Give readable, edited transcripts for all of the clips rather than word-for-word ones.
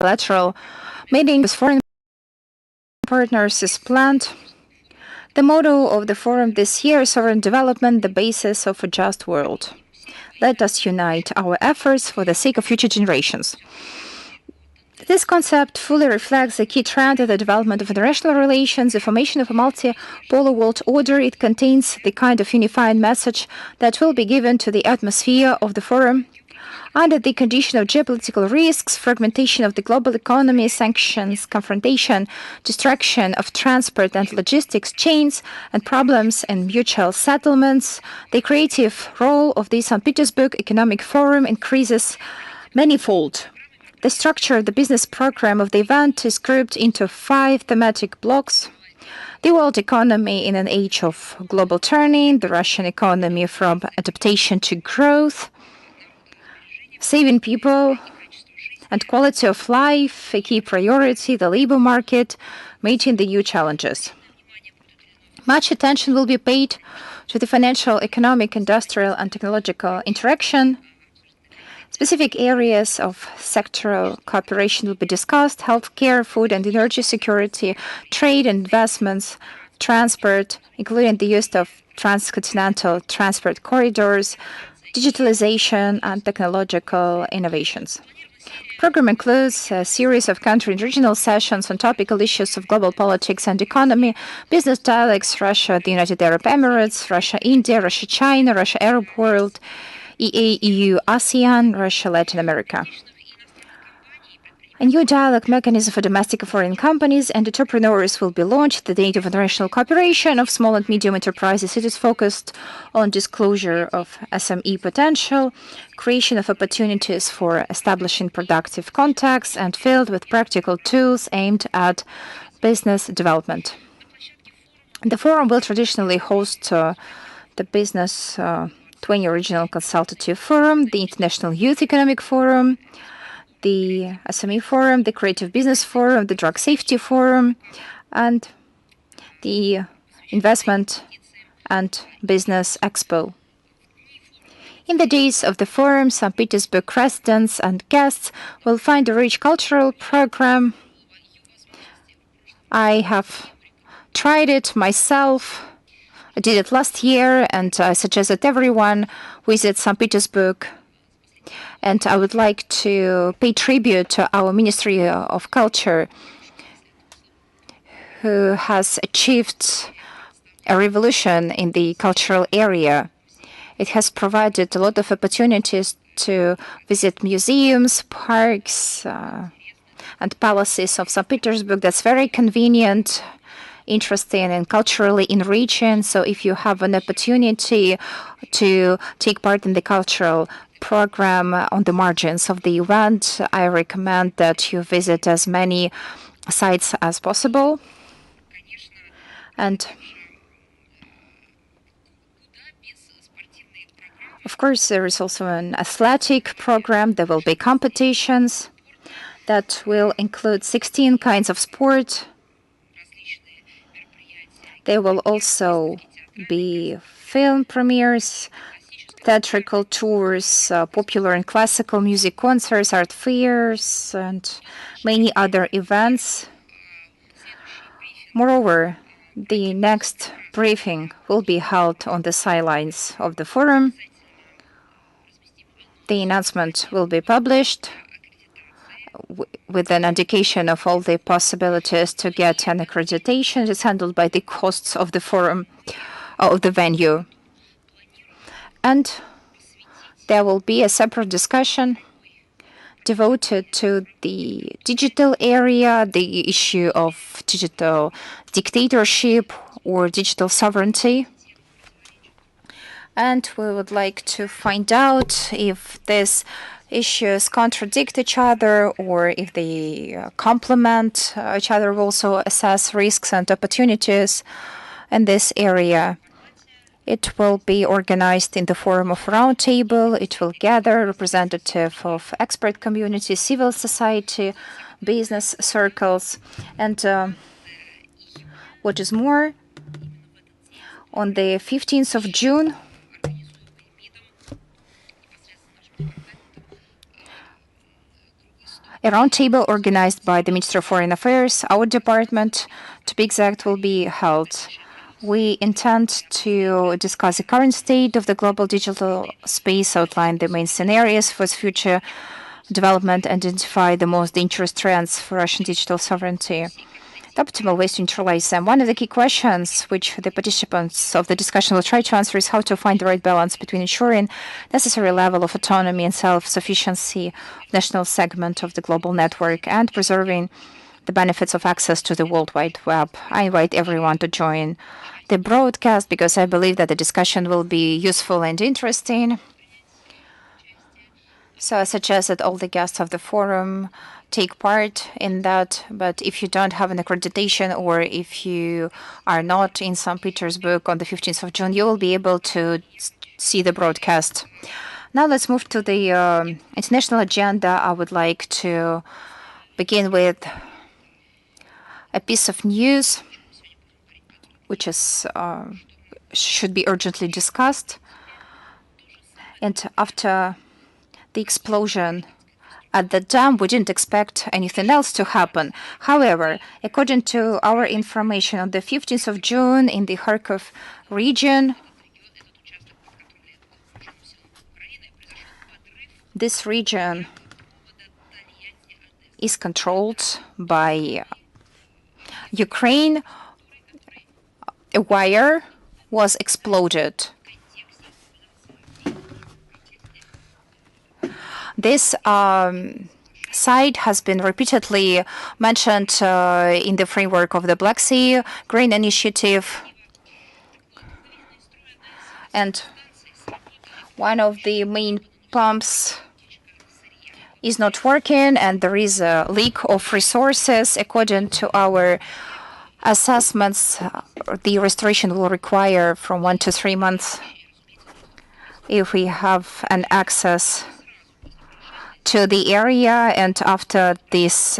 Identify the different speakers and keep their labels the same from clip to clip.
Speaker 1: bilateral meeting with foreign partners is planned. The motto of the forum this year is Sovereign Development, the basis of a just world. Let us unite our efforts for the sake of future generations. This concept fully reflects the key trend of the development of international relations, the formation of a multipolar world order. It contains the kind of unifying message that will be given to the atmosphere of the forum. Under the condition of geopolitical risks, fragmentation of the global economy, sanctions, confrontation, destruction of transport and logistics chains, and problems in mutual settlements, the creative role of the St. Petersburg Economic Forum increases manifold. The structure of the business program of the event is grouped into 5 thematic blocks: the world economy in an age of global turning, the Russian economy from adaptation to growth, saving people and quality of life, a key priority, the labor market, meeting the new challenges. Much attention will be paid to the financial, economic, industrial, and technological interaction. Specific areas of sectoral cooperation will be discussed: healthcare, food and energy security, trade and investments, transport, including the use of transcontinental transport corridors, digitalization, and technological innovations. The program includes a series of country and regional sessions on topical issues of global politics and economy, business dialogues, Russia, the United Arab Emirates, Russia, India, Russia, China, Russia, Arab world, EA, EU, ASEAN, Russia, Latin America. A new dialogue mechanism for domestic and foreign companies and entrepreneurs will be launched. The date of international cooperation of small and medium enterprises. It is focused on disclosure of SME potential, creation of opportunities for establishing productive contacts, and filled with practical tools aimed at business development. The forum will traditionally host the Business 20 Regional Consultative Forum, the International Youth Economic Forum, the SME Forum, the Creative Business Forum, the Drug Safety Forum, and the Investment and Business Expo. In the days of the forum, St. Petersburg residents and guests will find a rich cultural program. I have tried it myself. I did it last year, and I suggest that everyone visit St. Petersburg. And I would like to pay tribute to our Ministry of Culture, who has achieved a revolution in the cultural area. It has provided a lot of opportunities to visit museums, parks, and palaces of St. Petersburg. That's very convenient, interesting, and culturally enriching. So if you have an opportunity to take part in the cultural program on the margins of the event, I recommend that you visit as many sites as possible. And of course, there is also an athletic program. There will be competitions that will include 16 kinds of sport. There will also be film premieres, theatrical tours, popular and classical music concerts, art fairs, and many other events. Moreover, the next briefing will be held on the sidelines of the forum. The announcement will be published with an indication of all the possibilities to get an accreditation. It is handled by the costs of the forum, of the venue. And there will be a separate discussion devoted to the digital area, the issue of digital dictatorship or digital sovereignty. And we would like to find out if these issues contradict each other or if they complement each other. We also assess risks and opportunities in this area. It will be organized in the form of roundtable. It will gather representative of expert community, civil society, business circles, and what is more, on the 15th of June, A roundtable organized by the Ministry of Foreign Affairs, our department, to be exact, will be held. We intend to discuss the current state of the global digital space, outline the main scenarios for its future development, identify the most dangerous trends for Russian digital sovereignty, the optimal ways to neutralize them. One of the key questions which the participants of the discussion will try to answer is how to find the right balance between ensuring necessary level of autonomy and self-sufficiency of national segment of the global network and preserving the benefits of access to the World Wide Web. I invite everyone to join the broadcast because I believe that the discussion will be useful and interesting. So I suggest that all the guests of the forum take part in that. But if you don't have an accreditation or if you are not in St. Petersburg on the 15th of June, you will be able to see the broadcast. Now let's move to the international agenda. I would like to begin with a piece of news which is should be urgently discussed. And after the explosion at the dam, we didn't expect anything else to happen. However, according to our information, on the 15th of June in the Kharkov region, this region is controlled by Ukraine. A wire was exploded. This site has been repeatedly mentioned in the framework of the Black Sea Grain Initiative. And one of the main pumps is not working, and there is a leak of resources. According to our assessments, the restoration will require from 1 to 3 months if we have an access to the area. And after this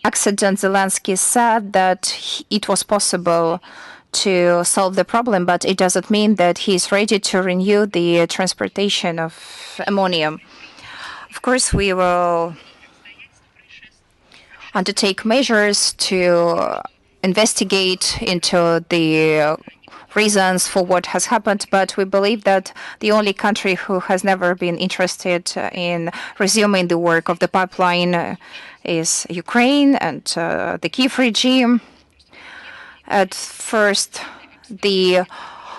Speaker 1: accident, Zelensky said that it was possible to solve the problem, but it doesn't mean that he's ready to renew the transportation of ammonium. Of course, we will undertake measures to investigate into the reasons for what has happened, but we believe that the only country who has never been interested in resuming the work of the pipeline is Ukraine and the Kiev regime. At first, the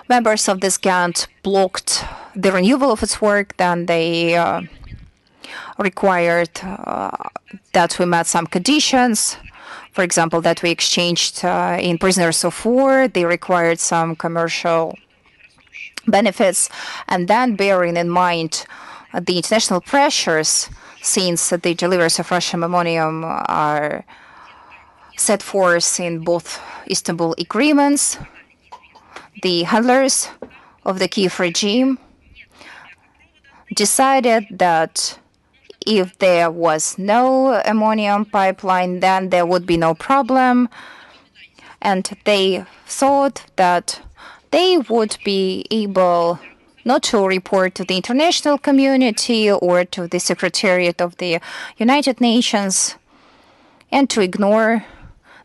Speaker 1: members of this GANT blocked the renewal of its work. Then they required that we met some conditions. For example, that we exchanged in prisoners of war. They required some commercial benefits. And then, bearing in mind the international pressures, since the deliveries of Russian ammonium are set forth in both Istanbul agreements, the handlers of the Kiev regime decided that if there was no ammonium pipeline, then there would be no problem. And they thought that they would be able not to report to the international community or to the Secretariat of the United Nations and to ignore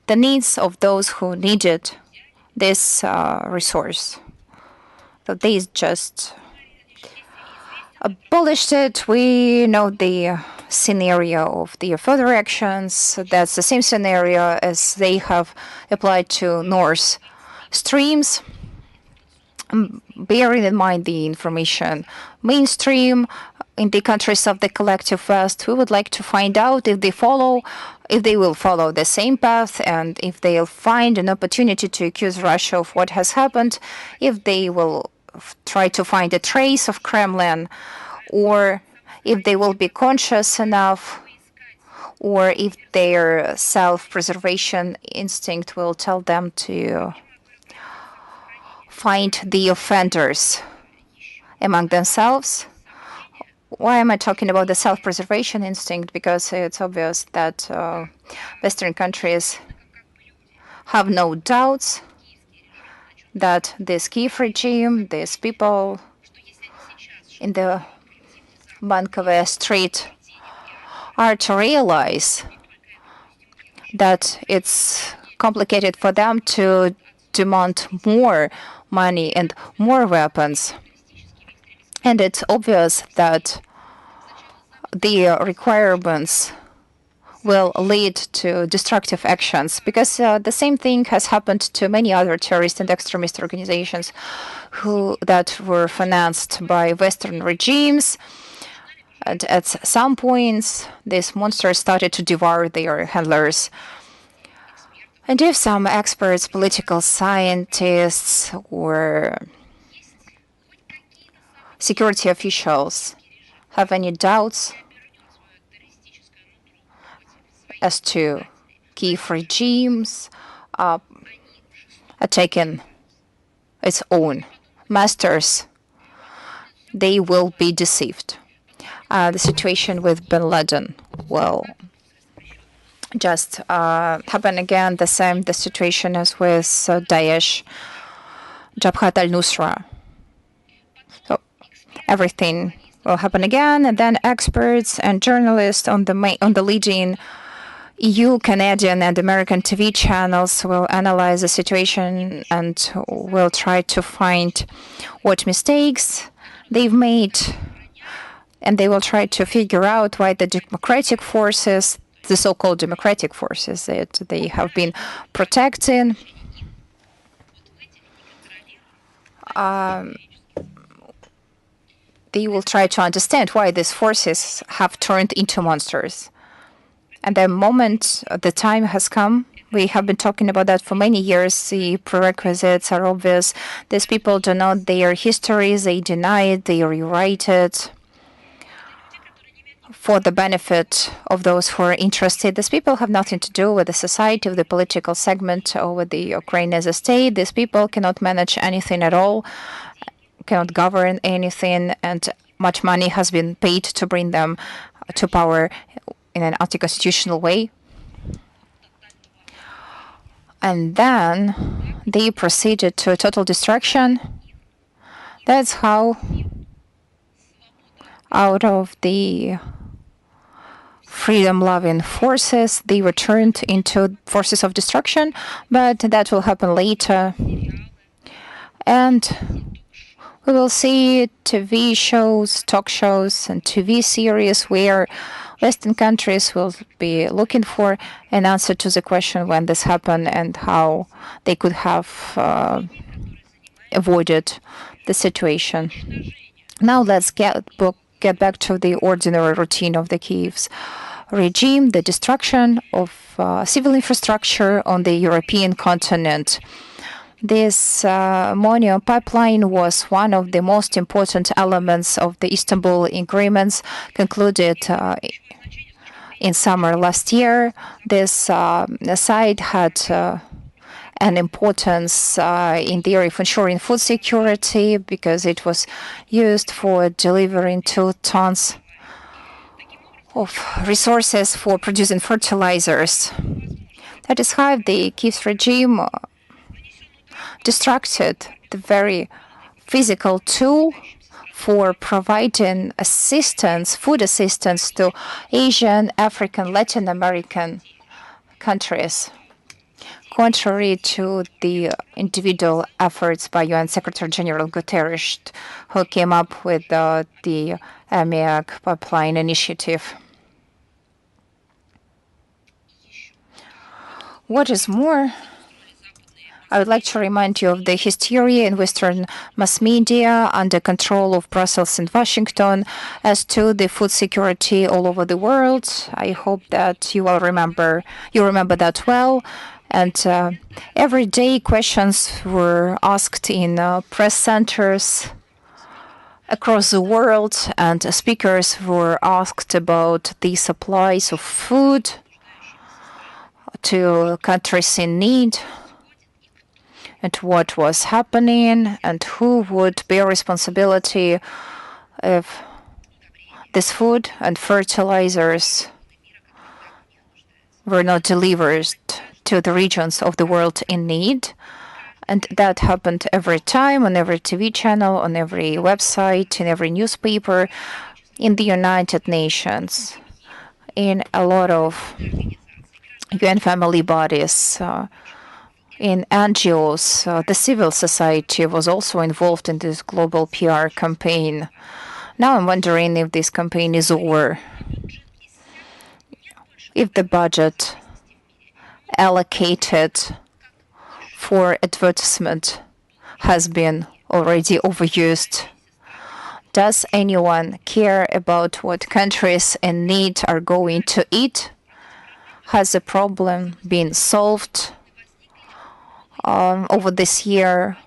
Speaker 1: the needs of those who needed this resource. So they just abolished it. We know the scenario of the further actions. That's the same scenario as they have applied to North Streams. Bearing in mind the information mainstream in the countries of the collective West, we would like to find out if they will follow the same path, and if they'll find an opportunity to accuse Russia of what has happened, if they will try to find a trace of Kremlin, or if they will be conscious enough, or if their self-preservation instinct will tell them to find the offenders among themselves. Why am I talking about the self-preservation instinct? Because it's obvious that Western countries have no doubts that this Kiev regime, these people in the Bankovaya Street are to realize that it's complicated for them to demand more money and more weapons. And it's obvious that the requirements will lead to destructive actions, because the same thing has happened to many other terrorist and extremist organizations that were financed by Western regimes. And at some points, these monsters started to devour their handlers. And if some experts, political scientists, or security officials have any doubts as to Kiev regimes attacking its own masters, they will be deceived. The situation with bin Laden will just happen again, the situation as with Daesh, Jabhat al-Nusra. So everything will happen again, and then experts and journalists on the leading EU, Canadian, and American TV channels will analyze the situation and will try to find what mistakes they've made, and they will try to figure out why the democratic forces, the so-called democratic forces that they have been protecting, they will try to understand why these forces have turned into monsters. And the time has come. We have been talking about that for many years. The prerequisites are obvious. These people do not their histories. They deny it. They rewrite it for the benefit of those who are interested. These people have nothing to do with the society, with the political segment, or with the Ukraine as a state. These people cannot manage anything at all, cannot govern anything, and much money has been paid to bring them to power in an anti-constitutional way. And then they proceeded to a total destruction. That's how, out of the freedom-loving forces, they were turned into forces of destruction. But that will happen later. And we will see TV shows, talk shows, and TV series where Western countries will be looking for an answer to the question when this happened and how they could have avoided the situation. Now let's get back to the ordinary routine of the Kiev's regime, the destruction of civil infrastructure on the European continent. This ammonia pipeline was one of the most important elements of the Istanbul agreements concluded in summer last year. This site had an importance in the area of ensuring food security because it was used for delivering 2 tons of resources for producing fertilizers. That is how the Kiev regime destructed the very physical tool for providing assistance, food assistance to Asian, African, Latin American countries, contrary to the individual efforts by UN Secretary General Guterres, who came up with the AMIAC pipeline initiative. What is more, I would like to remind you of the hysteria in Western mass media under control of Brussels and Washington as to the food security all over the world. I hope that you all remember that well. And every day questions were asked in press centers across the world, and speakers were asked about the supplies of food to countries in need, and what was happening, and who would bear responsibility if this food and fertilizers were not delivered to the regions of the world in need. And that happened every time, on every TV channel, on every website, in every newspaper, in the United Nations. in a lot of UN family bodies, in NGOs. The civil society was also involved in this global PR campaign. Now I'm wondering if this campaign is over, if the budget allocated for advertisement has been already overused. Does anyone care about what countries in need are going to eat? Has the problem been solved over this year?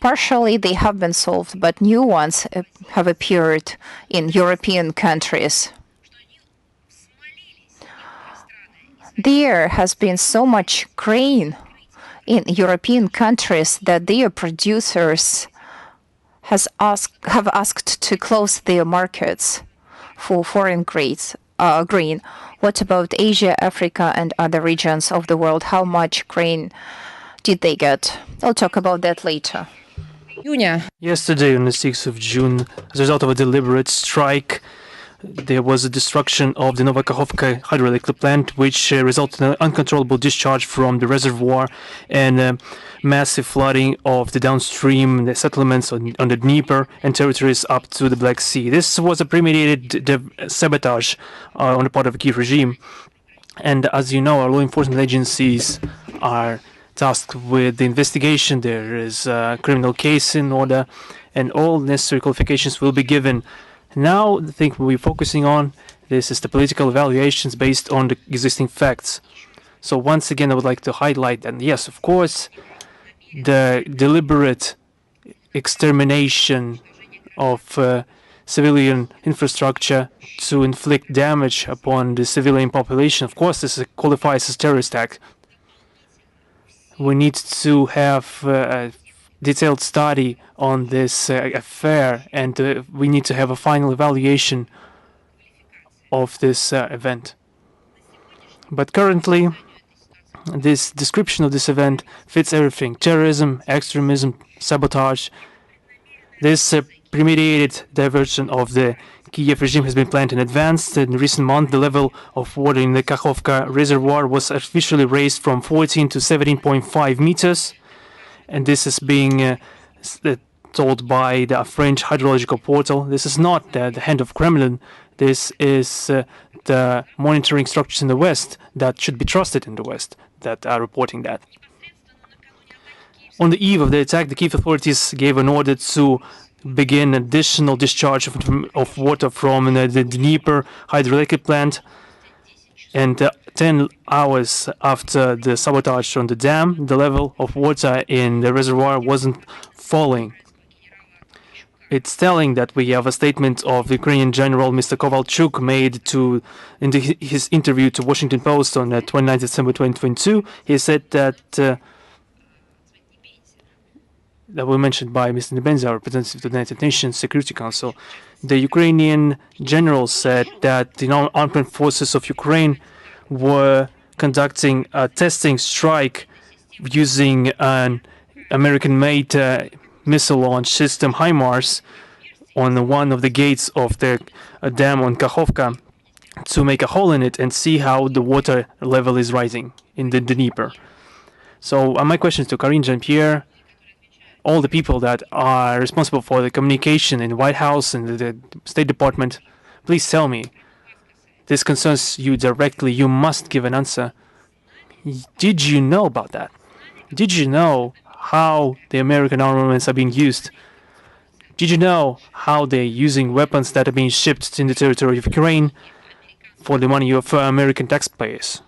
Speaker 1: Partially, they have been solved, but new ones have appeared in European countries. There has been so much grain in European countries that their producers have asked to close their markets for foreign grain. What about Asia, Africa, and other regions of the world? How much grain did they get? I'll talk about that later.
Speaker 2: Yesterday, on the 6th of June, as a result of a deliberate strike, there was a destruction of the Kakhovka hydroelectric plant, which resulted in an uncontrollable discharge from the reservoir and massive flooding of the downstream settlements on the Dnieper and territories up to the Black Sea. This was a premeditated sabotage on the part of the Kiev regime. And as you know, our law enforcement agencies are tasked with the investigation. There is a criminal case in order, and all necessary qualifications will be given. Now, the thing we're focusing on, this is the political evaluations based on the existing facts. So once again, I would like to highlight that, yes, of course, the deliberate extermination of civilian infrastructure to inflict damage upon the civilian population, of course, this qualifies as terrorist act. We need to have a detailed study on this affair, and we need to have a final evaluation of this event. But currently, this description of this event fits everything: terrorism, extremism, sabotage. This premeditated diversion of the Kiev regime has been planned in advance. In recent months, the level of water in the Kakhovka reservoir was artificially raised from 14 to 17.5 meters. And this is being told by the French hydrological portal. This is not the hand of Kremlin. This is the monitoring structures in the West that should be trusted in the West that are reporting that. On the eve of the attack, the Kiev authorities gave an order to begin additional discharge of water from the Dnieper hydroelectric plant. And 10 hours after the sabotage on the dam, the level of water in the reservoir wasn't falling. It's telling that we have a statement of the Ukrainian General Mr. Kovalchuk made in his interview to Washington Post on 29 December 2022. He said that were mentioned by Mr. Nebenza, representative of the United Nations Security Council. The Ukrainian general said that the armed forces of Ukraine were conducting a testing strike using an American-made missile launch system, HIMARS, on one of the gates of the dam on Kakhovka to make a hole in it and see how the water level is rising in the Dnieper. So my question is to Karine Jean-Pierre, all the people that are responsible for the communication in the White House and the State Department, please tell me. This concerns you directly. You must give an answer. Did you know about that? Did you know how the American armaments are being used? Did you know how they're using weapons that are being shipped in the territory of Ukraine for the money of American taxpayers?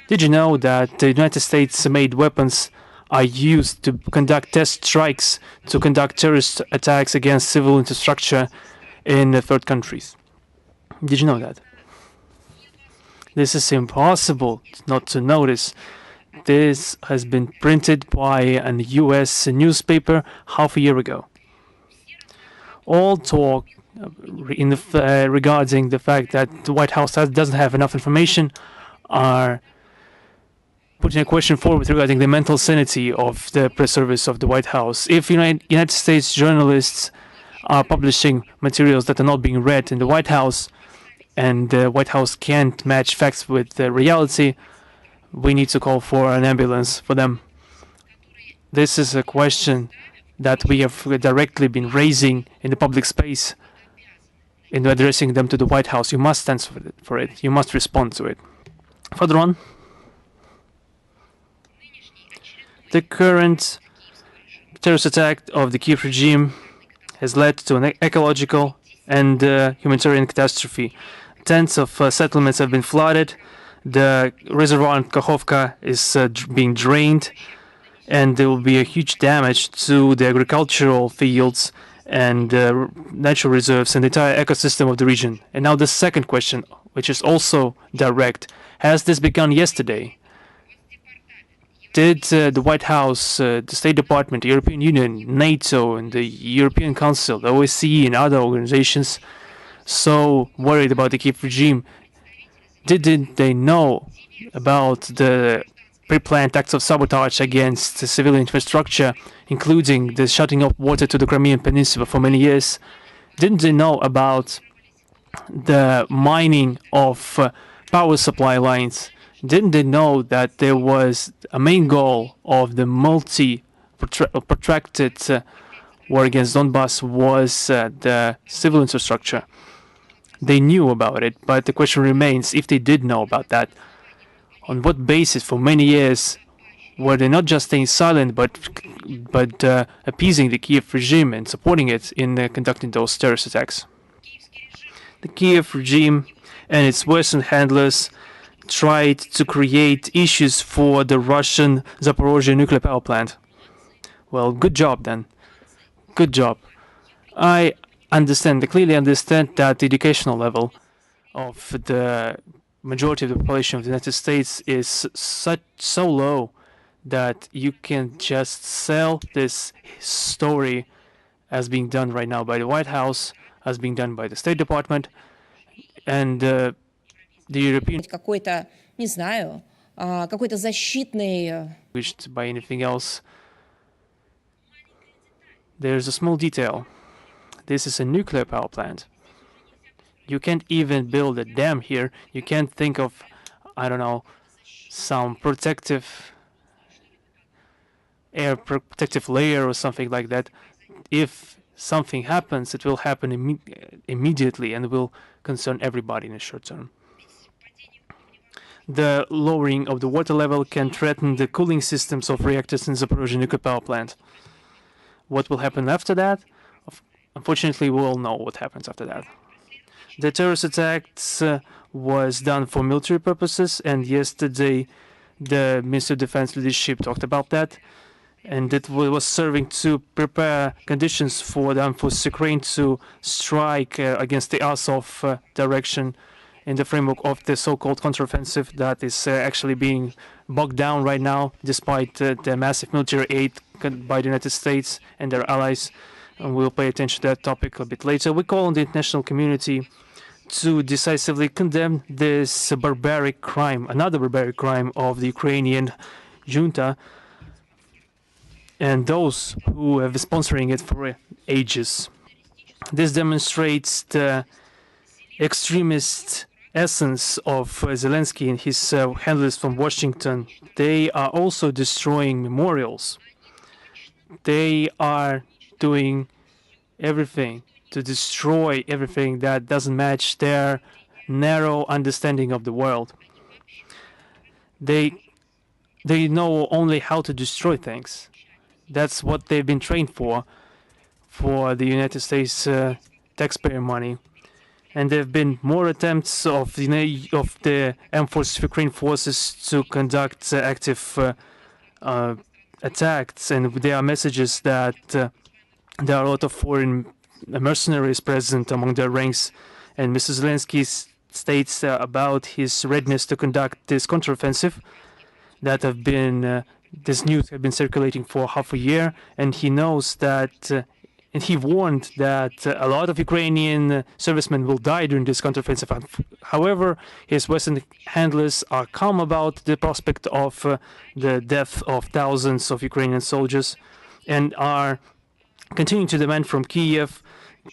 Speaker 2: Did you know that the United States-made weapons are used to conduct test strikes, to conduct terrorist attacks against civil infrastructure in third countries? Did you know that? This is impossible not to notice. This has been printed by a US newspaper half a year ago. All talk regarding the fact that the White House doesn't have enough information are putting a question forward regarding the mental sanity of the press service of the White House. If United States journalists are publishing materials that are not being read in the White House, and the White House can't match facts with reality, we need to call for an ambulance for them. This is a question that we have directly been raising in the public space in addressing them to the White House. You must stand for it. You must respond to it. Further on, the current terrorist attack of the Kiev regime has led to an ecological and humanitarian catastrophe. Tens of settlements have been flooded. The reservoir in Kakhovka is being drained, and there will be a huge damage to the agricultural fields and natural reserves and the entire ecosystem of the region. And now the second question, which is also direct. Has this begun yesterday? Did the White House, the State Department, the European Union, NATO, and the European Council, the OSCE, and other organizations so worried about the Kiev regime, didn't they know about the pre-planned acts of sabotage against civilian infrastructure, including the shutting off water to the Crimean Peninsula for many years? Didn't they know about the mining of power supply lines? Didn't they know that there was a main goal of the protracted war against Donbass was the civil infrastructure? They knew about it, but the question remains, if they did know about that, on what basis for many years were they not just staying silent but appeasing the Kiev regime and supporting it in conducting those terrorist attacks? The Kiev regime and its Western handlers tried to create issues for the Russian Zaporozhye nuclear power plant. Well, good job then. Good job. I clearly understand that the educational level of the majority of the population of the United States is so low that you can just sell this story as being done right now by the White House, as being done by the State Department, and the European
Speaker 3: какой-то, не знаю, какой-то защитный
Speaker 2: by anything else. There's a small detail. This is a nuclear power plant. You can't even build a dam here. You can't think of, I don't know, some protective air protective layer or something like that. If something happens, it will happen immediately and will concern everybody in the short term. The lowering of the water level can threaten the cooling systems of reactors in Zaporozhye nuclear power plant. What will happen after that? Unfortunately, we all know what happens after that. The terrorist attacks was done for military purposes, and yesterday the Ministry of Defense leadership talked about that, and it was serving to prepare conditions for the armed forces of Ukraine to strike against the Azov direction in the framework of the so-called counteroffensive that is actually being bogged down right now, despite the massive military aid by the United States and their allies. And we'll pay attention to that topic a bit later. We call on the international community to decisively condemn this barbaric crime, another barbaric crime of the Ukrainian junta and those who have been sponsoring it for ages. This demonstrates the extremist essence of Zelensky and his handlers from Washington. They are also destroying memorials. They are doing everything to destroy everything that doesn't match their narrow understanding of the world. They know only how to destroy things. That's what they've been trained for the United States taxpayer money. And there have been more attempts of the armed forces of Ukraine forces to conduct active attacks, and there are messages that there are a lot of foreign mercenaries present among their ranks. And Mr. Zelensky states about his readiness to conduct this counteroffensive that have been this news have been circulating for half a year, and he knows that and he warned that a lot of Ukrainian servicemen will die during this counteroffensive. However, his Western handlers are calm about the prospect of the death of thousands of Ukrainian soldiers and are continuing to demand from Kiev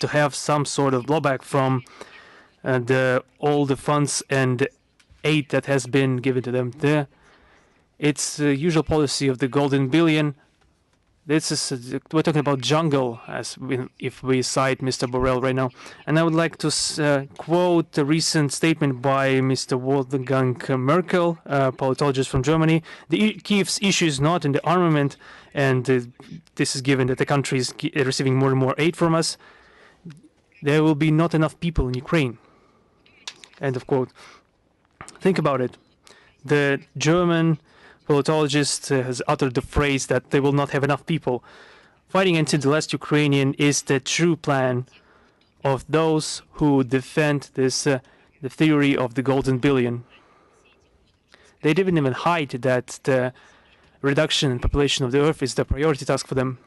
Speaker 2: to have some sort of blowback from all the funds and aid that has been given to them. It's the usual policy of the golden billion. This is we're talking about jungle, if we cite Mr. Borrell right now. And I would like to quote a recent statement by Mr. Wolfgang Merkel, a politologist from Germany. Kiev's issue is not in the armament, and this is given that the country is receiving more and more aid from us. There will be not enough people in Ukraine. End of quote. Think about it. The German politologist has uttered the phrase that they will not have enough people. Fighting until the last Ukrainian is the true plan of those who defend this the theory of the golden billion. They didn't even hide that the reduction in population of the earth is the priority task for them.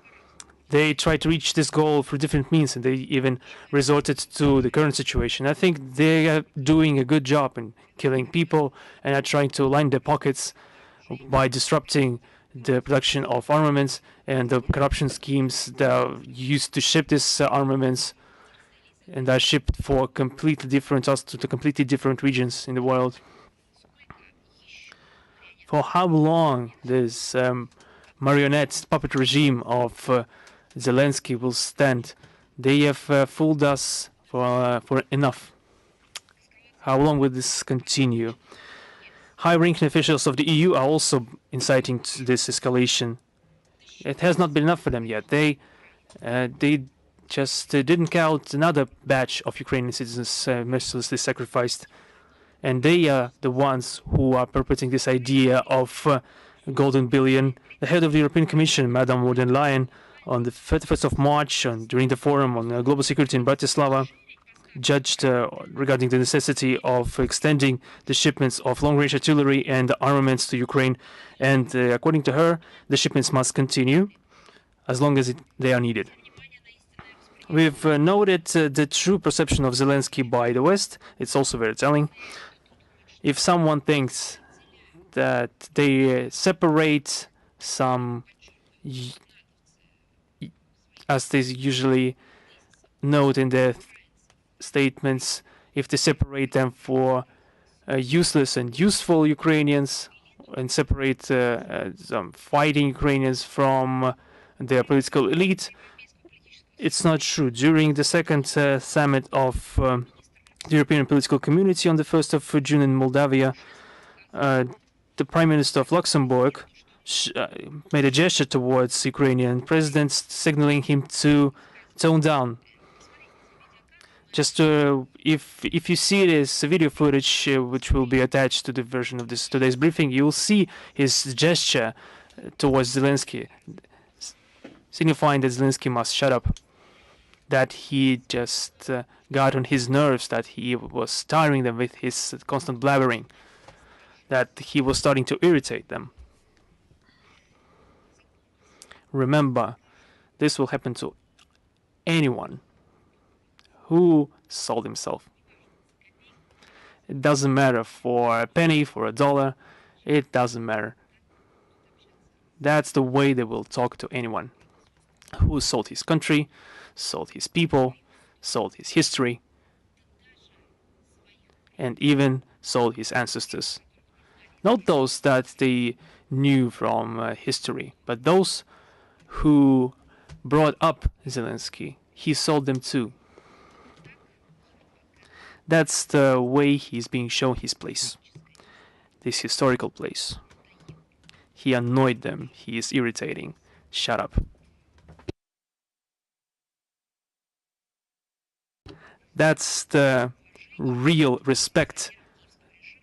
Speaker 2: They try to reach this goal through different means, and they even resorted to the current situation. I think they are doing a good job in killing people and are trying to line their pockets by disrupting the production of armaments and the corruption schemes that are used to ship these armaments, and are shipped for completely different to completely different regions in the world. For how long this marionette puppet regime of Zelensky will stand? They have fooled us for enough. How long will this continue? High-ranking officials of the EU are also inciting to this escalation. It has not been enough for them yet. They just didn't count another batch of Ukrainian citizens mercilessly sacrificed, and they are the ones who are perpetrating this idea of golden billion. The head of the European Commission, Madame von der Leyen, on the 31st of March, during the forum on global security in Bratislava, judged regarding the necessity of extending the shipments of long-range artillery and armaments to Ukraine. And according to her, the shipments must continue as long as they are needed. We've noted the true perception of Zelensky by the West. It's also very telling. If someone thinks that they separate some, as they usually note in their statements, if they separate them for useless and useful Ukrainians, and separate some fighting Ukrainians from their political elite, it's not true. During the second summit of the European political community on the 1st of June in Moldavia, the Prime Minister of Luxembourg made a gesture towards Ukrainian president, signaling him to tone down. Just if you see this video footage, which will be attached to the version of this today's briefing, you will see his gesture towards Zelensky, signifying that Zelensky must shut up, that he just got on his nerves, that he was tiring them with his constant blabbering, that he was starting to irritate them. Remember, this will happen to anyone who sold himself. It doesn't matter for a penny, for a dollar, it doesn't matter. That's the way they will talk to anyone who sold his country, sold his people, sold his history, and even sold his ancestors. Not those that they knew from history, but those who brought up Zelensky. He sold them too. That's the way he's being shown his place, this historical place. He annoyed them. He is irritating. Shut up. That's the real respect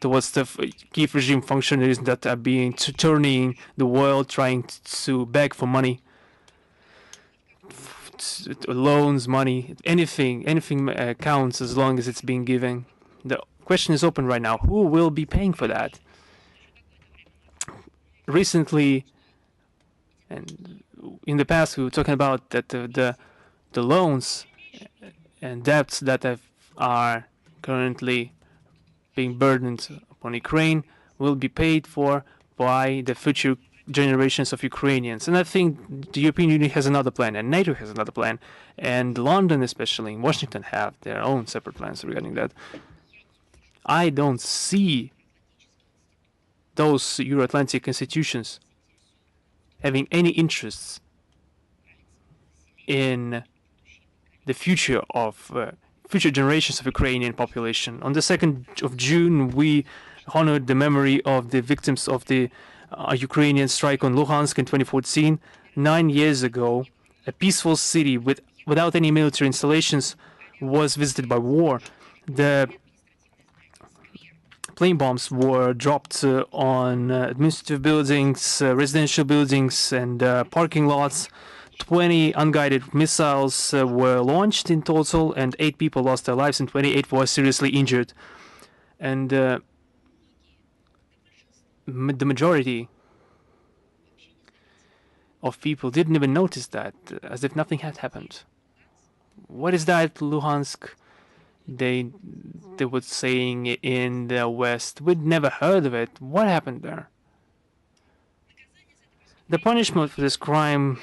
Speaker 2: towards the Kiev regime functionaries that are being turning the world, trying to beg for money, loans, money, anything counts as long as it's being given. The question is open right now. Who will be paying for that? Recently, and in the past, we were talking about that the loans and debts that are currently being burdened upon Ukraine will be paid for by the future generations of Ukrainians. And I think the European Union has another plan, and NATO has another plan, and London, especially, and Washington have their own separate plans regarding that. I don't see those Euro-Atlantic institutions having any interests in the future of future generations of Ukrainian population. On the 2nd of June, we honored the memory of the victims of the Ukrainian strike on Luhansk in 2014. 9 years ago, a peaceful city without any military installations was visited by war. The plane bombs were dropped on administrative buildings, residential buildings, and parking lots. 20 unguided missiles were launched in total, and 8 people lost their lives, and 28 were seriously injured. And the majority of people didn't even notice that, as if nothing had happened. What is that, Luhansk? They were saying in the West. We'd never heard of it. What happened there? The punishment for this crime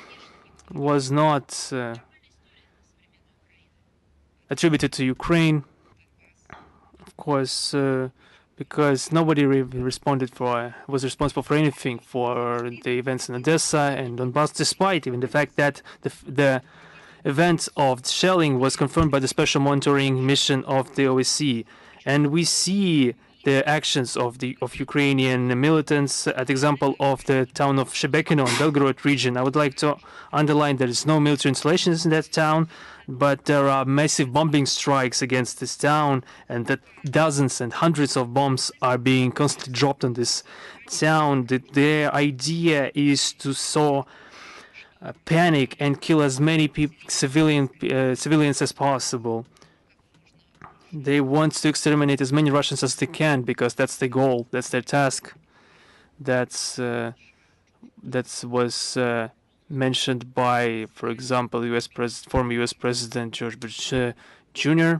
Speaker 2: was not attributed to Ukraine, of course, because nobody was responsible for anything for the events in Odessa and Donbass, despite even the fact that the event of shelling was confirmed by the special monitoring mission of the OSCE. And we see the actions of Ukrainian militants. At example of the town of Shebekino in Belgorod region, I would like to underline there is no military installations in that town, but there are massive bombing strikes against this town, and that dozens and hundreds of bombs are being constantly dropped on this town. Their idea is to sow panic and kill as many civilians as possible. They want to exterminate as many Russians as they can because that's their goal, that's their task. That was mentioned by, for example, former U.S. President George Bush Jr.,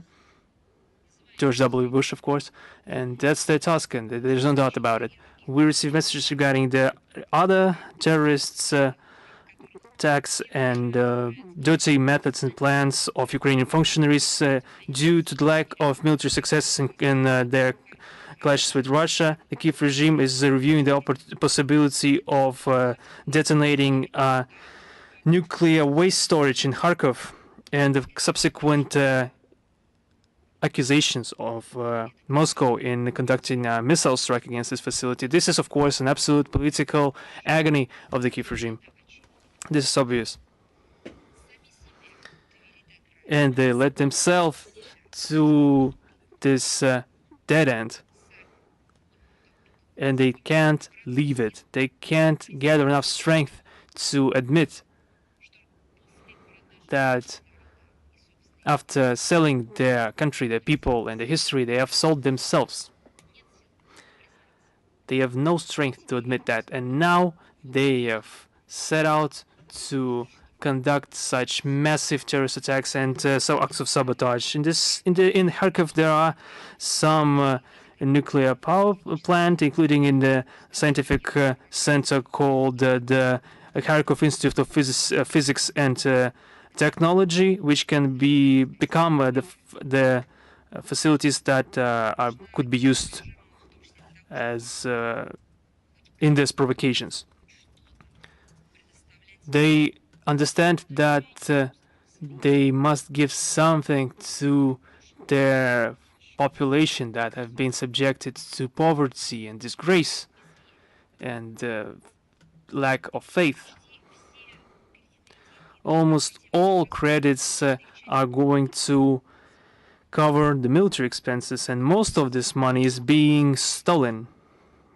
Speaker 2: George W. Bush, of course, and that's their task, and there's no doubt about it. We received messages regarding the other terrorists' attacks and dirty methods and plans of Ukrainian functionaries due to the lack of military success in their clashes with Russia. The Kiev regime is reviewing the possibility of detonating nuclear waste storage in Kharkov, and the subsequent accusations of Moscow in conducting a missile strike against this facility. This is, of course, an absolute political agony of the Kiev regime. This is obvious. And they led themselves to this dead end. And they can't leave it. They can't gather enough strength to admit that after selling their country, their people, and their history, they have sold themselves. They have no strength to admit that. And now they have set out to conduct such massive terrorist attacks and so acts of sabotage. In Kharkov, there are some nuclear power plant, including in the scientific center called the Kharkov Institute of Physics and Technology, which can become the facilities that could be used as in these provocations. They understand that they must give something to their population that have been subjected to poverty and disgrace and lack of faith. Almost all credits are going to cover the military expenses, and most of this money is being stolen.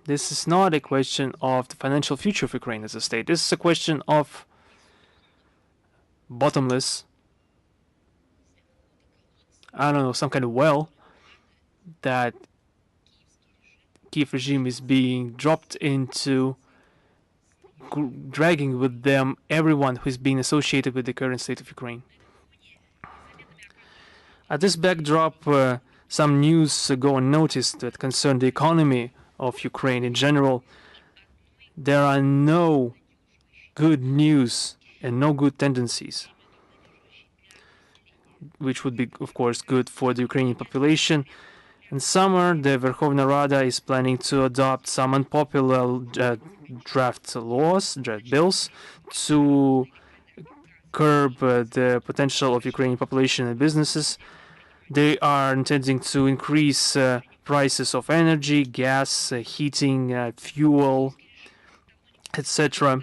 Speaker 2: This is not a question of the financial future of Ukraine as a state. This is a question of bottomless, I don't know, some kind of well that Kiev regime is being dropped into, dragging with them everyone who's been associated with the current state of Ukraine. At this backdrop, some news go unnoticed that concern the economy of Ukraine in general. there are no good news and no good tendencies, which would be, of course, good for the Ukrainian population. In summer, the Verkhovna Rada is planning to adopt some unpopular draft bills, to curb the potential of Ukrainian population and businesses. They are intending to increase prices of energy, gas, heating, fuel, etc.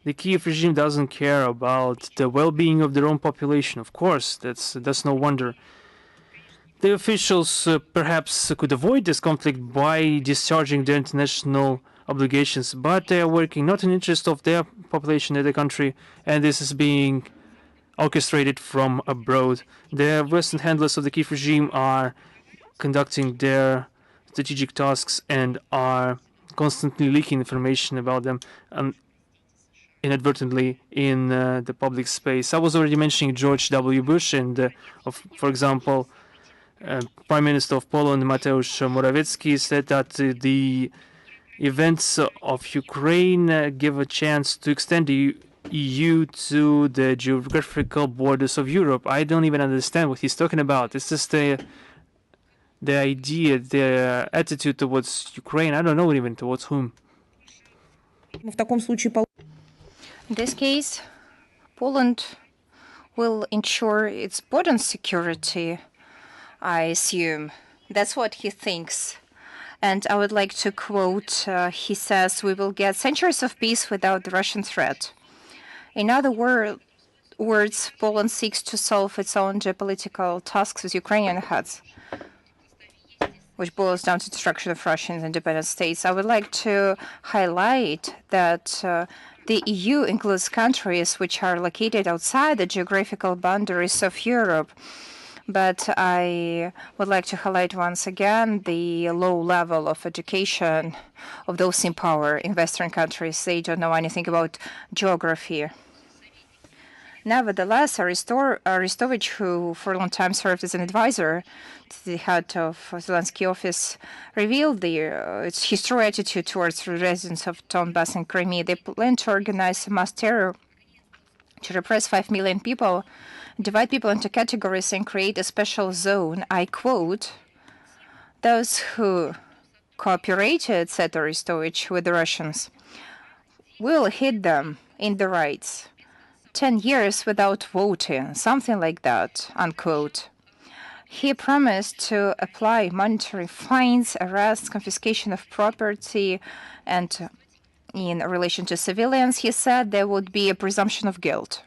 Speaker 2: The Kiev regime doesn't care about the well-being of their own population. Of course, that's no wonder. The officials perhaps could avoid this conflict by discharging their international obligations, but they are working not in the interest of their population in the country, and this is being orchestrated from abroad. The Western handlers of the Kiev regime are conducting their strategic tasks and are constantly leaking information about them inadvertently in the public space. I was already mentioning George W. Bush and, for example, Prime Minister of Poland, Mateusz Morawiecki, said that the events of Ukraine give a chance to extend the EU to the geographical borders of Europe. I don't even understand what he's talking about. It's just the idea, the attitude towards Ukraine. I don't know even towards whom.
Speaker 3: В таком случае
Speaker 1: In this case, Poland will ensure its border security, I assume. That's what he thinks. And I would like to quote, he says, "We will get centuries of peace without the Russian threat." In other words, Poland seeks to solve its own geopolitical tasks with Ukrainian heads, which boils down to destruction of Russian independent states. I would like to highlight that the EU includes countries which are located outside the geographical boundaries of Europe. But I would like to highlight once again the low level of education of those in power in Western countries. They don't know anything about geography. Nevertheless, Arestovich, who for a long time served as an advisor to the head of Zelensky office, revealed his true attitude towards the residents of Donbass and Crimea. They plan to organize mass terror to repress 5 million people, divide people into categories, and create a special zone. I quote, "Those who cooperated," said Arestovich, "with the Russians, will hit them in the rights. 10 years without voting," something like that, unquote. He promised to apply monetary fines, arrests, confiscation of property, and in relation to civilians, he said there would be a presumption of guilt.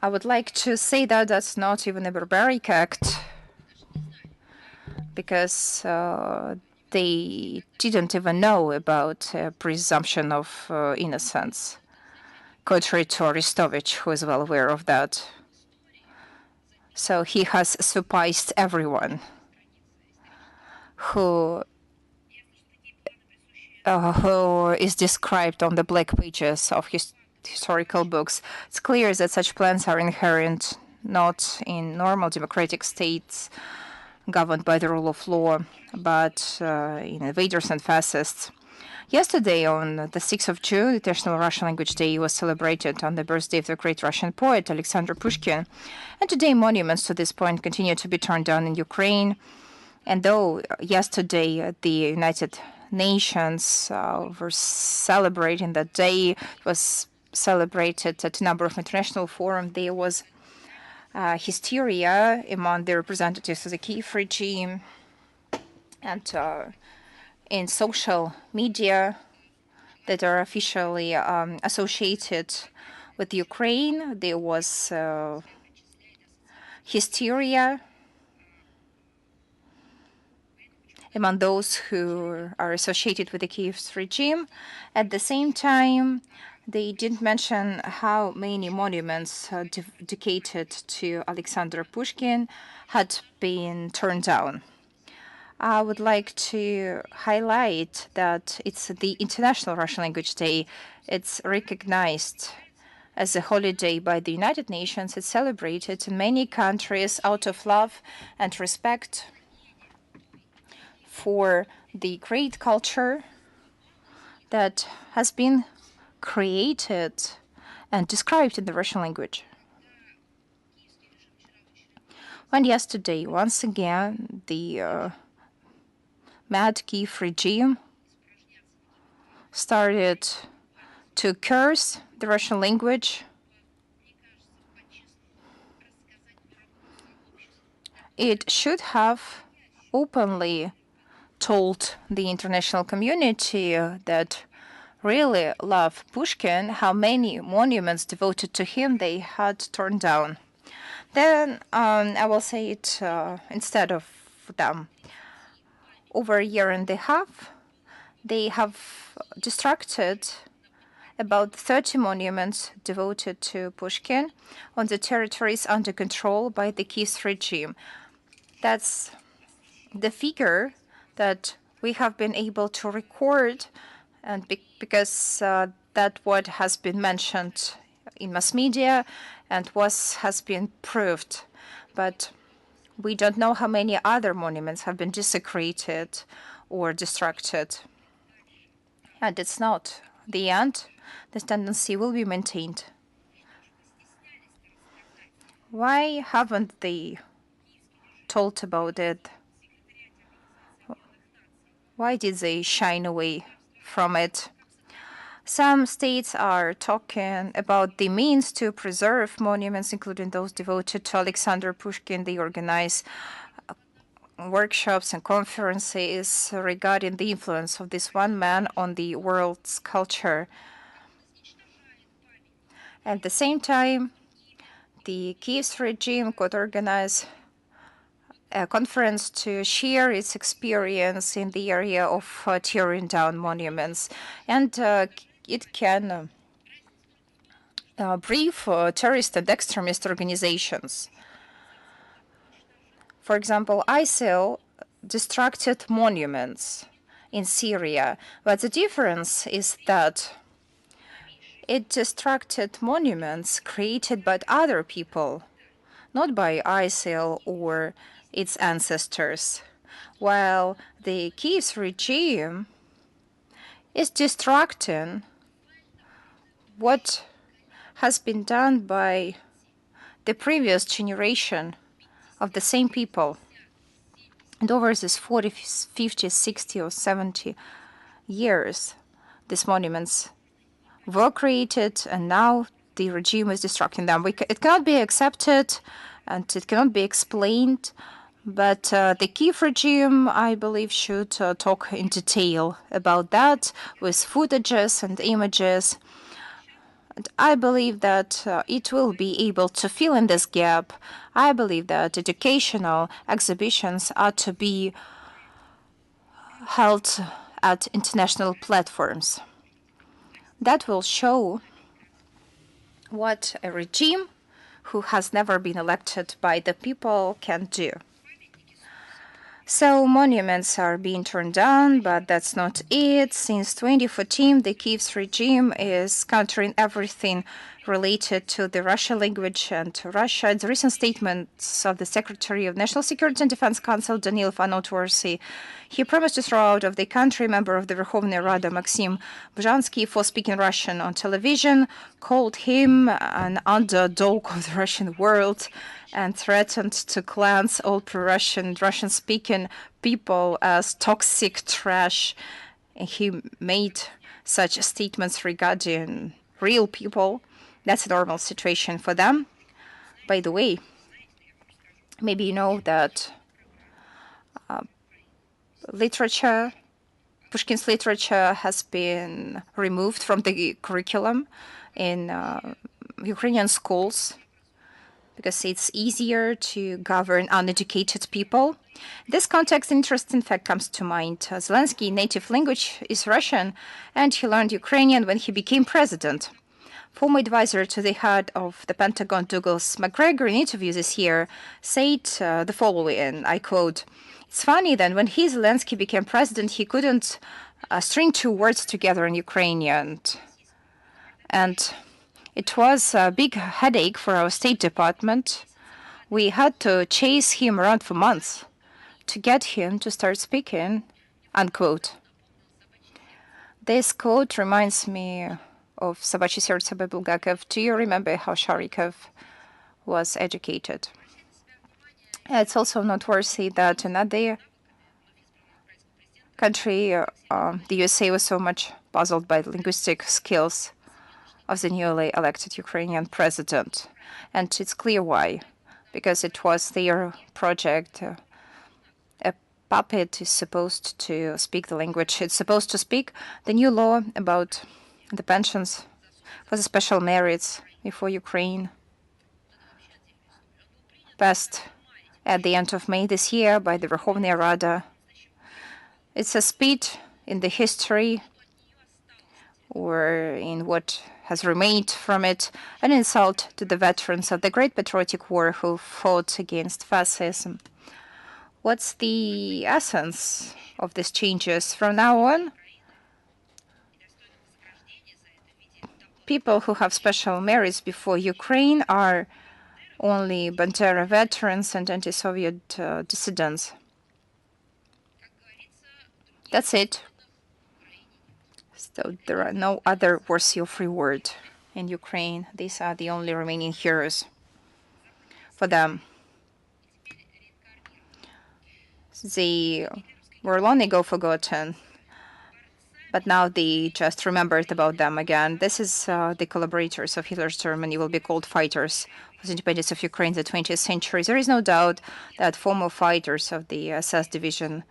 Speaker 1: I would like to say that that's not even a barbaric act, because they didn't even know about presumption of innocence, contrary to Arestovich, who is well aware of that. So he has surprised everyone who is described on the black pages of historical books. It's clear that such plans are inherent not in normal democratic states governed by the rule of law, but in invaders and fascists. Yesterday, on the 6th of June, International Russian Language Day was celebrated on the birthday of the great Russian poet Alexander Pushkin. And today, monuments to this point continue to be torn down in Ukraine. And though yesterday the United Nations were celebrating that day, it was celebrated at a number of international forums, there was hysteria among the representatives of the Kiev regime and in social media that are officially associated with Ukraine. There was hysteria among those who are associated with the Kiev regime. At the same time, they didn't mention how many monuments dedicated to Alexander Pushkin had been turned down. I would like to highlight that it's the International Russian Language Day. It's recognized as a holiday by the United Nations. It's celebrated in many countries out of love and respect for the great culture that has been created and described in the Russian language. And yesterday, once again, the Mad Kiev regime started to curse the Russian language. It should have openly told the international community that really love Pushkin how many monuments devoted to him they had torn down. Then I will say it instead of them. Over a year and a half, they have destructed about 30 monuments devoted to Pushkin on the territories under control by the Kiev regime. That's the figure that we have been able to record, and because that what has been mentioned in mass media and has been proved. But we don't know how many other monuments have been desecrated or destructed. And it's not the end. This tendency will be maintained. Why haven't they told about it? Why did they shine away from it? Some states are talking about the means to preserve monuments, including those devoted to Alexander Pushkin. They organize workshops and conferences regarding the influence of this one man on the world's culture. At the same time, the Kiev regime could organize a conference to share its experience in the area of tearing down monuments, and it can brief terrorist and extremist organizations. For example, ISIL destructed monuments in Syria, but the difference is that it destructed monuments created by other people, not by ISIL or its ancestors, while the Kiev regime is destructing what has been done by the previous generation of the same people. And over these 40, 50, 60, or 70 years, these monuments were created, and now the regime is destructing them. It cannot be accepted, and it cannot be explained. But the Kiev regime, I believe, should talk in detail about that with footages and images. And I believe that it will be able to fill in this gap. I believe that educational exhibitions are to be held at international platforms. That will show what a regime who has never been elected by the people can do. So monuments are being torn down, but that's not it. Since 2014, the Kiev regime is countering everything related to the Russian language and to Russia. The recent statements of the Secretary of National Security and Defense Council, Danil Noteworthy, he promised to throw out of the country member of the Verkhovna Rada Maxim Bzhansky for speaking Russian on television, called him an underdog of the Russian world, and threatened to cleanse all pro-Russian, Russian-speaking people as toxic trash. And he made such statements regarding real people. That's a normal situation for them. By the way, maybe you know that literature, Pushkin's literature has been removed from the curriculum in Ukrainian schools, because it's easier to govern uneducated people. In this context, an interesting fact comes to mind. Zelensky's native language is Russian, and he learned Ukrainian when he became president. Former advisor to the head of the Pentagon, Douglas Macgregor, in an interview this year, said the following, and I quote, "It's funny that when Zelensky became president, he couldn't string two words together in Ukrainian. And it was a big headache for our State Department. We had to chase him around for months to get him to start speaking, unquote. This quote reminds me of Собачье сердце by Bulgakov. Do you remember how Sharikov was educated? It's also noteworthy that another country, the USA, was so much puzzled by the linguistic skills of the newly elected Ukrainian president. And it's clear why, because it was their project. A puppet is supposed to speak the language it's supposed to speak. The new law about the pensions for the special merits before Ukraine passed at the end of May this year by the Verkhovная Rada. It's a speed in the history or in what has remained from it, an insult to the veterans of the Great Patriotic War who fought against fascism. What's the essence of these changes? From now on, people who have special merits before Ukraine are only Bandera veterans and anti-Soviet dissidents. That's it. So there are no other worthy of reward in Ukraine. These are the only remaining heroes for them. They were long ago forgotten, but now they just remembered about them again. This is the collaborators of Hitler's Germany will be called fighters for the independence of Ukraine in the 20th century. There is no doubt that former fighters of the SS division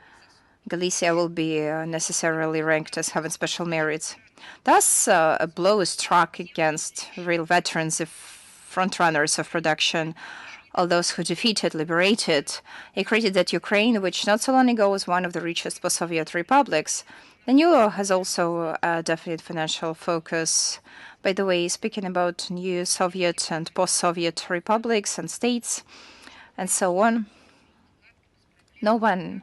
Speaker 1: Galicia will be necessarily ranked as having special merits. Thus, a blow is struck against real veterans, the frontrunners of production, all those who defeated, liberated, a created that Ukraine, which not so long ago was one of the richest post-Soviet republics. The new law has also a definite financial focus. By the way, speaking about new Soviet and post-Soviet republics and states and so on, no one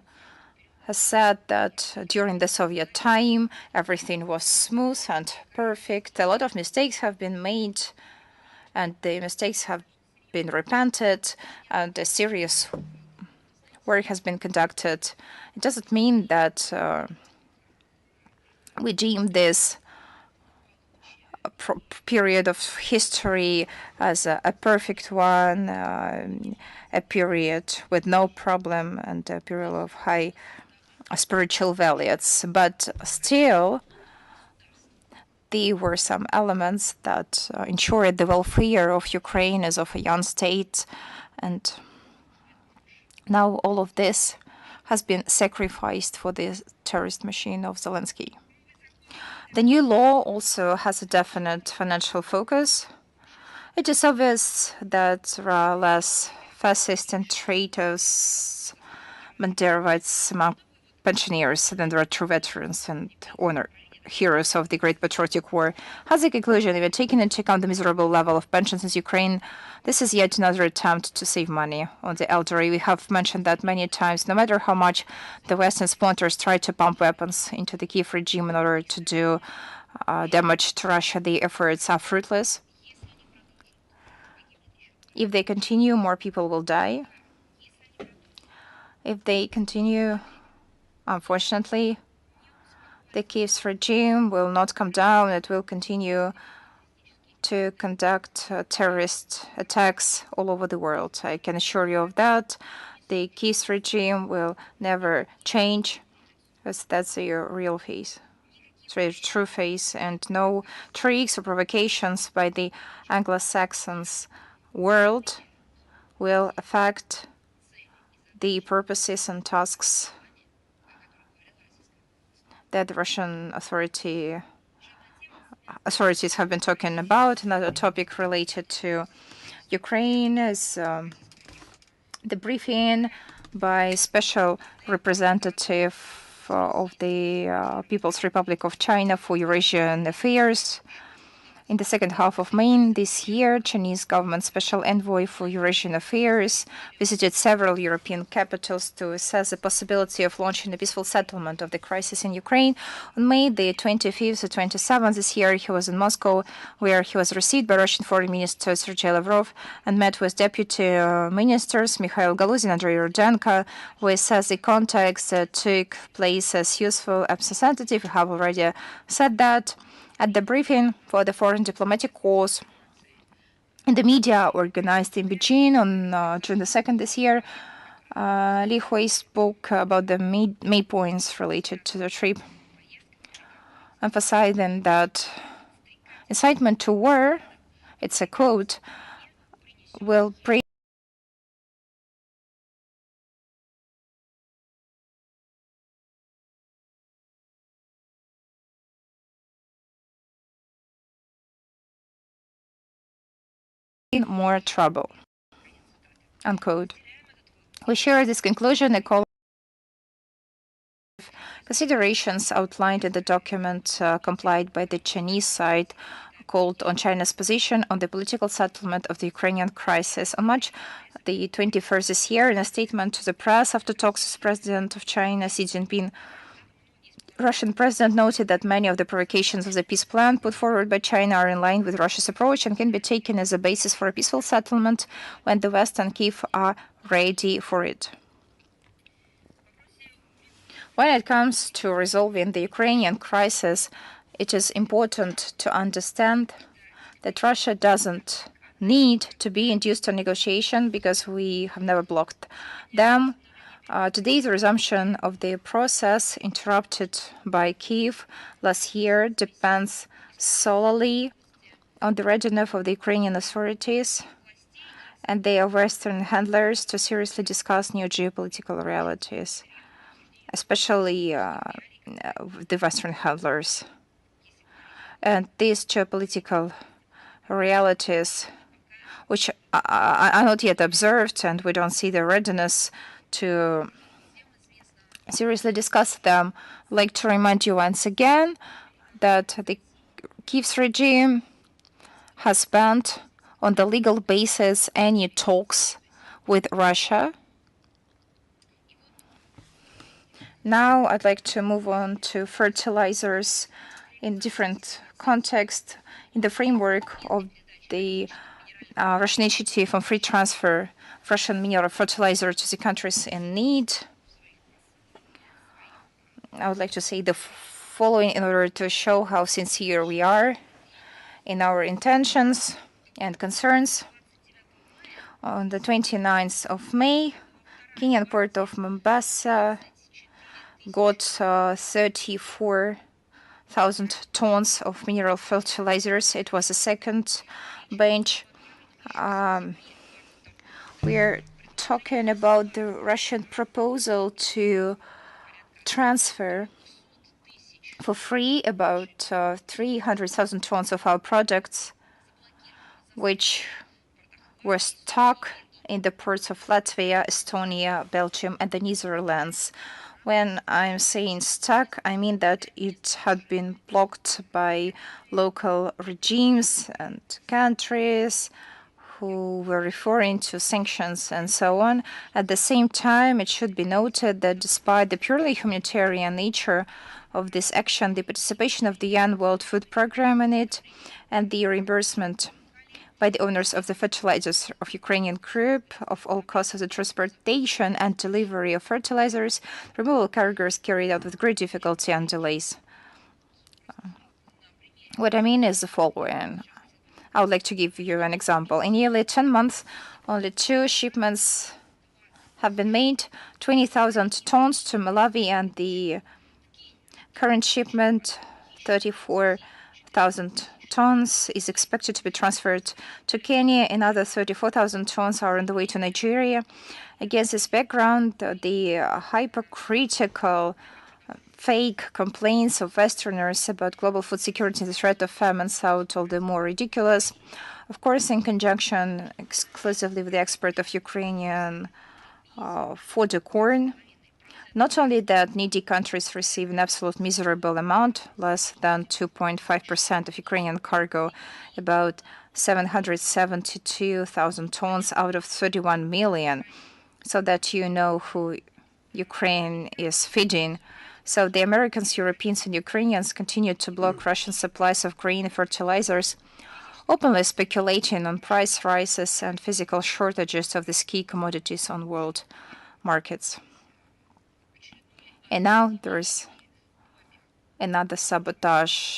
Speaker 1: has said that during the Soviet time everything was smooth and perfect. A lot of mistakes have been made, and the mistakes have been repented, and a serious work has been conducted. It doesn't mean that we deem this period of history as a perfect one, a period with no problem, and a period of high spiritual values. But still, there were some elements that ensured the welfare of Ukraine as of a young state, and now all of this has been sacrificed for the terrorist machine of Zelensky. The new law also has a definite financial focus. It is obvious that there are less fascists and traitors, Banderovites among pensioners than there are true veterans and honor heroes of the Great Patriotic War. As a conclusion, even taking into account the miserable level of pensions in Ukraine, this is yet another attempt to save money on the elderly. We have mentioned that many times. No matter how much the Western sponsors try to pump weapons into the Kiev regime in order to do damage to Russia, the efforts are fruitless. If they continue, more people will die. If they continue, unfortunately, the Kiev's regime will not come down. It will continue to conduct terrorist attacks all over the world. I can assure you of that. The Kiev's regime will never change, because that's their real face, their true face, and no tricks or provocations by the Anglo-Saxons world will affect the purposes and tasks that the Russian authorities have been talking about. Another topic related to Ukraine is the briefing by special representative of the People's Republic of China for Eurasian Affairs. In the second half of May this year, Chinese government special envoy for Eurasian affairs visited several European capitals to assess the possibility of launching a peaceful settlement of the crisis in Ukraine. On May the 25th to 27th this year, he was in Moscow, where he was received by Russian Foreign Minister Sergei Lavrov and met with deputy ministers Mikhail Galuzin and Andrei Rudenko, who assessed the contacts that took place as useful. Representative have already said that. At the briefing for the Foreign Diplomatic Corps in the media organized in Beijing on June the 2nd this year, Li Hui spoke about the main points related to the trip, emphasizing that incitement to war, it's a quote, will bring more trouble, unquote. We share this conclusion and call considerations outlined in the document complied by the Chinese side called on China's position on the political settlement of the Ukrainian crisis. On March the 21st this year, in a statement to the press after talks with President of China Xi Jinping, Russian president noted that many of the provocations of the peace plan put forward by China are in line with Russia's approach and can be taken as a basis for a peaceful settlement when the West and Kiev are ready for it. When it comes to resolving the Ukrainian crisis, it is important to understand that Russia doesn't need to be induced to negotiation because we have never blocked them. Today's resumption of the process interrupted by Kiev last year depends solely on the readiness of the Ukrainian authorities and their Western handlers to seriously discuss new geopolitical realities, especially the Western handlers. And these geopolitical realities, which are not yet observed, and we don't see the readiness to seriously discuss them, I'd like to remind you once again that the Kiev's regime has banned on the legal basis any talks with Russia. Now I'd like to move on to fertilizers in different contexts in the framework of the Russian initiative on free transfer of Russian mineral fertilizer to the countries in need. I would like to say the following in order to show how sincere we are in our intentions and concerns. On the 29th of May, Kenyan port of Mombasa got 34,000 tons of mineral fertilizers. It was the second bench. We're talking about the Russian proposal to transfer for free about 300,000 tons of our products, which were stuck in the ports of Latvia, Estonia, Belgium, and the Netherlands. When I'm saying stuck, I mean that it had been blocked by local regimes and countries who were referring to sanctions and so on. At the same time, it should be noted that despite the purely humanitarian nature of this action, the participation of the UN World Food Programme in it, and the reimbursement by the owners of the fertilizers of Ukrainian group of all costs of the transportation and delivery of fertilizers, removal cargoes carried out with great difficulty and delays. What I mean is the following. I would like to give you an example. In nearly 10 months, only 2 shipments have been made, 20,000 tons to Malawi, and the current shipment, 34,000 tons, is expected to be transferred to Kenya. Another 34,000 tons are on the way to Nigeria. Against this background, the hypocritical fake complaints of Westerners about global food security and the threat of famine sound all the more ridiculous. Of course, in conjunction exclusively with the export of Ukrainian fodder corn, Not only that needy countries receive an absolute miserable amount, less than 2.5% of Ukrainian cargo, about 772,000 tons out of 31 million, so that you know who Ukraine is feeding. So the Americans, Europeans, and Ukrainians continue to block Russian supplies of grain and fertilizers, openly speculating on price rises and physical shortages of these key commodities on world markets. And now there's another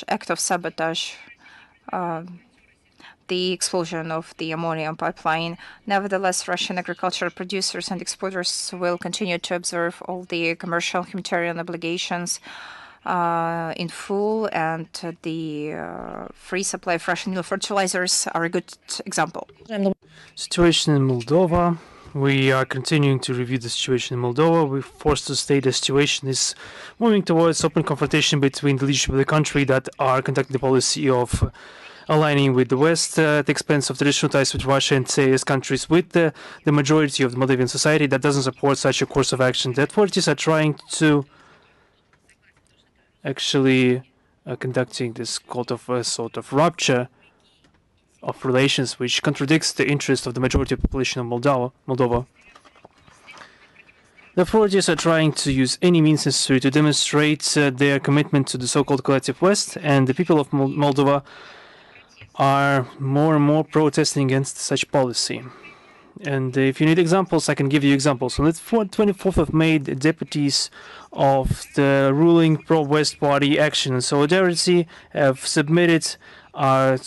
Speaker 1: act of sabotage, the explosion of the ammonium pipeline. Nevertheless, Russian agricultural producers and exporters will continue to observe all the commercial humanitarian obligations in full, and the free supply of Russian meal fertilizers are a good example.
Speaker 2: Situation in Moldova. We are continuing to review the situation in Moldova. We're forced to state the situation is moving towards open confrontation between the leadership of the country that are conducting the policy of aligning with the West at the expense of traditional ties with Russia and CIS countries, with the majority of the Moldovan society that doesn't support such a course of action. The authorities are trying to actually conducting this sort of rupture of relations, which contradicts the interest of the majority of the population of Moldova. The authorities are trying to use any means necessary to demonstrate their commitment to the so-called collective West, and the people of Moldova are more and more protesting against such policy. And if you need examples, I can give you examples. On the 24th of May, the deputies of the ruling pro-West party Action and Solidarity have submitted a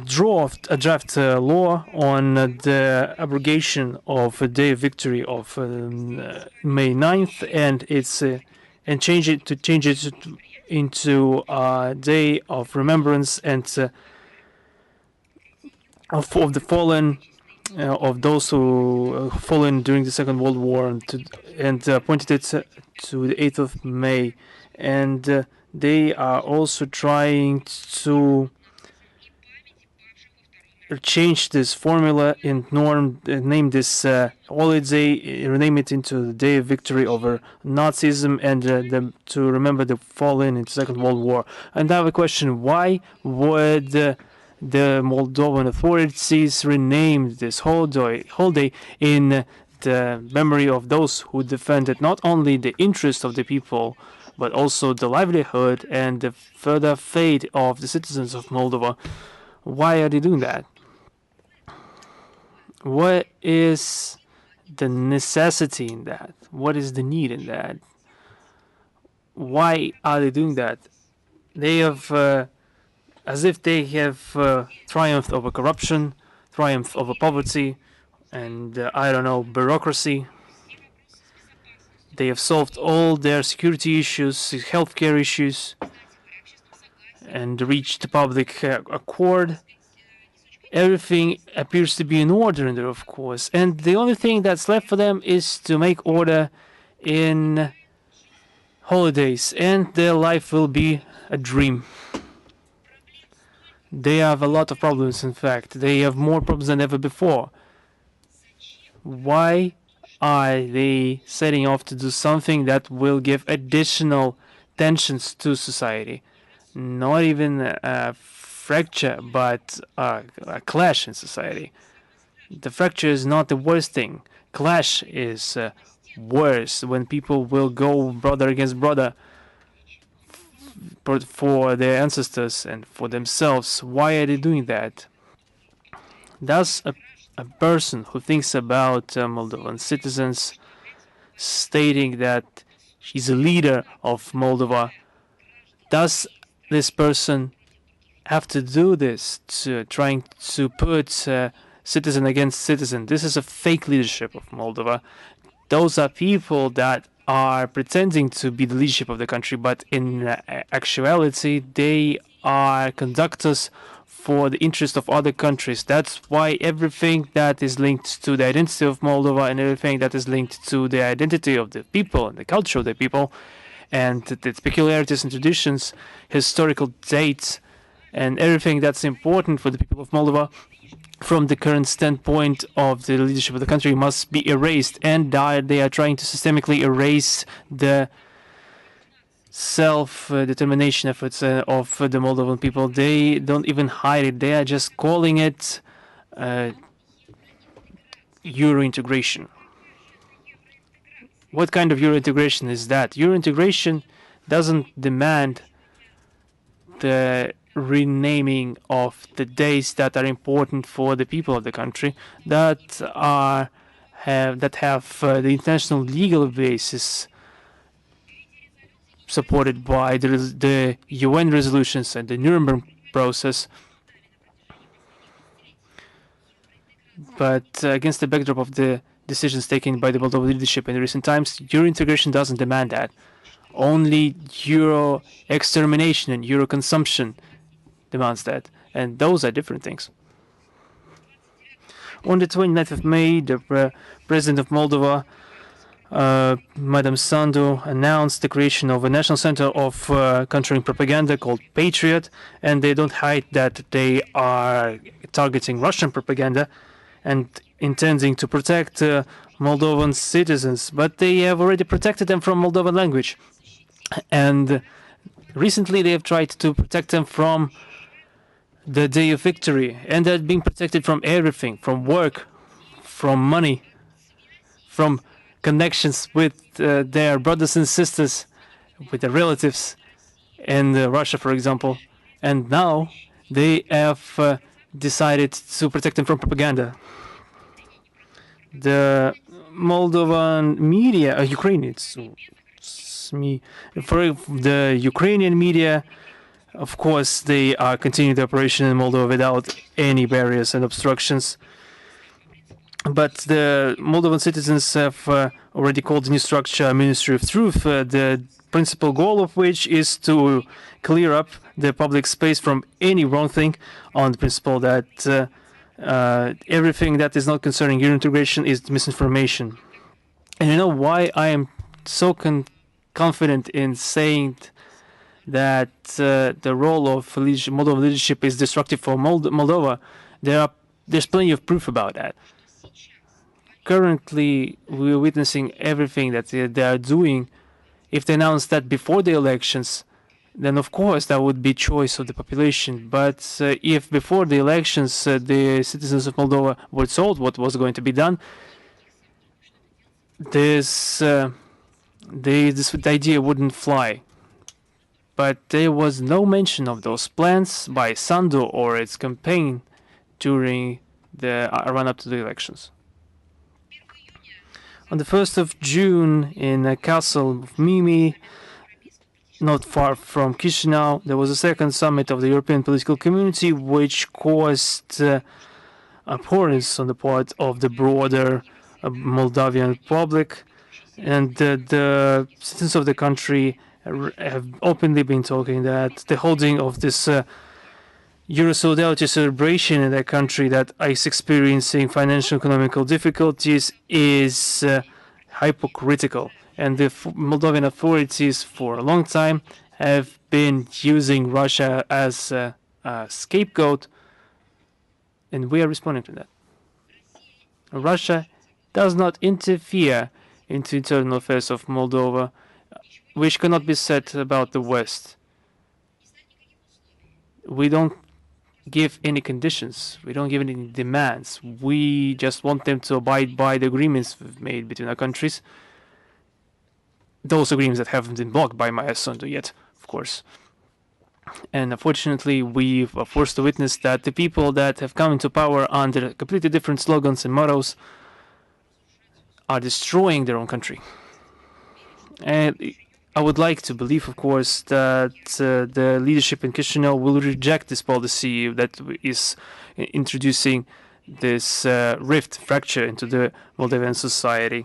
Speaker 2: draft law on the abrogation of a day of victory of May 9th, and change it into a day of remembrance and of the fallen, of those who fallen during the Second World War, and pointed it to the 8th of May. And they are also trying to change this formula and name this holiday, rename it into the Day of Victory over Nazism, and to remember the fallen in the Second World War. And I have a question: why would the Moldovan authorities rename this holiday in the memory of those who defended not only the interest of the people, but also the livelihood and the further fate of the citizens of Moldova? Why are they doing that? What is the necessity in that? What is the need in that? Why are they doing that? They have, as if they have triumphed over corruption, triumphed over poverty, and I don't know, bureaucracy. They have solved all their security issues, healthcare issues, and reached public accord. Everything appears to be in order there, of course, and the only thing that's left for them is to make order in holidays, and their life will be a dream. They have a lot of problems, in fact. They have more problems than ever before. Why are they setting off to do something that will give additional tensions to society? Not even a fracture, but a clash in society. The fracture is not the worst thing. Clash is worse, when people will go brother against brother for their ancestors and for themselves. Why are they doing that? Does a person who thinks about Moldovan citizens, stating that he's a leader of Moldova, does this person have to do this, trying to put citizen against citizen? This is a fake leadership of Moldova. Those are people that are pretending to be the leadership of the country, but in actuality, they are conductors for the interest of other countries. That's why everything that is linked to the identity of Moldova and everything that is linked to the identity of the people and the culture of the people and its peculiarities and traditions, historical dates, and everything that's important for the people of Moldova from the current standpoint of the leadership of the country must be erased, and they are trying to systemically erase the self-determination efforts of the Moldovan people. They don't even hide it. They are just calling it Euro integration. What kind of Euro integration is that? Euro integration doesn't demand the renaming of the days that are important for the people of the country, that have the international legal basis supported by the UN resolutions and the Nuremberg process. But against the backdrop of the decisions taken by the Moldovan leadership in recent times, Euro integration doesn't demand that. Only Euro extermination and Euro consumption demands that. And those are different things. On the 29th of May, the President of Moldova, Madam Sandu, announced the creation of a national center of countering propaganda called Patriot, and they don't hide that they are targeting Russian propaganda and intending to protect Moldovan citizens, but they have already protected them from Moldovan language. And recently they have tried to protect them from the day of victory, and they're being protected from everything, from work, from money, from connections with their brothers and sisters, with their relatives in Russia, for example. And now they have decided to protect them from propaganda. The Moldovan media, Ukrainian, for the Ukrainian media, of course, they are continuing the operation in Moldova without any barriers and obstructions. But the Moldovan citizens have already called the new structure a Ministry of Truth, the principal goal of which is to clear up the public space from any wrong thing, on the principle that everything that is not concerning Euro integration is misinformation. And you know why I am so confident in saying that the role of Moldovan leadership is destructive for Moldova? There's plenty of proof about that. Currently, we're witnessing everything that they are doing. If they announce that before the elections, then of course that would be choice of the population. But if before the elections the citizens of Moldova were told what was going to be done, this idea wouldn't fly. But there was no mention of those plans by Sandu or its campaign during the run-up to the elections. On the 1st of June, in a castle of Mimi, not far from Chisinau, there was a second summit of the European political community, which caused abhorrence on the part of the broader Moldavian public. And the citizens of the country have openly been talking that the holding of this Euro solidarity celebration in their country that is experiencing financial economical difficulties is hypocritical. And the Moldovan authorities for a long time have been using Russia as a scapegoat, and we are responding to that. Russia does not interfere into internal affairs of Moldova, which cannot be said about the West. We don't give any conditions. We don't give any demands. We just want them to abide by the agreements we've made between our countries. Those agreements that haven't been blocked by Maria Zakharova yet, of course. And unfortunately, we are forced to witness that the people that have come into power under completely different slogans and mottos are destroying their own country. And I would like to believe, of course, that the leadership in Chisinau will reject this policy that is introducing this fracture into the Moldovan society.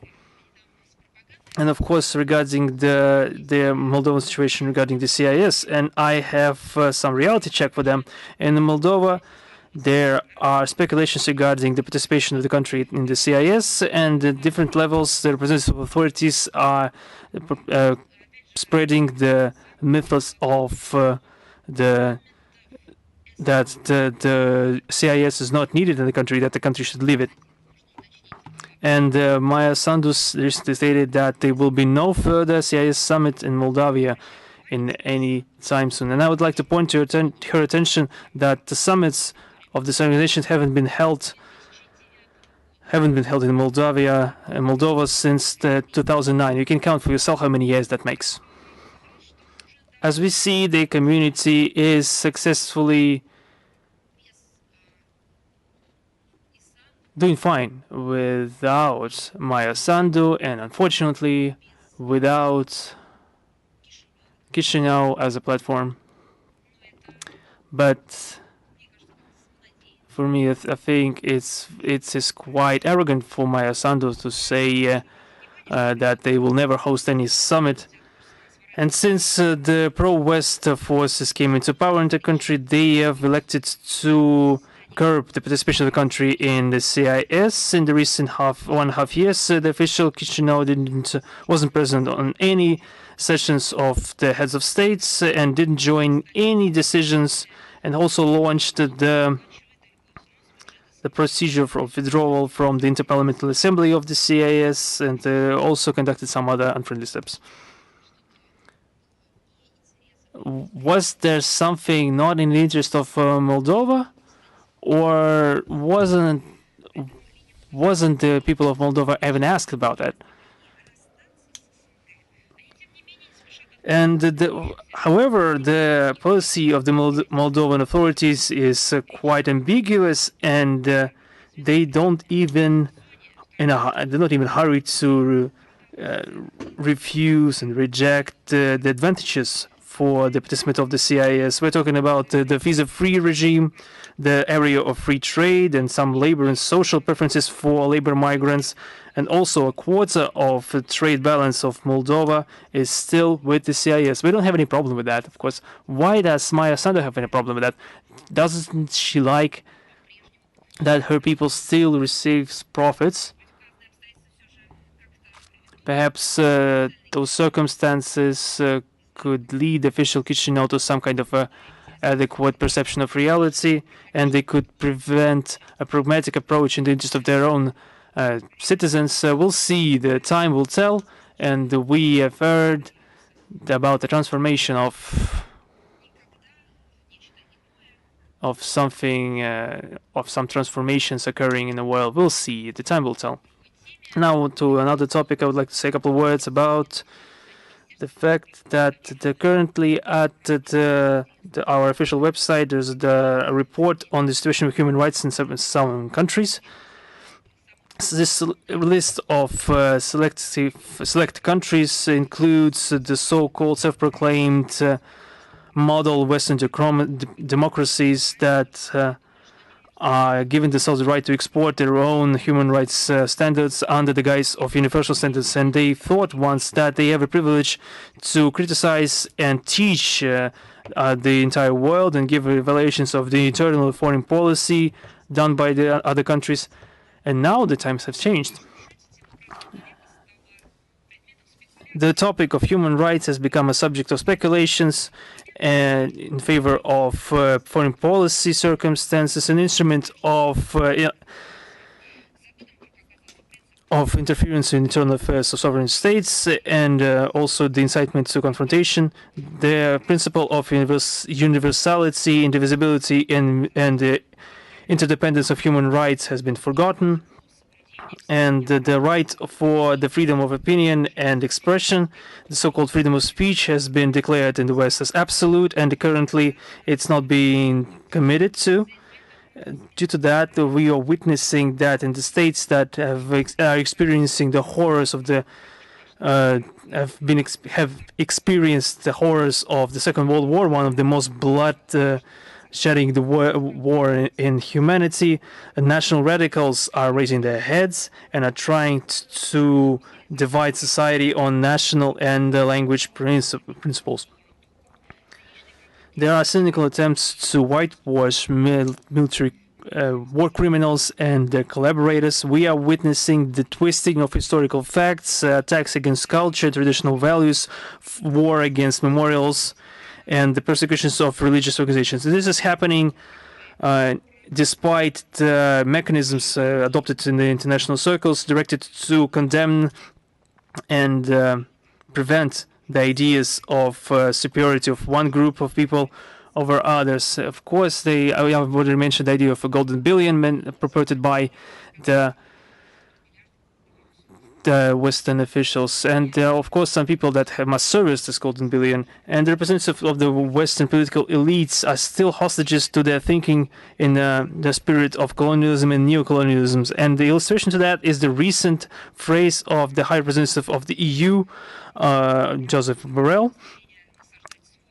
Speaker 2: And of course, regarding the Moldovan situation regarding the CIS, and I have some reality check for them. In Moldova, there are speculations regarding the participation of the country in the CIS, and at different levels, the representative authorities are spreading the mythos of the that the CIS is not needed in the country, that the country should leave it. And Maria Zakharova recently stated that there will be no further CIS summit in Moldavia in any time soon. And I would like to point to her attention that the summits of this organization haven't been held in Moldova since 2009. You can count for yourself how many years that makes. As we see, the community is successfully doing fine without Maria Sandu, and unfortunately without Chisinau as a platform. But for me, I think it's quite arrogant for Maria Sandu to say that they will never host any summit. And since the pro-West forces came into power in the country, they have elected to curb the participation of the country in the CIS. In the recent 1.5 years, the official Chisinau wasn't present on any sessions of the heads of states and didn't join any decisions, and also launched the procedure for withdrawal from the Interparliamentary Assembly of the CIS, and also conducted some other unfriendly steps. Was there something not in the interest of Moldova, or wasn't the people of Moldova even asked about that? And however, the policy of the Moldovan authorities is quite ambiguous, and they don't even hurry to refuse and reject the advantages for the participant of the CIS. We're talking about the visa-free regime, the area of free trade, and some labor and social preferences for labor migrants, and also a quarter of the trade balance of Moldova is still with the CIS. We don't have any problem with that, of course. Why does Maria Sandu have any problem with that? Doesn't she like that her people still receives profits? Perhaps those circumstances could lead official Chisinau to some kind of adequate perception of reality, and they could prevent a pragmatic approach in the interest of their own citizens. We'll see. The time will tell, and we have heard about the transformation of some transformations occurring in the world. We'll see. The time will tell. Now to another topic. I would like to say a couple of words about the fact that currently at our official website there's a report on the situation of human rights in some countries. So this list of select countries includes the so-called self-proclaimed model Western democracies that are given themselves the right to export their own human rights standards under the guise of universal standards, and they thought once that they have a privilege to criticize and teach the entire world and give evaluations of the internal foreign policy done by the other countries. And now the times have changed. The topic of human rights has become a subject of speculations and in favor of foreign policy circumstances, an instrument of interference in internal affairs of sovereign states, and also the incitement to confrontation. The principle of universality, indivisibility, and the interdependence of human rights has been forgotten. And the right for the freedom of opinion and expression, the so-called freedom of speech, has been declared in the West as absolute, and currently it's not being committed to. Due to that, we are witnessing that in the states that are experiencing the horrors of have experienced the horrors of the Second World War, one of the most shedding the war in humanity. National radicals are raising their heads and are trying to divide society on national and language principles. There are cynical attempts to whitewash military war criminals and their collaborators. We are witnessing the twisting of historical facts, attacks against culture, traditional values, war against memorials, and the persecutions of religious organizations. This is happening despite the mechanisms adopted in the international circles directed to condemn and prevent the ideas of superiority of one group of people over others. Of course, I have already mentioned the idea of a golden billion purported by the Western officials, and of course some people that must service this golden billion, and the representatives of the Western political elites are still hostages to their thinking in the spirit of colonialism and neocolonialism. And the illustration to that is the recent phrase of the High Representative of the EU, Joseph Borrell,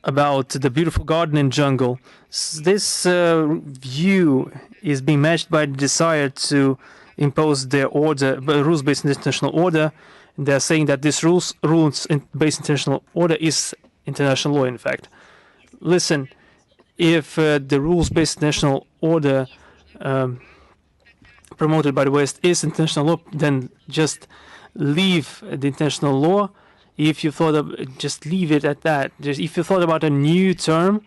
Speaker 2: about the beautiful garden and jungle. This view is being matched by the desire to impose their order, rules-based international order. They're saying that this rules-based international order is international law, in fact. Listen, if the rules-based international order promoted by the West is international law, then just leave the international law. If you thought of, just leave it at that. If you thought about a new term,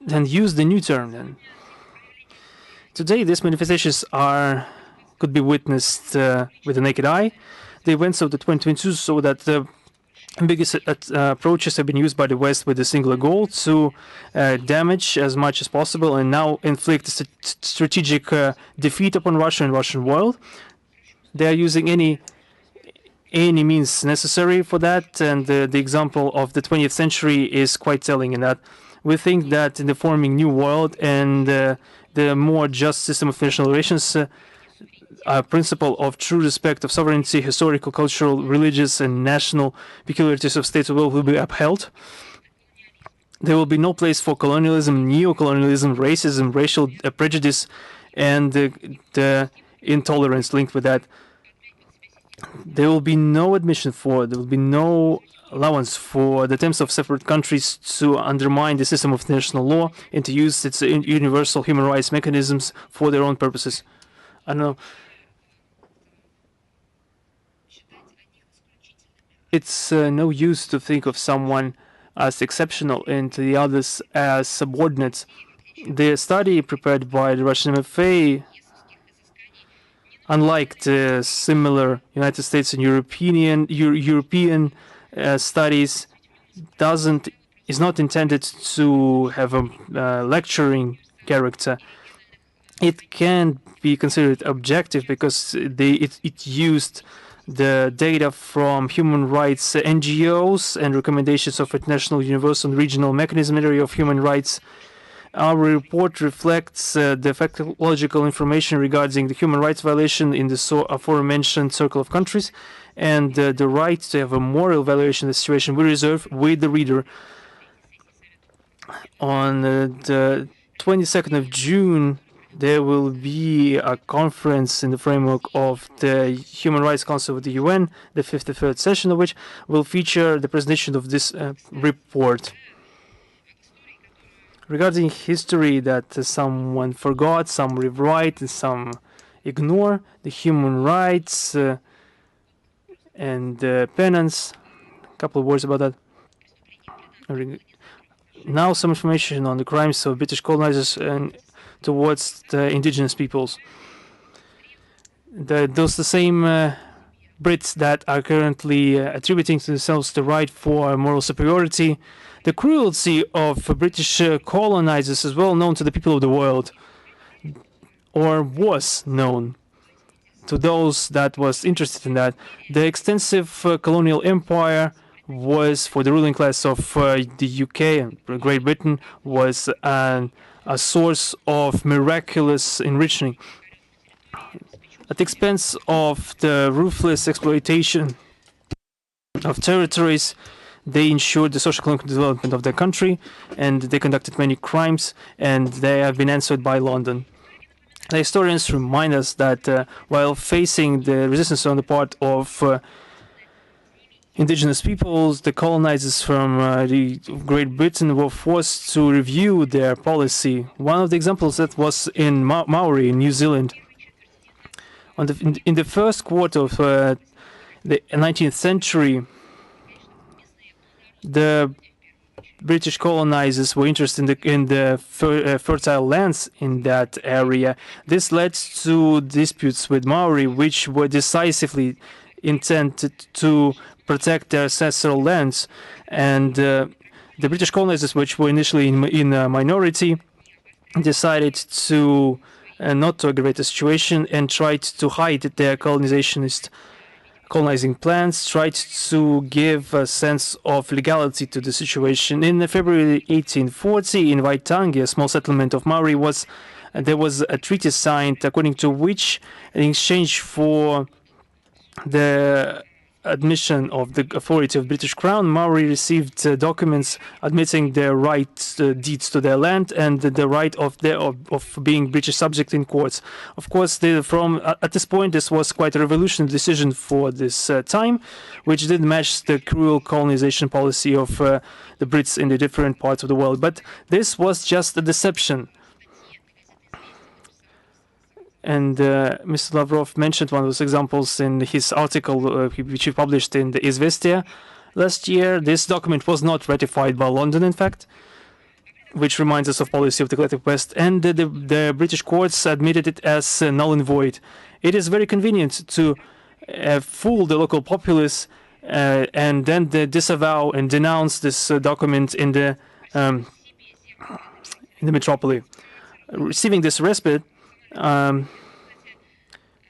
Speaker 2: then use the new term then. Today, these manifestations could be witnessed with the naked eye. The events of the 2022 so that the biggest approaches have been used by the West with a singular goal to damage as much as possible and now inflict a strategic defeat upon Russia and Russian world. They are using any means necessary for that, and the example of the 20th century is quite telling in that. We think that in the forming new world and the more just system of international relations, a principle of true respect of sovereignty, historical, cultural, religious, and national peculiarities of states will be upheld. There will be no place for colonialism, neocolonialism, racism, racial prejudice, and the intolerance linked with that. There will be no admission there will be no allowance for the attempts of separate countries to undermine the system of international law and to use its universal human rights mechanisms for their own purposes. I don't know. It's no use to think of someone as exceptional and the others as subordinates. The study prepared by the Russian MFA, unlike the similar United States and European studies, is not intended to have a lecturing character. It can be considered objective because it used the data from human rights NGOs and recommendations of international, universal, and regional mechanism area of human rights. Our report reflects the factological information regarding the human rights violation in the aforementioned circle of countries, and the right to have a moral evaluation of the situation we reserve with the reader. On the 22nd of June, there will be a conference in the framework of the Human Rights Council of the UN, the 53rd session of which will feature the presentation of this report. Regarding history that someone forgot, some rewrite, and some ignore, the human rights and penance. A couple of words about that. Now some information on the crimes of British colonizers and towards the indigenous peoples. Those the same Brits that are currently attributing to themselves the right for moral superiority. The cruelty of British colonizers is well known to the people of the world, or was known to those that was interested in that. The extensive colonial empire was, for the ruling class of the UK and Great Britain, was a source of miraculous enriching at the expense of the ruthless exploitation of territories. They ensured the social economic development of their country, and they conducted many crimes, and they have been answered by London. The historians remind us that while facing the resistance on the part of indigenous peoples, the colonizers from the Great Britain were forced to review their policy. One of the examples that was in Maori in New Zealand. In the first quarter of the 19th century, the British colonizers were interested in the fertile lands in that area. This led to disputes with Maori, which were decisively intended to protect their ancestral lands. And the British colonizers, which were initially in a minority, decided to not to aggravate the situation and tried to hide their colonizing plans, tried to give a sense of legality to the situation. In February 1840, in Waitangi, a small settlement of Maori, there was a treaty signed according to which, in exchange for the admission of the authority of British Crown, Maori received documents admitting their deeds to their land and the right of being British subject in courts. Of course, at this point, this was quite a revolutionary decision for this time, which did match the cruel colonization policy of the Brits in the different parts of the world. But this was just a deception. And Mr. Lavrov mentioned one of those examples in his article, which he published in the Izvestia last year. This document was not ratified by London, in fact, which reminds us of policy of the collective West. And the British courts admitted it as null and void. It is very convenient to fool the local populace and then disavow and denounce this document in the metropolis. Receiving this respite,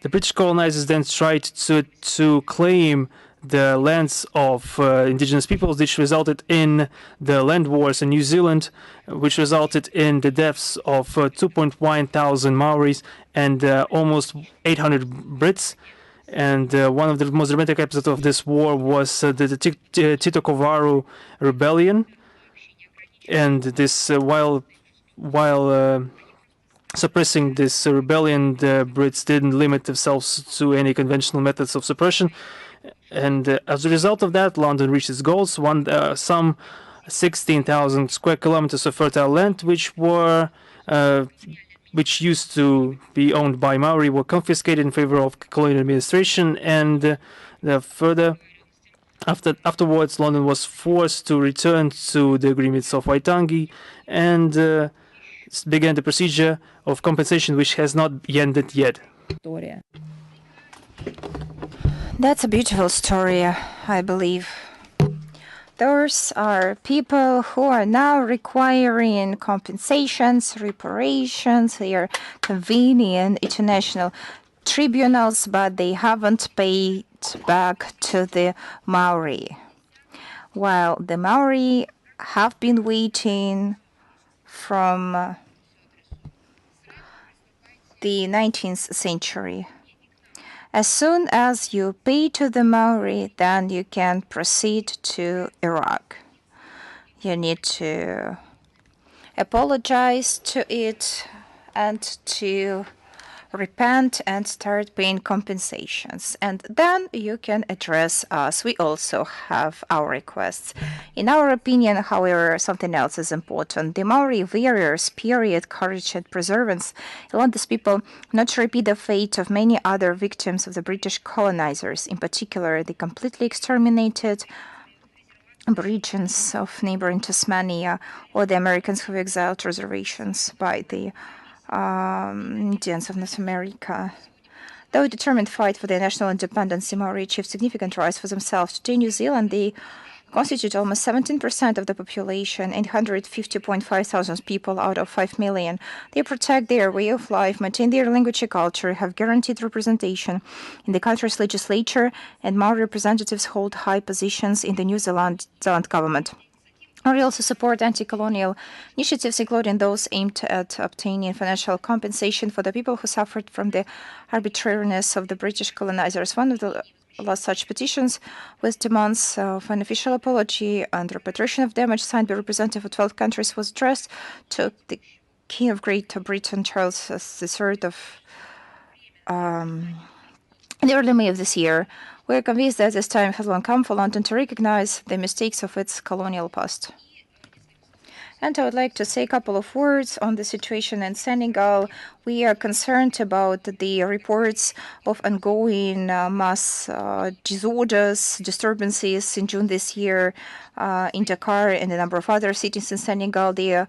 Speaker 2: the British colonizers then tried to claim the lands of indigenous peoples, which resulted in the land wars in New Zealand, which resulted in the deaths of 2.1 thousand Maoris and almost 800 Brits. And one of the most dramatic episodes of this war was the Tito Kovaru rebellion. And this while suppressing this rebellion, the Brits didn't limit themselves to any conventional methods of suppression. And as a result of that, London reached its goals. Some 16,000 square kilometers of fertile land, which used to be owned by Maori, were confiscated in favor of colonial administration. And afterwards, London was forced to return to the agreements of Waitangi and began the procedure of compensation, which has not ended yet.
Speaker 1: That's a beautiful story, I believe. Those are people who are now requiring compensations, reparations. They are convening international tribunals, but they haven't paid back to the Maori. While the Maori have been waiting from the 19th century. As soon as you pay to the Maori, then you can proceed to Iraq. You need to apologize to it and to repent and start paying compensations. And then you can address us. We also have our requests. In our opinion, however, something else is important. The Maori warriors' period, courage and perseverance allowed these people not to repeat the fate of many other victims of the British colonizers. In particular, the completely exterminated Aborigines of neighboring Tasmania, or the Americans who were exiled to reservations by the Indians of North America. Though a determined fight for their national independence, the Maori achieved significant rise for themselves. Today, in New Zealand, they constitute almost 17% of the population, 850.5 thousand people out of 5 million. They protect their way of life, maintain their language and culture, have guaranteed representation in the country's legislature, and Maori representatives hold high positions in the New Zealand government. Maori also support anti-colonial initiatives, including those aimed at obtaining financial compensation for the people who suffered from the arbitrariness of the British colonizers. One of the last such petitions with demands of an official apology and repatriation of damage signed by representatives of 12 countries was addressed to the King of Great Britain, Charles III, in the early May of this year. We are convinced that this time has long come for London to recognize the mistakes of its colonial past. And I would like to say a couple of words on the situation in Senegal. We are concerned about the reports of ongoing mass disorders, disturbances in June this year in Dakar and a number of other cities in Senegal. They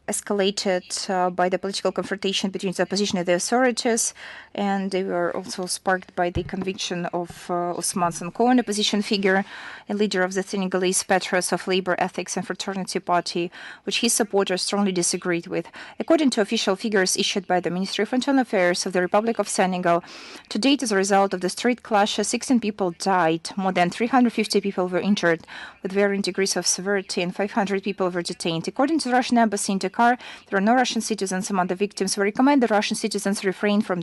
Speaker 1: escalated by the political confrontation between the opposition and the authorities, and they were also sparked by the conviction of Ousmane Sonko, an opposition figure and leader of the Senegalese Patriots of Labor, Ethics and Fraternity Party, which his supporters strongly disagreed with. According to official figures issued by the Ministry of Internal Affairs of the Republic of Senegal, to date, as a result of the street clashes, 16 people died, more than 350 people were injured with varying degrees of severity, and 500 people were detained. According to the Russian embassy in Dakar, there are no Russian citizens among the victims. We recommend the Russian citizens refrain from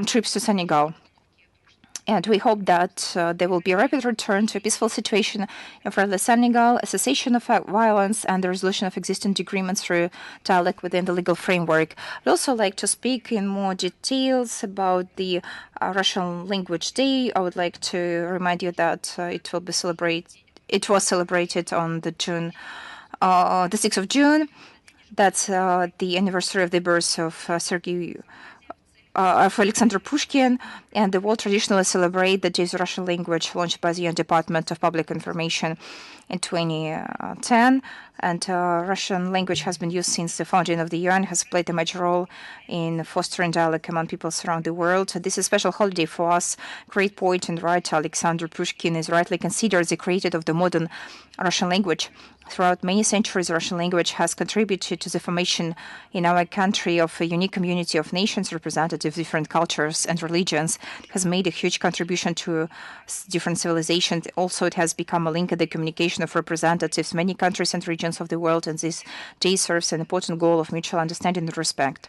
Speaker 1: trips to Senegal. And we hope that there will be a rapid return to a peaceful situation in friendly Senegal, a cessation of violence, and the resolution of existing disagreements through dialogue within the legal framework. I'd also like to speak in more details about the Russian Language Day. I would like to remind you that it was celebrated on the 6th of June. That's the anniversary of the birth of Alexander Pushkin, and the world traditionally celebrate the Days of Russian Language launched by the UN Department of Public Information in 2010. And Russian language has been used since the founding of the UN, has played a major role in fostering dialogue among peoples around the world. This is a special holiday for us. Great poet and writer Alexander Pushkin is rightly considered the creator of the modern Russian language. Throughout many centuries, the Russian language has contributed to the formation in our country of a unique community of nations representative of different cultures and religions. It has made a huge contribution to different civilizations. Also, it has become a link in the communication of representatives many countries and regions of the world, and this day serves an important goal of mutual understanding and respect.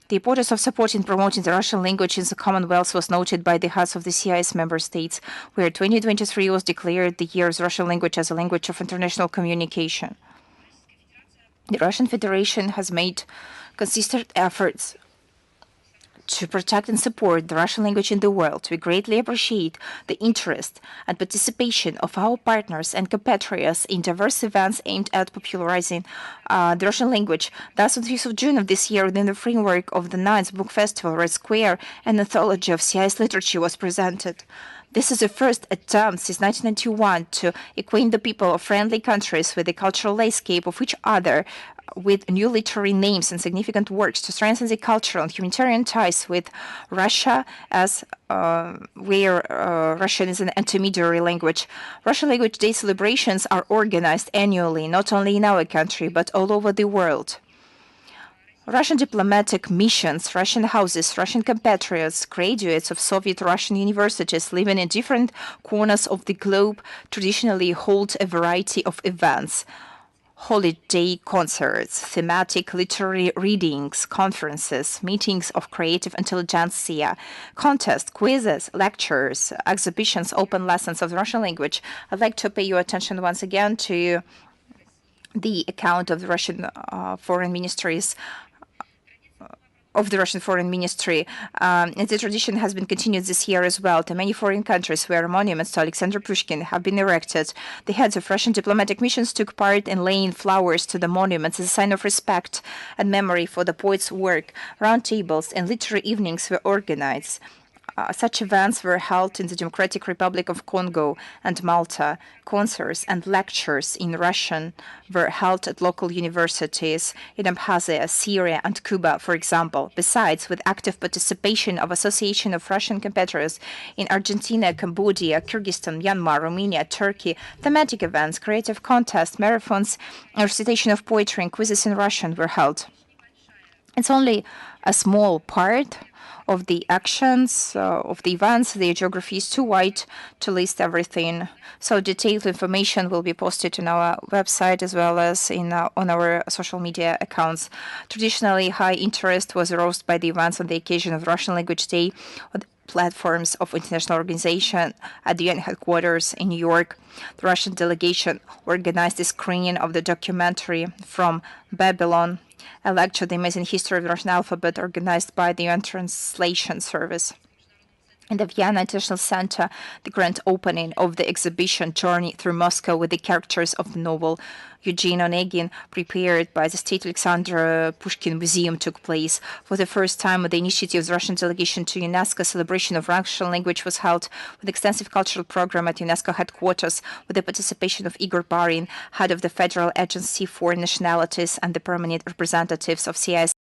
Speaker 1: The importance of supporting and promoting the Russian language in the Commonwealth was noted by the heads of the CIS member states, where 2023 was declared the year of the Russian language as a language of international communication. The Russian Federation has made consistent efforts to protect and support the Russian language in the world. We greatly appreciate the interest and participation of our partners and compatriots in diverse events aimed at popularizing the Russian language. Thus, on the 5th of June of this year, within the framework of the 9th Book Festival, Red Square, an anthology of CIS literature was presented. This is the first attempt since 1991 to acquaint the people of friendly countries with the cultural landscape of each other, with new literary names and significant works to strengthen the cultural and humanitarian ties with Russia, as where Russian is an intermediary language. Russian Language Day celebrations are organized annually, not only in our country, but all over the world. Russian diplomatic missions, Russian houses, Russian compatriots, graduates of Soviet Russian universities living in different corners of the globe traditionally hold a variety of events: holiday concerts, thematic literary readings, conferences, meetings of creative intelligentsia, contests, quizzes, lectures, exhibitions, open lessons of the Russian language. I'd like to pay your attention once again to the account of the Russian Foreign Ministry's of the Russian Foreign Ministry. And the tradition has been continued this year as well to many foreign countries where monuments to Alexander Pushkin have been erected. The heads of Russian diplomatic missions took part in laying flowers to the monuments as a sign of respect and memory for the poet's work. Round tables and literary evenings were organized. Such events were held in the Democratic Republic of Congo and Malta. Concerts and lectures in Russian were held at local universities in Abkhazia, Syria, and Cuba, for example. Besides, with active participation of Association of Russian Compatriots in Argentina, Cambodia, Kyrgyzstan, Myanmar, Romania, Turkey, thematic events, creative contests, marathons, and recitation of poetry and quizzes in Russian were held. It's only a small part of the actions, of the events. The geography is too wide to list everything. So detailed information will be posted on our website as well as on our social media accounts. Traditionally, high interest was aroused by the events on the occasion of Russian Language Day on the platforms of international organization at the UN headquarters in New York. The Russian delegation organized a screening of the documentary From Babylon, a lecture, The Amazing History of the Russian Alphabet, organized by the UN Translation Service. in the Vienna International Center, the grand opening of the exhibition Journey Through Moscow with the characters of the novel Eugene Onegin, prepared by the State Alexander Pushkin Museum, took place. For the first time, the initiative of the Russian delegation to UNESCO celebration of Russian language was held with an extensive cultural program at UNESCO headquarters with the participation of Igor Barin, head of the Federal Agency for Nationalities, and the permanent representatives of CIS.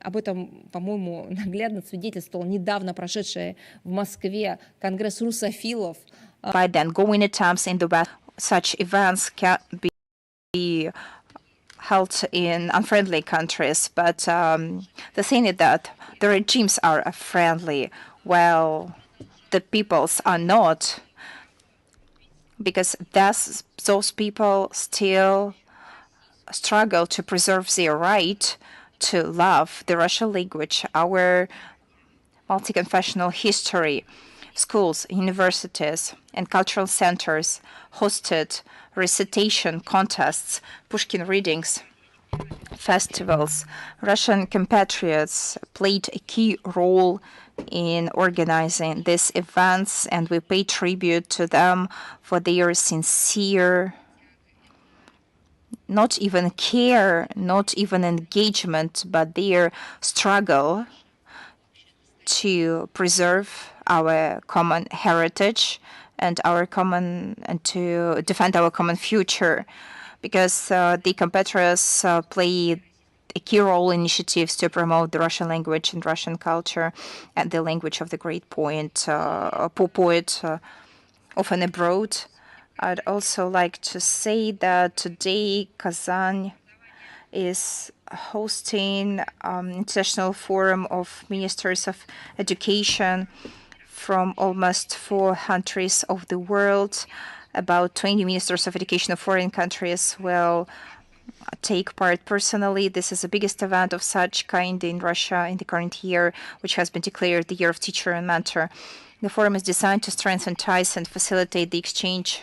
Speaker 3: Об этом, по-моему, наглядно свидетельствовал недавно прошедший в Москве Конгресс русофилов.
Speaker 1: By then, going attempts in the West, such events can be held in unfriendly countries, but the thing is that the regimes are friendly, while the peoples are not, because those people still struggle to preserve their right to love the Russian language, our multi-confessional history. Schools, universities, and cultural centers hosted recitation contests, Pushkin readings, festivals. Russian compatriots played a key role in organizing these events, and we pay tribute to them for their sincere, not even care, not even engagement, but their struggle to preserve our common heritage and to defend our common future, because the compatriots play a key role in initiatives to promote the Russian language and Russian culture and the language of the great poet, often abroad. I'd also like to say that today Kazan is hosting International Forum of Ministers of Education from almost 4 countries of the world. About 20 ministers of education of foreign countries will take part personally. This is the biggest event of such kind in Russia in the current year, which has been declared the Year of Teacher and Mentor. The forum is designed to strengthen ties and facilitate the exchange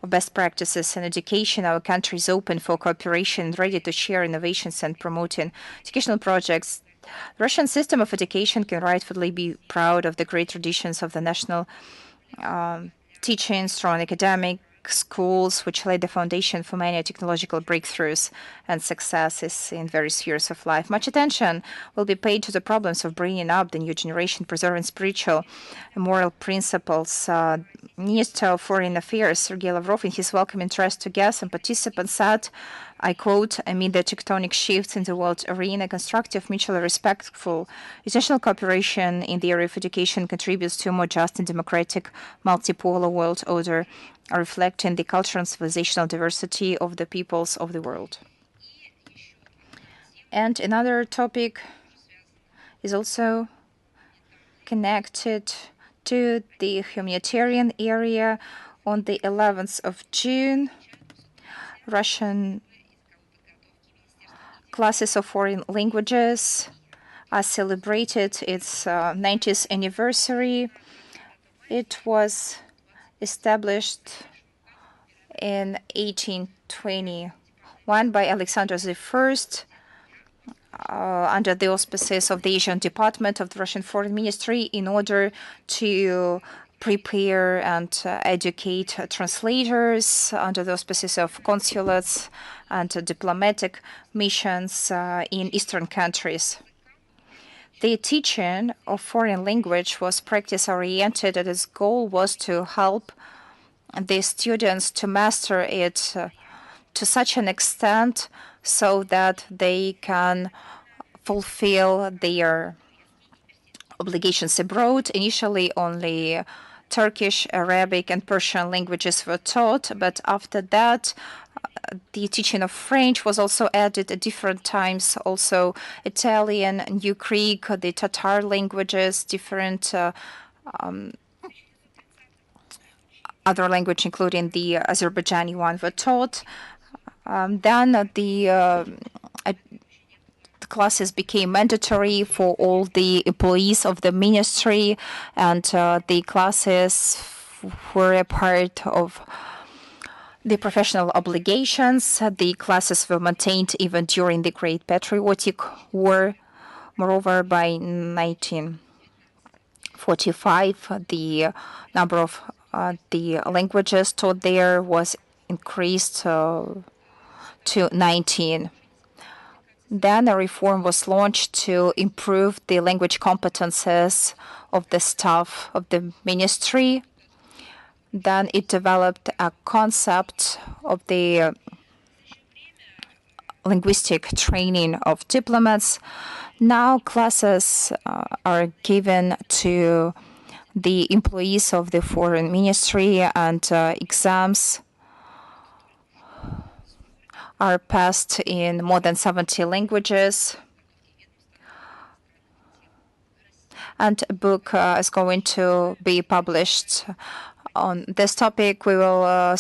Speaker 1: of best practices in education. Our country is open for cooperation and ready to share innovations and promoting educational projects. The Russian system of education can rightfully be proud of the great traditions of the national teaching, strong academic schools, which laid the foundation for many technological breakthroughs and successes in various spheres of life. Much attention will be paid to the problems of bringing up the new generation, preserving spiritual and moral principles. Minister of Foreign Affairs, Sergei Lavrov, in his welcome address to guests and participants said, I quote, amid the tectonic shifts in the world arena, constructive, mutually respectful international cooperation in the area of education contributes to a more just and democratic multipolar world order, reflecting the cultural and civilizational diversity of the peoples of the world. And another topic is also connected to the humanitarian area. On the 11th of June, Russian classes of foreign languages are celebrated its 90th anniversary. It was established in 1821 by Alexander I under the auspices of the Asian Department of the Russian Foreign Ministry in order to prepare and educate translators under the auspices of consulates and diplomatic missions in Eastern countries. The teaching of foreign language was practice-oriented, and its goal was to help the students to master it to such an extent so that they can fulfill their obligations abroad. Initially, only Turkish, Arabic, and Persian languages were taught, but after that, the teaching of French was also added at different times, also Italian, New Greek, the Tatar languages, different other language, including the Azerbaijani one, were taught. Then the classes became mandatory for all the employees of the ministry, and the classes were a part of the professional obligations. The classes were maintained even during the Great Patriotic War. Moreover, by 1945, the number of the languages taught there was increased to 19. Then a reform was launched to improve the language competences of the staff of the ministry. Then it developed a concept of the linguistic training of diplomats. Now classes are given to the employees of the foreign ministry, and exams are passed in more than 70 languages. And a book is going to be published on this topic. We will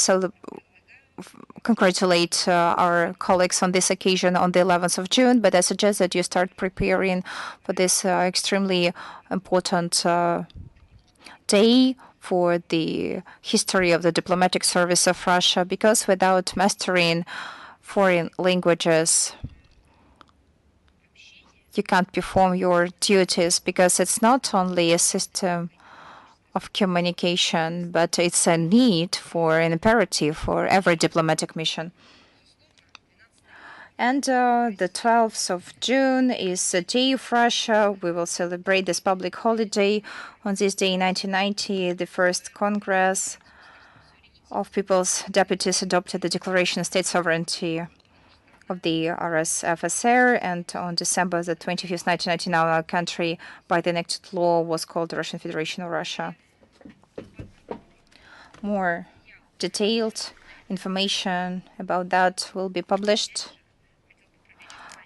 Speaker 1: congratulate our colleagues on this occasion on the 11th of June, but I suggest that you start preparing for this extremely important day for the history of the diplomatic service of Russia, because without mastering foreign languages, you can't perform your duties, because it's not only a system of communication, but it's a need for an imperative for every diplomatic mission. And the 12th of June is a day of Russia. We will celebrate this public holiday. On this day in 1990, the first Congress of People's Deputies adopted the Declaration of State Sovereignty of the RSFSR, and on December the 25th, 1999, our country, by the enacted law, was called the Russian Federation of Russia. More detailed information about that will be published,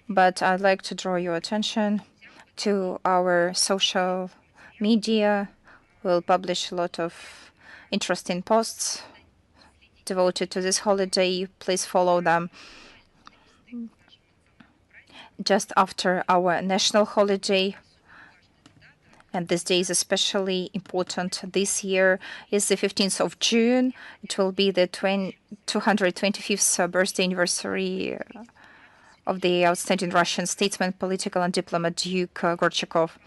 Speaker 1: but I'd like to draw your attention to our social media. We'll publish a lot of interesting posts devoted to this holiday. Please follow them. Just after our national holiday, and this day is especially important this year, is the 15th of June. It will be the 225th birthday anniversary of the outstanding Russian statesman, political and diplomat Duke Gorchakov.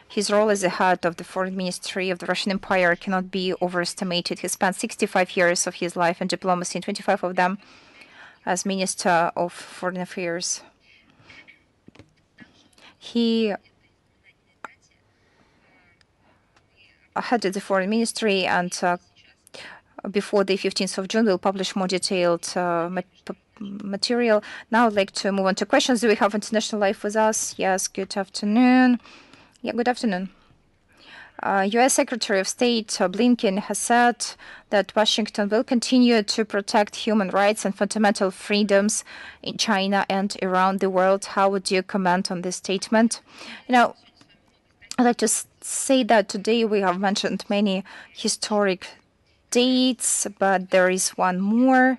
Speaker 1: His role as the head of the foreign ministry of the Russian Empire cannot be overestimated. He spent 65 years of his life in diplomacy, and 25 of them as Minister of Foreign Affairs. He headed the foreign ministry, and before the 15th of June, we'll publish more detailed material. Now I'd like to move on to questions. Do we have international life with us? Yes, good afternoon. Yeah, good afternoon. U.S. Secretary of State Blinken has said that Washington will continue to protect human rights and fundamental freedoms in China and around the world. How would you comment on this statement? You know, I'd like to say that today we have mentioned many historic dates, but there is one more.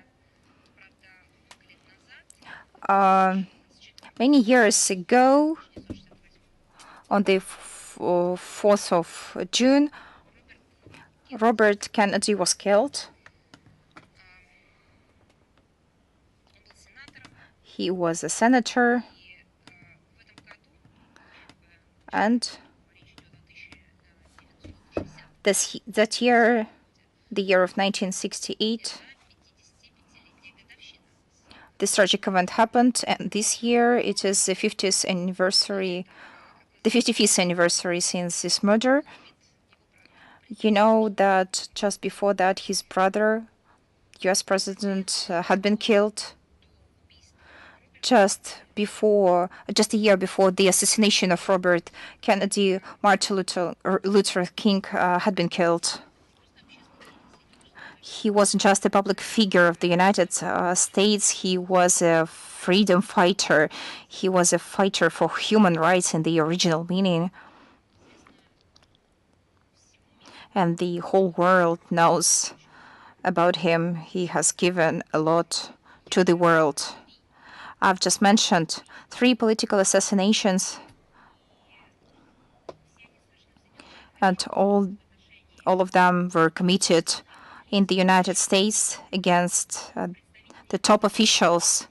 Speaker 1: Many years ago, on the 4th of June, Robert Kennedy was killed. He was a senator, and that year, the year of 1968, this tragic event happened, and this year it is the 50th anniversary, the 55th anniversary since this murder. You know that just before that, his brother, U.S. president, had been killed. Just a year before the assassination of Robert Kennedy, Martin Luther King had been killed. He wasn't just a public figure of the United States. He was a freedom fighter. He was a fighter for human rights in the original meaning. And the whole world knows about him. He has given a lot to the world. I've just mentioned 3 political assassinations, and all of them were committed in the United States against the top officials,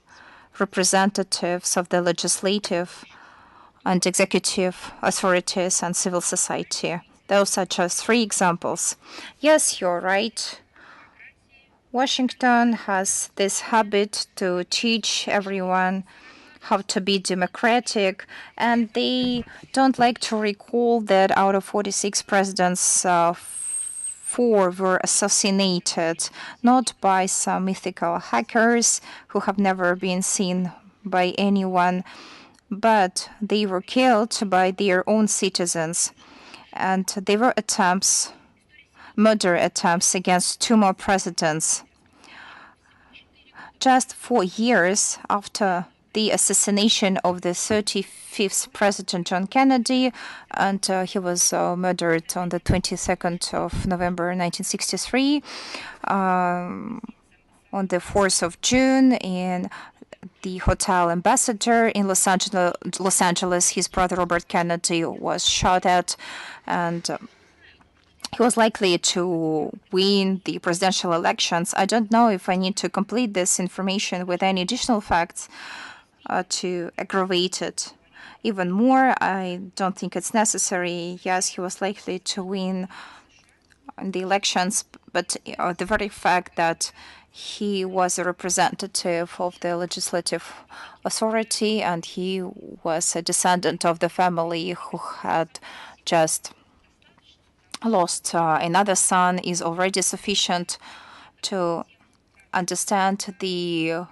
Speaker 1: representatives of the legislative and executive authorities and civil society. Those are just 3 examples. Yes, you're right. Washington has this habit to teach everyone how to be democratic, and they don't like to recall that out of 46 presidents, 4 were assassinated, not by some mythical hackers who have never been seen by anyone, but they were killed by their own citizens. And there were murder attempts against 2 more presidents. Just 4 years after the assassination of the 35th President John Kennedy, and he was murdered on the 22nd of November 1963, on the 4th of June in the Hotel Ambassador in Los Angeles. His brother Robert Kennedy was shot at, and he was likely to win the presidential elections. I don't know if I need to complete this information with any additional facts to aggravate it even more. I don't think it's necessary. Yes, he was likely to win in the elections, but the very fact that he was a representative of the legislative authority and he was a descendant of the family who had just lost another son is already sufficient to understand the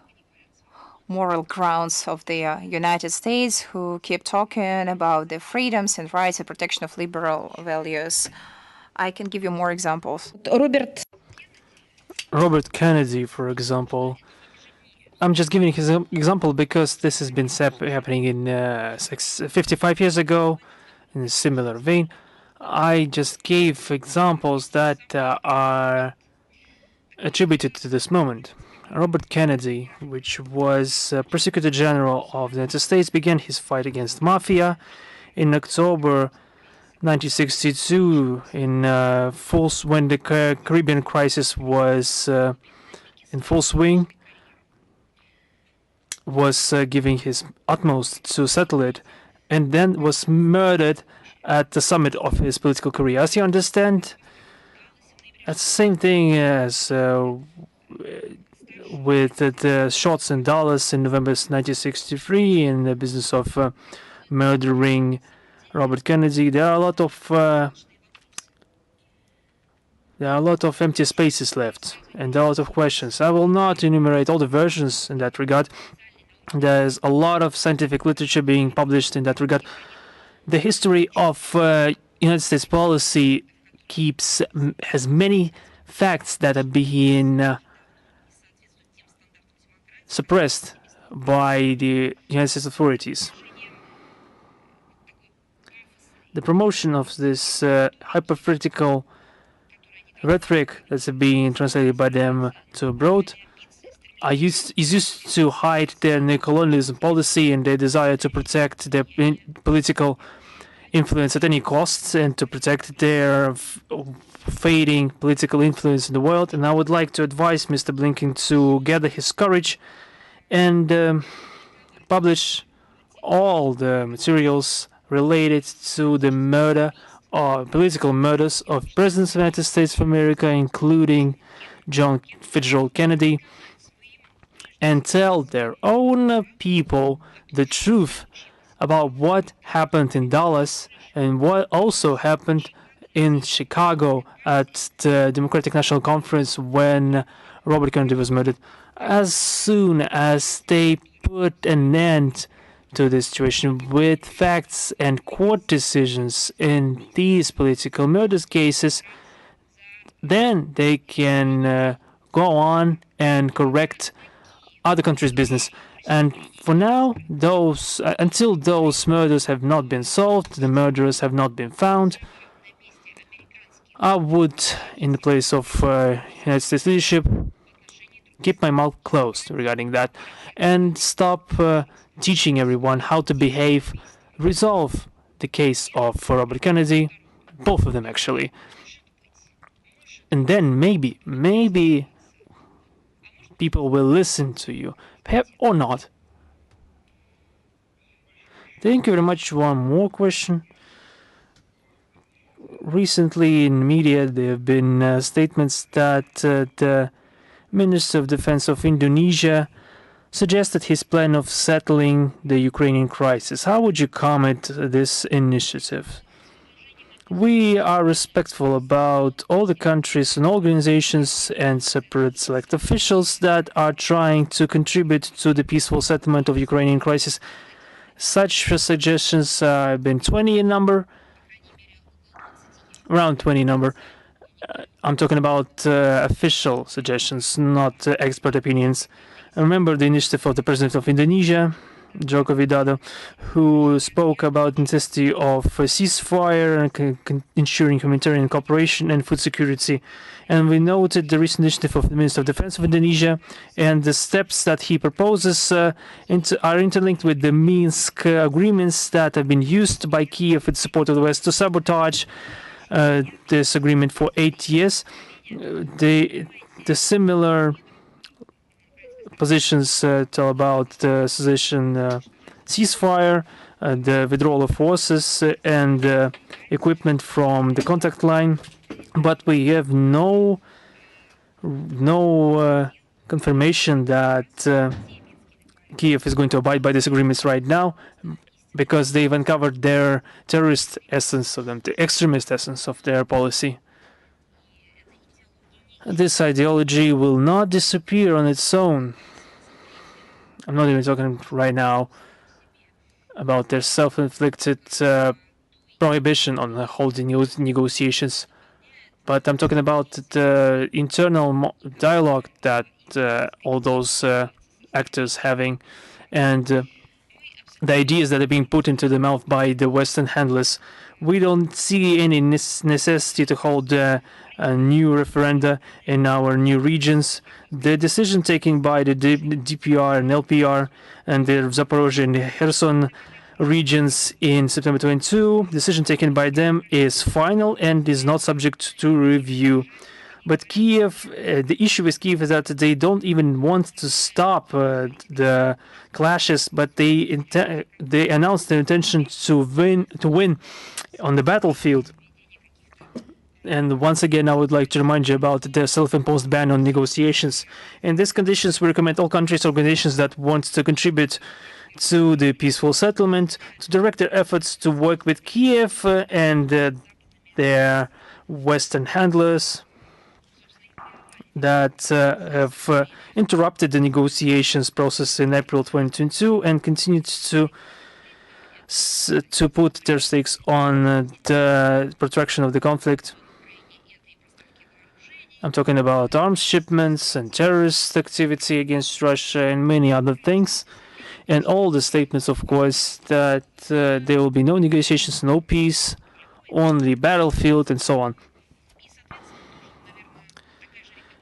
Speaker 1: moral grounds of the United States, who keep talking about the freedoms and rights and protection of liberal values. I can give you more examples.
Speaker 2: Robert Kennedy, for example. I'm just giving his example because this has been happening in 55 years ago in a similar vein. I just gave examples that are attributed to this moment. Robert Kennedy, which was Prosecutor General of the United States, began his fight against mafia in October 1962 when the Caribbean crisis was in full swing, was giving his utmost to settle it, and then was murdered at the summit of his political career. As you understand, that's the same thing as with the shots in Dallas in November 1963 in the business of murdering Robert Kennedy. There are a lot of empty spaces left, and there are a lot of questions. I will not enumerate all the versions in that regard. There's a lot of scientific literature being published in that regard. The history of United States policy has many facts that are being suppressed by the United States authorities. The promotion of this hypercritical rhetoric that's being translated by them to abroad is used to hide their neocolonialism policy and their desire to protect their political influence at any cost and to protect their fading political influence in the world. And I would like to advise Mr. Blinken to gather his courage and publish all the materials related to the murder or political murders of presidents of the United States of America, including John Fitzgerald Kennedy, and tell their own people the truth about what happened in Dallas and what also happened in Chicago at the Democratic National Conference when Robert Kennedy was murdered. As soon as they put an end to this situation with facts and court decisions in these political murders cases, then they can go on and correct other countries' business. And for now, until those murders have not been solved, the murderers have not been found, I would, in the place of United States leadership, keep my mouth closed regarding that and stop teaching everyone how to behave, resolve the case of Robert Kennedy, both of them actually. and then maybe people will listen to you, or not. Thank you very much. One more question. Recently in media there have been statements that the Minister of Defense of Indonesia suggested his plan of settling the Ukrainian crisis. How would you comment this initiative? We are respectful about all the countries and organizations and separate select officials that are trying to contribute to the peaceful settlement of Ukrainian crisis. Such suggestions have been 20 in number, around 20 number. I'm talking about official suggestions, not expert opinions. I remember the initiative of the President of Indonesia, Joko Widodo, who spoke about the necessity of a ceasefire and ensuring humanitarian cooperation and food security. And we noted the recent initiative of the Minister of Defense of Indonesia, and the steps that he proposes are interlinked with the Minsk agreements that have been used by Kiev with support of the West to sabotage this agreement for 8 years. The similar positions tell about the cessation ceasefire, the withdrawal of forces, and equipment from the contact line. But we have no confirmation that Kiev is going to abide by these agreements right now, because they've uncovered their terrorist essence of them, the extremist essence of their policy. This ideology will not disappear on its own. I'm not even talking right now about their self-inflicted prohibition on holding negotiations, but I'm talking about the internal dialogue that all those actors having, and the ideas that are being put into the mouth by the Western handlers. We don't see any necessity to hold a new referenda in our new regions. The decision taken by the DPR and LPR and the Zaporozhye and the Kherson regions in September 22, decision taken by them is final and is not subject to review. But Kiev, the issue with Kiev is that they don't even want to stop the clashes, but they announced their intention to win on the battlefield. And once again, I would like to remind you about the self-imposed ban on negotiations. In these conditions, we recommend all countries, organizations that want to contribute to the peaceful settlement to direct their efforts to work with Kiev and their Western handlers that have interrupted the negotiations process in April 2022 and continued to put their stakes on the protraction of the conflict. I'm talking about arms shipments and terrorist activity against Russia and many other things. And all the statements, of course, that there will be no negotiations, no peace, only battlefield, and so on.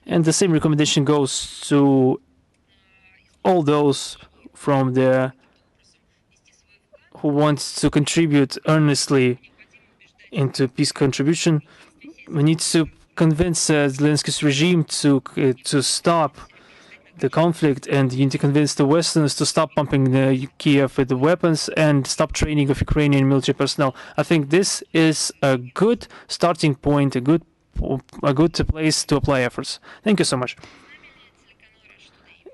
Speaker 2: And the same recommendation goes to all those from the who want to contribute earnestly into peace contribution. We need to convince Zelensky's regime to stop the conflict, and you need to convince the Westerners to stop pumping Kiev with the weapons and stop training of Ukrainian military personnel. I think this is a good starting point, a good place to apply efforts. Thank you so much.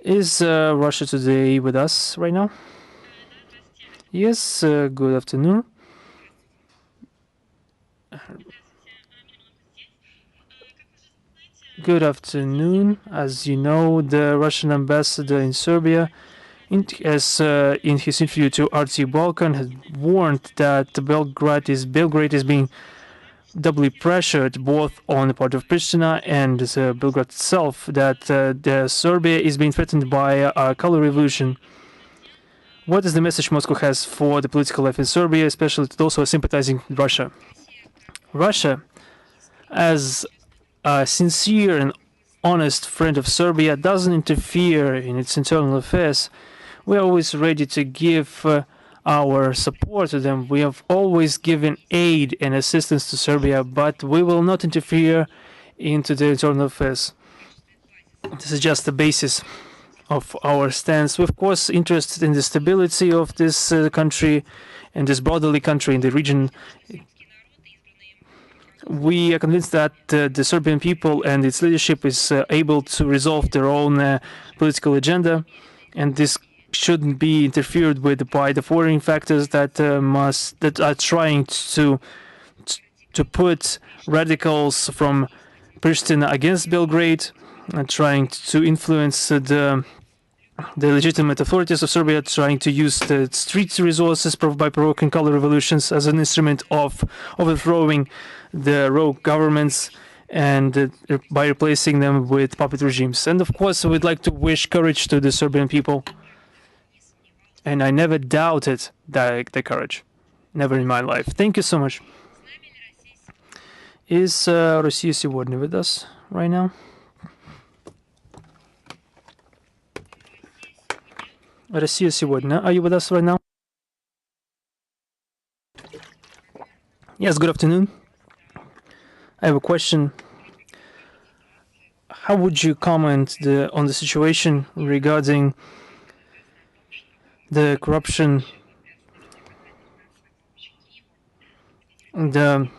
Speaker 2: Is Russia Today with us right now? Yes, good afternoon. Good afternoon. As you know, the Russian ambassador in Serbia, in his interview to RT Balkan, has warned that Belgrade is being doubly pressured, both on the part of Pristina and Belgrade itself, that Serbia is being threatened by a color revolution. What is the message Moscow has for the political life in Serbia, especially to those who are sympathizing with Russia? Russia, as a sincere and honest friend of Serbia, doesn't interfere in its internal affairs. We are always ready to give our support to them. We have always given aid and assistance to Serbia, but we will not interfere into the internal affairs. This is just the basis of our stance. We're of course interested in the stability of this country and this brotherly country in the region. We are convinced that the Serbian people and its leadership is able to resolve their own political agenda, and this shouldn't be interfered with by the foreign factors that are trying to put radicals from Pristina against Belgrade, and trying to influence the legitimate authorities of Serbia, trying to use the street resources by provoking color revolutions as an instrument of overthrowing the rogue governments and by replacing them with puppet regimes. And of course, we'd like to wish courage to the Serbian people. And I never doubted the courage. Never in my life. Thank you so much. Is Россия сегодня with us right now? Россия сегодня. Are you with us right now? Yes, good afternoon. I have a question. How would you comment on the situation regarding the corruption, the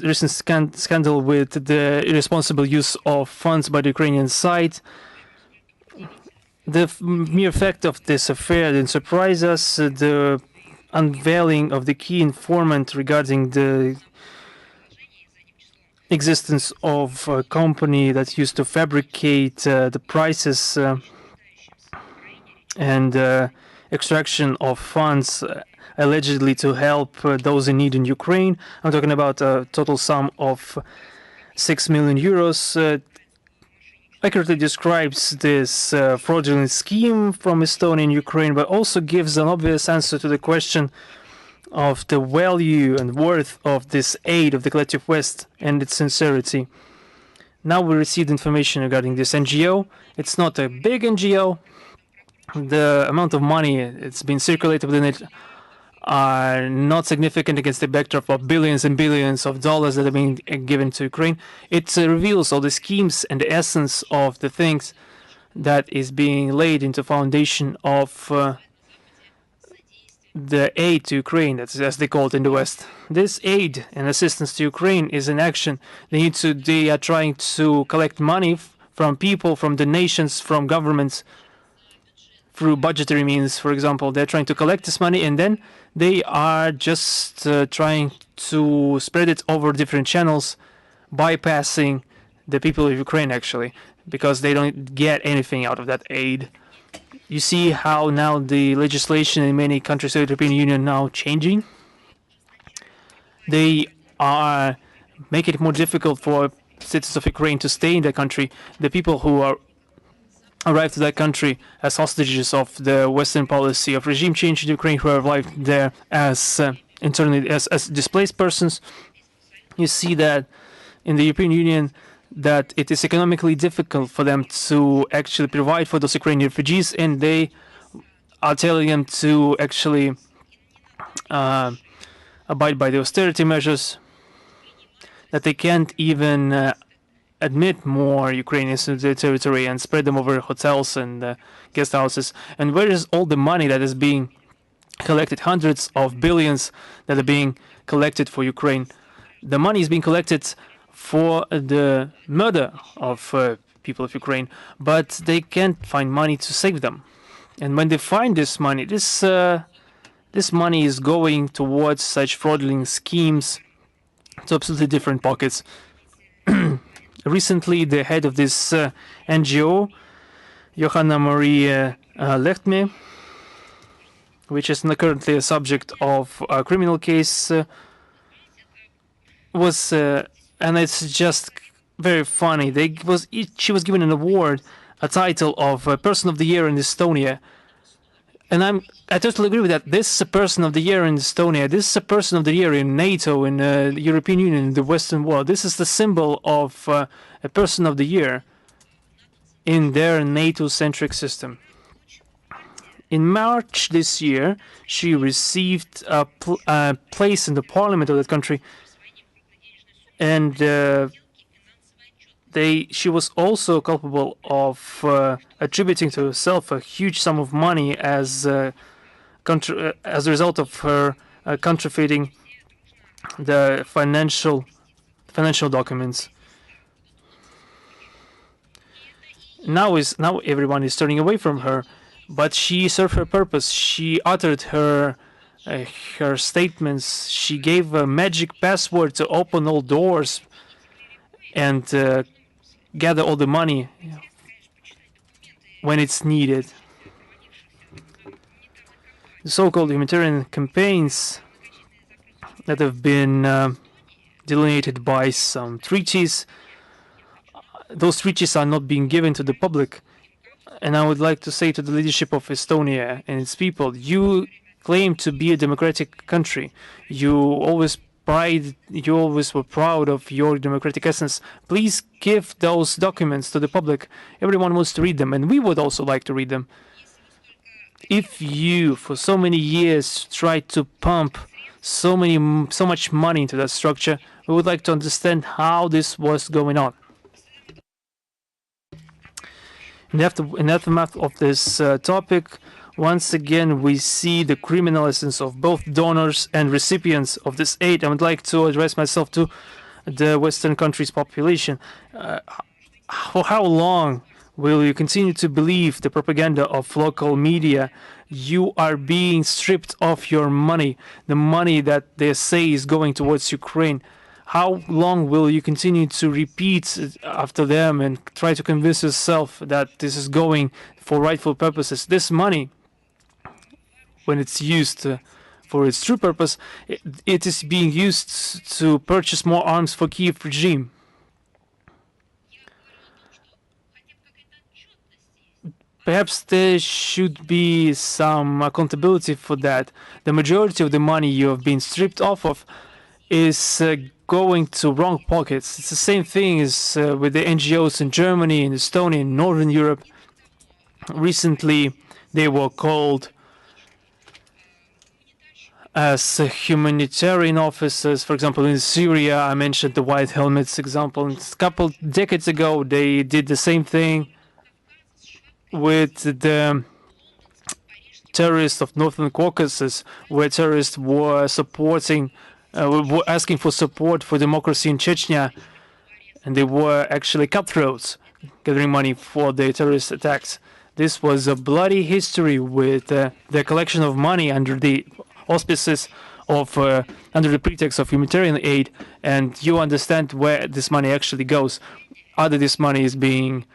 Speaker 2: recent scandal with the irresponsible use of funds by the Ukrainian side? The mere fact of this affair didn't surprise us. The unveiling of the key informant regarding the existence of a company that used to fabricate the prices and extraction of funds allegedly to help those in need in Ukraine. I'm talking about a total sum of 6 million euros. Accurately describes this fraudulent scheme from Estonia and Ukraine, but also gives an obvious answer to the question of the value and worth of this aid of the collective West and its sincerity. Now we received information regarding this NGO. It's not a big NGO. The amount of money it's been circulated within it are not significant against the backdrop of billions and billions of dollars that are being given to Ukraine. It reveals all the schemes and the essence of the things that is being laid into foundation of the aid to Ukraine, that's as they call it in the West. This aid and assistance to Ukraine is an action. They are trying to collect money from people, from the nations, from governments, through budgetary means, for example. They're trying to collect this money and then they are just trying to spread it over different channels, bypassing the people of Ukraine, actually, because they don't get anything out of that aid. You see how now the legislation in many countries of the European Union now changing. They are making it more difficult for citizens of Ukraine to stay in the country. The people who are arrived to that country as hostages of the Western policy of regime change in Ukraine, who have arrived there as internally as displaced persons. You see that in the European Union that it is economically difficult for them to actually provide for those Ukrainian refugees, and they are telling them to actually abide by the austerity measures, that they can't even admit more Ukrainians to the territory and spread them over hotels and guest houses. And where is all the money that is being collected? Hundreds of billions that are being collected for Ukraine. The money is being collected for the murder of people of Ukraine, but they can't find money to save them. And when they find this money, this money is going towards such fraudulent schemes to absolutely different pockets. Recently, the head of this NGO, Johanna Maria Zakharova, which is currently a subject of a criminal case, was, and it's just very funny. She was given an award, a title of Person of the Year in Estonia. And I totally agree with that. This is a Person of the Year in Estonia. This is a Person of the Year in NATO, in the European Union, in the Western world. This is the symbol of a Person of the Year in their NATO-centric system. In March this year, she received a place in the parliament of that country and she was also culpable of attributing to herself a huge sum of money as a result of her counterfeiting the financial documents. Now everyone is turning away from her, but she served her purpose. She uttered her statements. She gave a magic password to open all doors and gather all the money when it's needed. The so-called humanitarian campaigns that have been delineated by some treaties, those treaties are not being given to the public. And I would like to say to the leadership of Estonia and its people, you claim to be a democratic country. You always were proud of your democratic essence. Please give those documents to the public. Everyone wants to read them, and we would also like to read them. If you, for so many years, tried to pump so much money into that structure, we would like to understand how this was going on. In the aftermath of this topic, once again, we see the criminal essence of both donors and recipients of this aid. I would like to address myself to the Western countries' population. For how long will you continue to believe the propaganda of local media? You are being stripped of your money, the money that they say is going towards Ukraine. How long will you continue to repeat after them and try to convince yourself that this is going for rightful purposes? This money, when it's used for its true purpose, it is being used to purchase more arms for Kiev regime. Perhaps there should be some accountability for that. The majority of the money you have been stripped off of is going to wrong pockets. It's the same thing as with the NGOs in Germany, in Estonia, in Northern Europe. Recently, they were called as humanitarian officers. For example, in Syria, I mentioned the white helmets example. A couple decades ago, they did the same thing with the terrorists of Northern Caucasus, where terrorists were supporting, were asking for support for democracy in Chechnya, and they were actually cutthroats, gathering money for the terrorist attacks. This was a bloody history with the collection of money under the auspices of, under the pretext of humanitarian aid, and you understand where this money actually goes. Either this money is being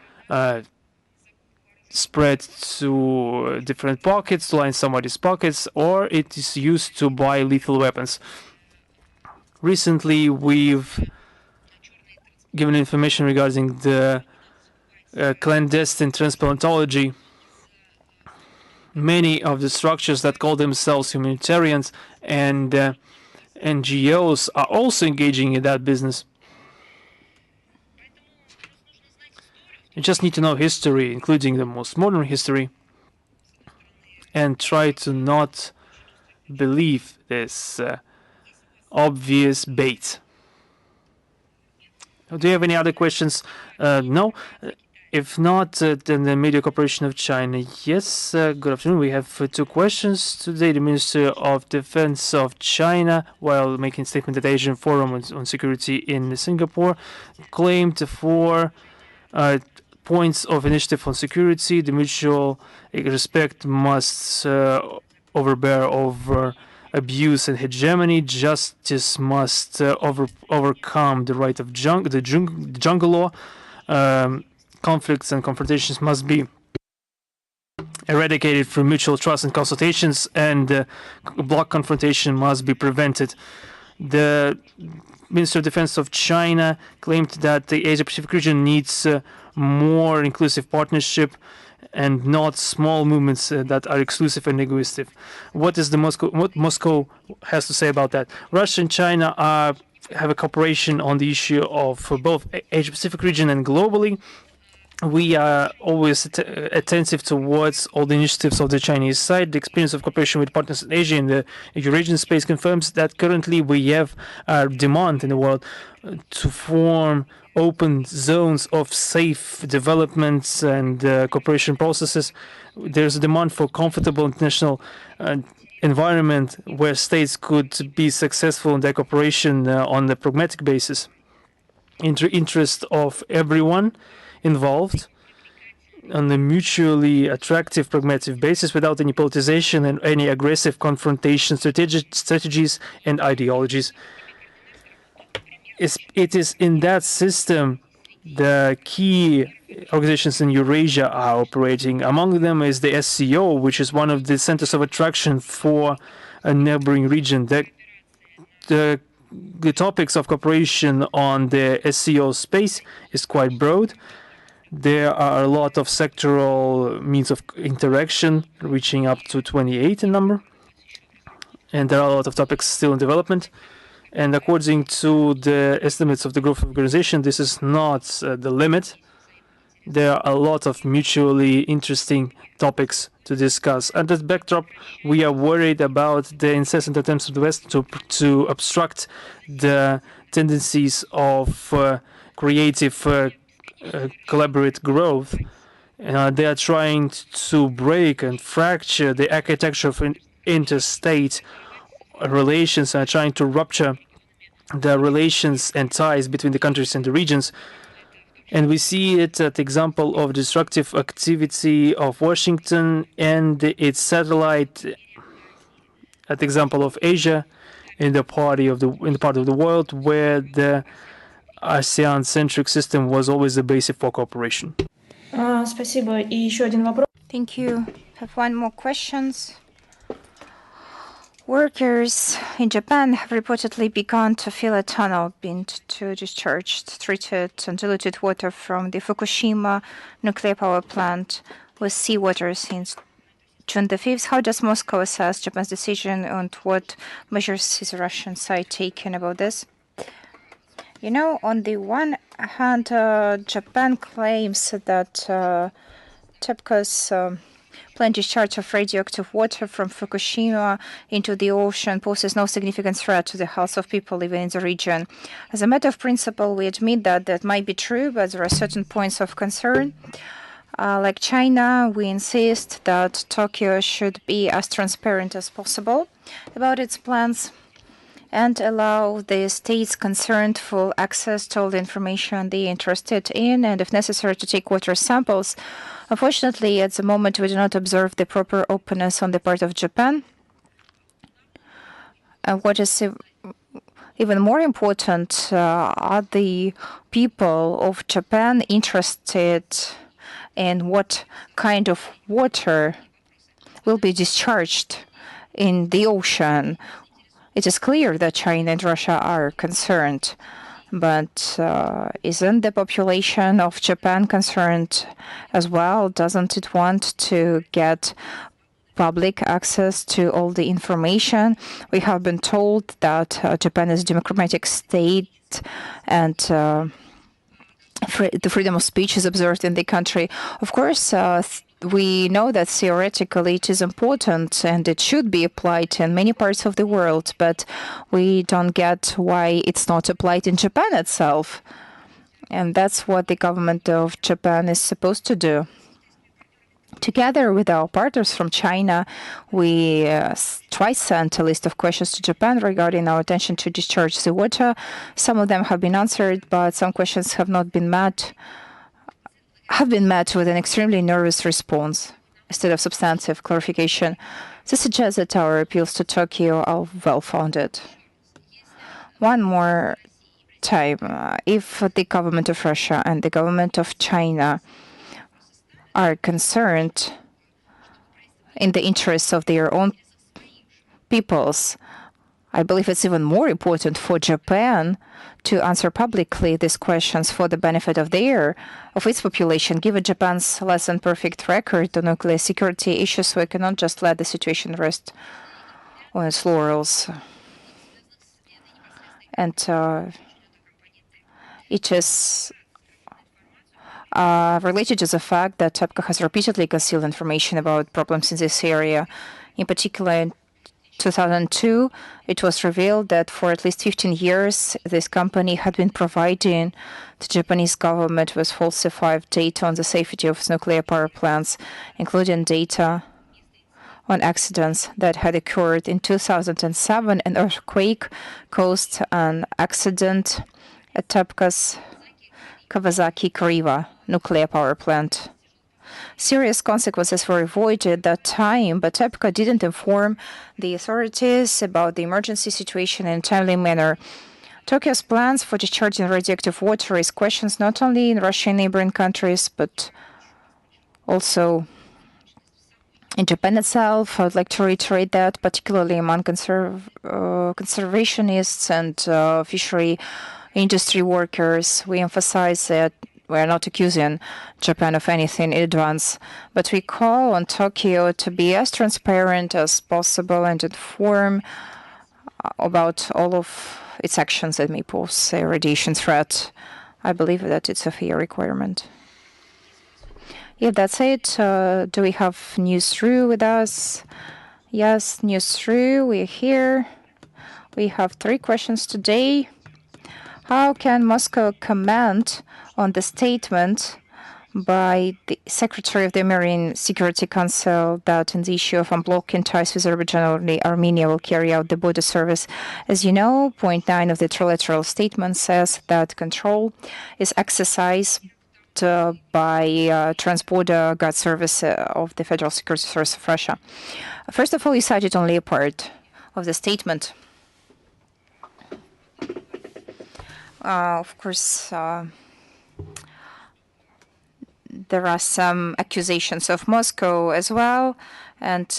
Speaker 2: spread to different pockets, to line somebody's pockets, or it is used to buy lethal weapons. Recently, we've given information regarding the clandestine transplantology. Many of the structures that call themselves humanitarians and NGOs are also engaging in that business. You just need to know history, including the most modern history, and try to not believe this obvious bait. Do you have any other questions? No? If not, then the Media Corporation of China. Yes, good afternoon. We have two questions today. The Minister of Defense of China, while making a statement at the Asian Forum on Security in Singapore, claimed for points of initiative on security. The mutual respect must overbear over abuse and hegemony. Justice must overcome the right of the jungle law. Conflicts and confrontations must be eradicated through mutual trust and consultations, and block confrontation must be prevented. The Minister of Defense of China claimed that the Asia-Pacific region needs more inclusive partnership and not small movements that are exclusive and egoistic. What Moscow has to say about that? Russia and China have a cooperation on the issue of both Asia-Pacific region and globally. we are always attentive towards all the initiatives of the Chinese side. The experience of cooperation with partners in Asia and the Eurasian space confirms that currently we have a demand in the world to form open zones of safe developments and cooperation processes. There's a demand for comfortable international environment where states could be successful in their cooperation on a pragmatic basis, in the interest of everyone involved, on a mutually attractive pragmatic basis without any politicization and any aggressive confrontation strategies and ideologies. It is in that system the key organizations in Eurasia are operating. Among them is the SCO, which is one of the centers of attraction for a neighboring region. The topics of cooperation on the SCO space is quite broad. There are a lot of sectoral means of interaction, reaching up to 28 in number. And there are a lot of topics still in development. And according to the estimates of the growth organization, this is not the limit. There are a lot of mutually interesting topics to discuss. At that backdrop, we are worried about the incessant attempts of the West to obstruct the tendencies of creative collaborative growth. They are trying to break and fracture the architecture of interstate relations, and are trying to rupture the relations and ties between the countries and the regions. And we see it at the example of destructive activity of Washington and its satellite, at the example of Asia, in the part of the world where the ASEAN-centric system was always the basis for cooperation.
Speaker 4: Спасибо. И еще один вопрос.
Speaker 1: Thank you. Have one more questions. Workers in Japan have reportedly begun to fill a tunnel being to discharge treated and diluted water from the Fukushima nuclear power plant with seawater since June the 5th. How does Moscow assess Japan's decision, and what measures is the Russian side taking about this? You know, on the one hand, Japan claims that TEPCO's planned discharge of radioactive water from Fukushima into the ocean poses no significant threat to the health of people living in the region. As a matter of principle, we admit that that might be true, but there are certain points of concern. Like China, we insist that Tokyo should be as transparent as possible about its plans and allow the states concerned full access to all the information they are interested in, and if necessary, to take water samples. Unfortunately, at the moment, we do not observe the proper openness on the part of Japan. And what is even more important, are the people of Japan interested in what kind of water will be discharged in the ocean. It is clear that China and Russia are concerned, but isn't the population of Japan concerned as well? Doesn't it want to get public access to all the information? We have been told that Japan is a democratic state and the freedom of speech is observed in the country. Of course, we know that theoretically it is important and it should be applied in many parts of the world, but we don't get why it's not applied in Japan itself. And that's what the government of Japan is supposed to do. Together with our partners from China, we twice sent a list of questions to Japan regarding our intention to discharge the water. Some of them have been answered, but some questions have not been met. Have been met with an extremely nervous response instead of substantive clarification. This suggests that our appeals to Tokyo are well-founded. One more time, if the government of Russia and the government of China are concerned in the interests of their own peoples, I believe it's even more important for Japan to answer publicly these questions for the benefit of its population. Given Japan's less than perfect record on nuclear security issues, we cannot just let the situation rest on its laurels. And it is related to the fact that TEPCO has repeatedly concealed information about problems in this area. In particular, in 2002, it was revealed that for at least 15 years, this company had been providing the Japanese government with falsified data on the safety of nuclear power plants, including data on accidents that had occurred. In 2007, an earthquake caused an accident at TEPCO's Zakhrova nuclear power plant. Serious consequences were avoided at that time, but TEPCO didn't inform the authorities about the emergency situation in a timely manner. Tokyo's plans for discharging radioactive water raise questions not only in Russia and neighboring countries, but also in Japan itself. I would like to reiterate that, particularly among conservationists and fishery industry workers, we emphasize that we are not accusing Japan of anything in advance, but we call on Tokyo to be as transparent as possible and inform about all of its actions that may pose a radiation threat. I believe that it's a fair requirement. Yeah, that's it. Do we have News Through with us? Yes, News Through, we're here. We have 3 questions today. How can Moscow comment on the statement by the Secretary of the Marine Security Council that in the issue of unblocking ties with Azerbaijan, only Armenia will carry out the border service? As you know, point 9 of the trilateral statement says that control is exercised by Transborder Guard Service of the Federal Security Service of Russia. First of all, you cited only a part of the statement. Of course, there are some accusations of Moscow as well, and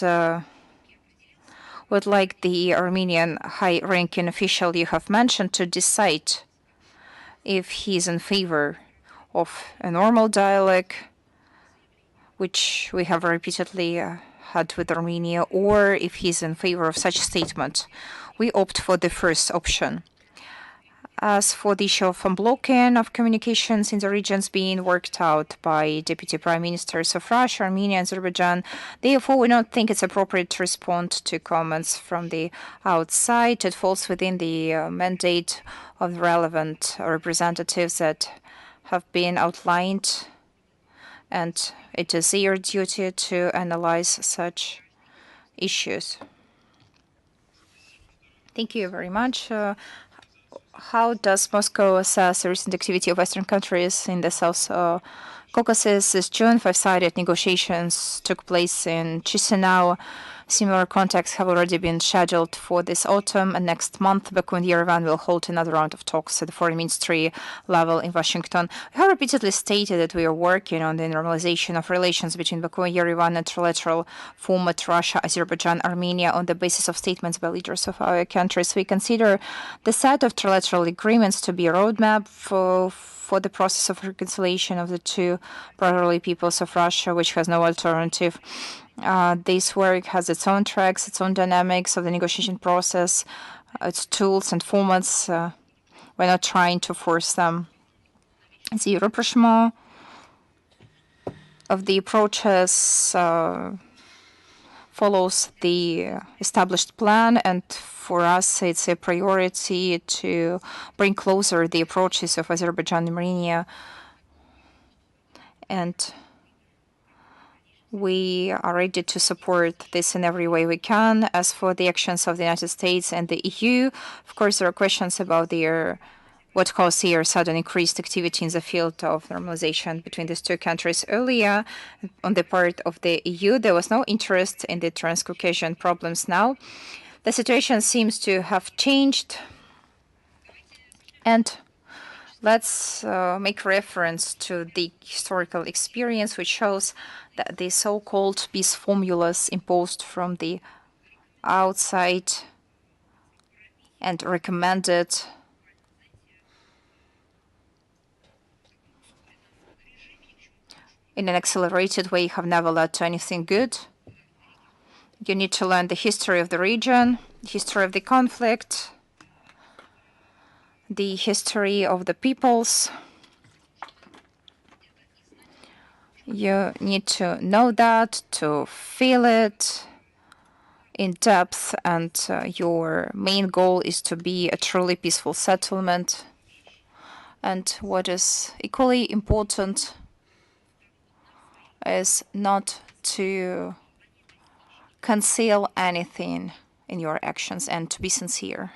Speaker 1: would like the Armenian high-ranking official you have mentioned to decide if he's in favor of a normal dialogue, which we have repeatedly had with Armenia, or if he's in favor of such a statement. We opt for the first option. As for the issue of unblocking of communications in the regions being worked out by Deputy Prime Ministers of Russia, Armenia, and Azerbaijan, therefore we don't think it's appropriate to respond to comments from the outside. It falls within the mandate of the relevant representatives that have been outlined, and it is their duty to analyze such issues. Thank you very much. How does Moscow assess the recent activity of Western countries in the South Caucasus? This June, 5-sided negotiations took place in Chisinau. Similar contacts have already been scheduled for this autumn, and next month, Baku and Yerevan will hold another round of talks at the foreign ministry level in Washington. We have repeatedly stated that we are working on the normalization of relations between Baku and Yerevan and trilateral format Russia, Azerbaijan, Armenia on the basis of statements by leaders of our countries. We consider the set of trilateral agreements to be a roadmap for the process of reconciliation of the two brotherly peoples of Russia, which has no alternative. This work has its own tracks, its own dynamics of the negotiation process, its tools and formats. We're not trying to force them. The rapprochement of the approaches follows the established plan, and for us it's a priority to bring closer the approaches of Azerbaijan and Armenia, and we are ready to support this in every way we can. As for the actions of the United States and the EU, of course, there are questions about what caused their sudden increased activity in the field of normalization between these two countries. Earlier, on the part of the EU, there was no interest in the Transcaucasian problems. Now, the situation seems to have changed, and let's make reference to the historical experience, which shows that the so-called peace formulas imposed from the outside and recommended in an accelerated way have never led to anything good. You need to learn the history of the region, the history of the conflict, the history of the peoples, You need to know that, to feel it in depth, and your main goal is to be a truly peaceful settlement. And what is equally important is not to conceal anything in your actions and to be sincere.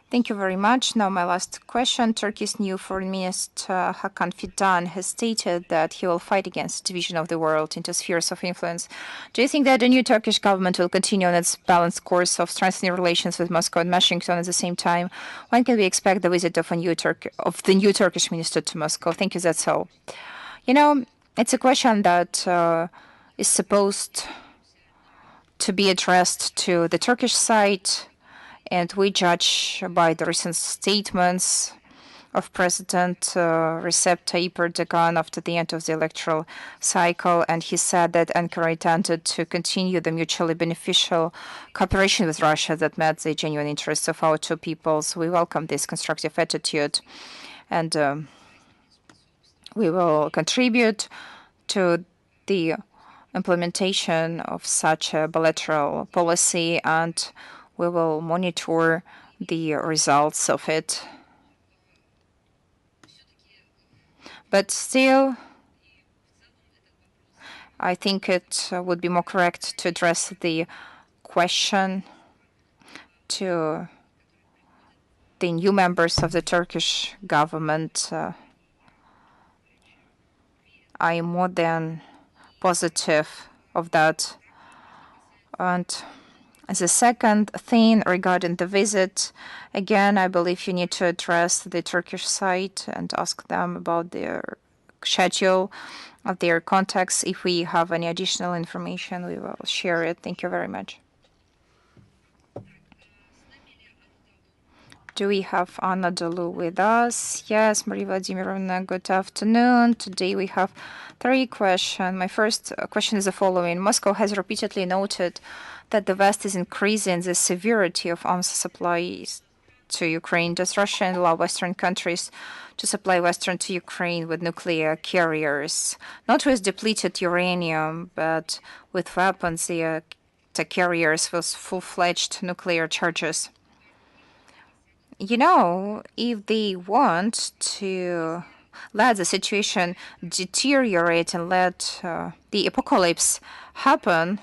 Speaker 1: Thank you very much. Now, my last question. Turkey's new foreign minister Hakan Fidan has stated that he will fight against division of the world into spheres of influence. Do you think that the new Turkish government will continue on its balanced course of strengthening relations with Moscow and Washington at the same time? When can we expect the visit of the new Turkish minister to Moscow? Thank you. That's all. You know, it's a question that is supposed to be addressed to the Turkish side, and we judge by the recent statements of President Recep Tayyip Erdogan after the end of the electoral cycle, and he said that Ankara intended to continue the mutually beneficial cooperation with Russia that met the genuine interests of our two peoples. We welcome this constructive attitude, and we will contribute to the implementation of such a bilateral policy, and we will monitor the results of it. But still, I think it would be more correct to address the question to the new members of the Turkish government. I am more than positive of that. And as a second thing regarding the visit, again, I believe you need to address the Turkish side and ask them about their schedule of their contacts. If we have any additional information, we will share it. Thank you very much. Do we have Anna Dolu with us? Yes, Maria Vladimirovna, good afternoon. Today we have 3 questions. My first question is the following. Moscow has repeatedly noted that the West is increasing the severity of arms supplies to Ukraine. Does Russia allow Western countries to supply Western to Ukraine with nuclear carriers, not with depleted uranium, but with weapons, the carriers with full-fledged nuclear charges? You know, if they want to let the situation deteriorate and let the apocalypse happen,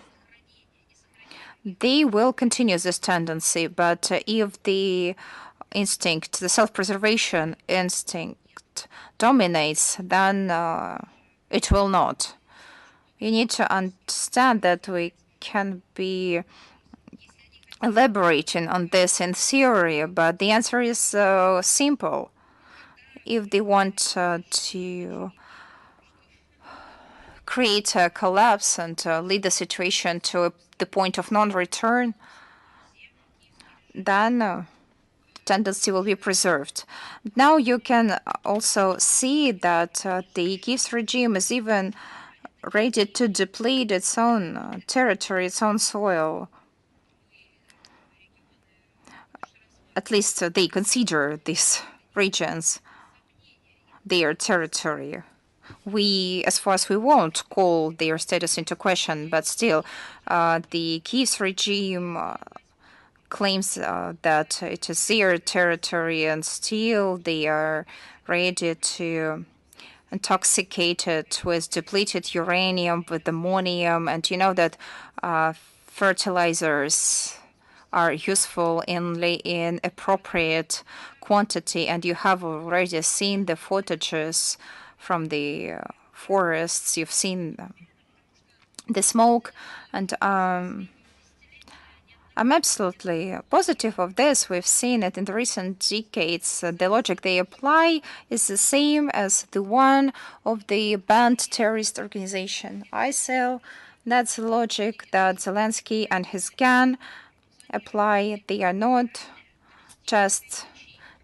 Speaker 1: they will continue this tendency. But if the instinct, the self-preservation instinct dominates, then it will not. You need to understand that we can be elaborating on this in theory, but the answer is simple. If they want to create a collapse and lead the situation to the point of non-return, then the tendency will be preserved. Now you can also see that the Kyiv regime is even ready to deplete its own territory, its own soil. At least they consider these regions their territory. We, as far as we won't call their status into question, but still, the Kyiv regime claims that it is their territory, and still they are ready to intoxicate it with depleted uranium, with ammonium, and you know that fertilizers are useful only in appropriate quantity, and you have already seen the footages from the forests. You've seen the smoke, and I'm absolutely positive of this. We've seen it in the recent decades. The logic they apply is the same as the one of the banned terrorist organization ISIL. That's the logic that Zelensky and his gang apply. They are not just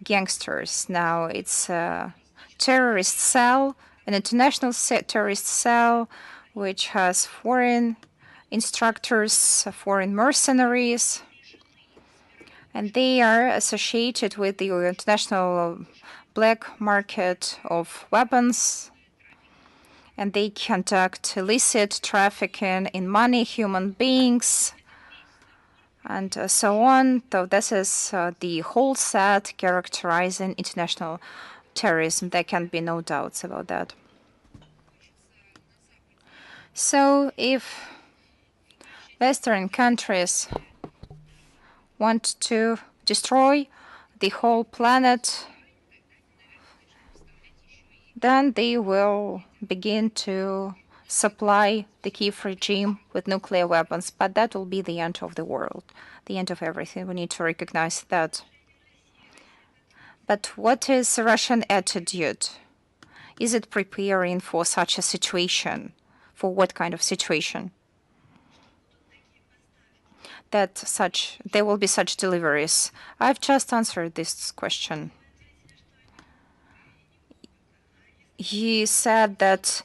Speaker 1: gangsters. Now it's a terrorist cell, an international terrorist cell, which has foreign instructors, foreign mercenaries, and they are associated with the international black market of weapons. and they conduct illicit trafficking in money, human beings, and so on. So this is the whole set characterizing international terrorism. There can be no doubts about that. So if Western countries want to destroy the whole planet, then they will begin to supply the Kiev regime with nuclear weapons. But that will be the end of the world, the end of everything. We need to recognize that. But what is the Russian attitude? Is it preparing for such a situation? For what kind of situation? That there will be such deliveries. I've just answered this question. He said that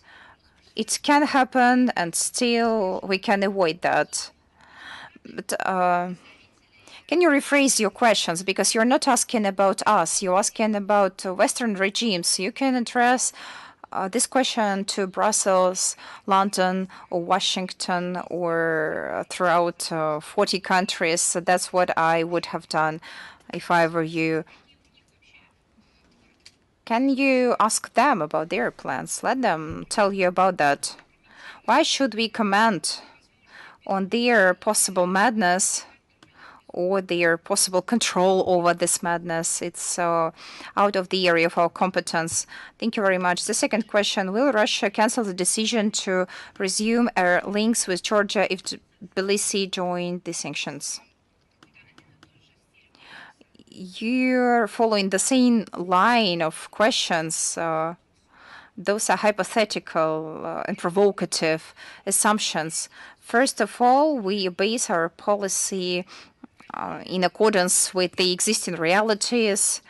Speaker 1: it can happen and still we can avoid that. But can you rephrase your questions? Because you're not asking about us, you're asking about Western regimes. You can address this question to Brussels, London, or Washington, or throughout 40 countries. So that's what I would have done if I were you. Can you ask them about their plans? Let them tell you about that. Why should we comment on their possible madness or their possible control over this madness? It's out of the area of our competence. Thank you very much. The second question, will Russia cancel the decision to resume air links with Georgia if Tbilisi joined the sanctions? You're following the same line of questions. Those are hypothetical and provocative assumptions. First of all, we base our policy in accordance with the existing realities,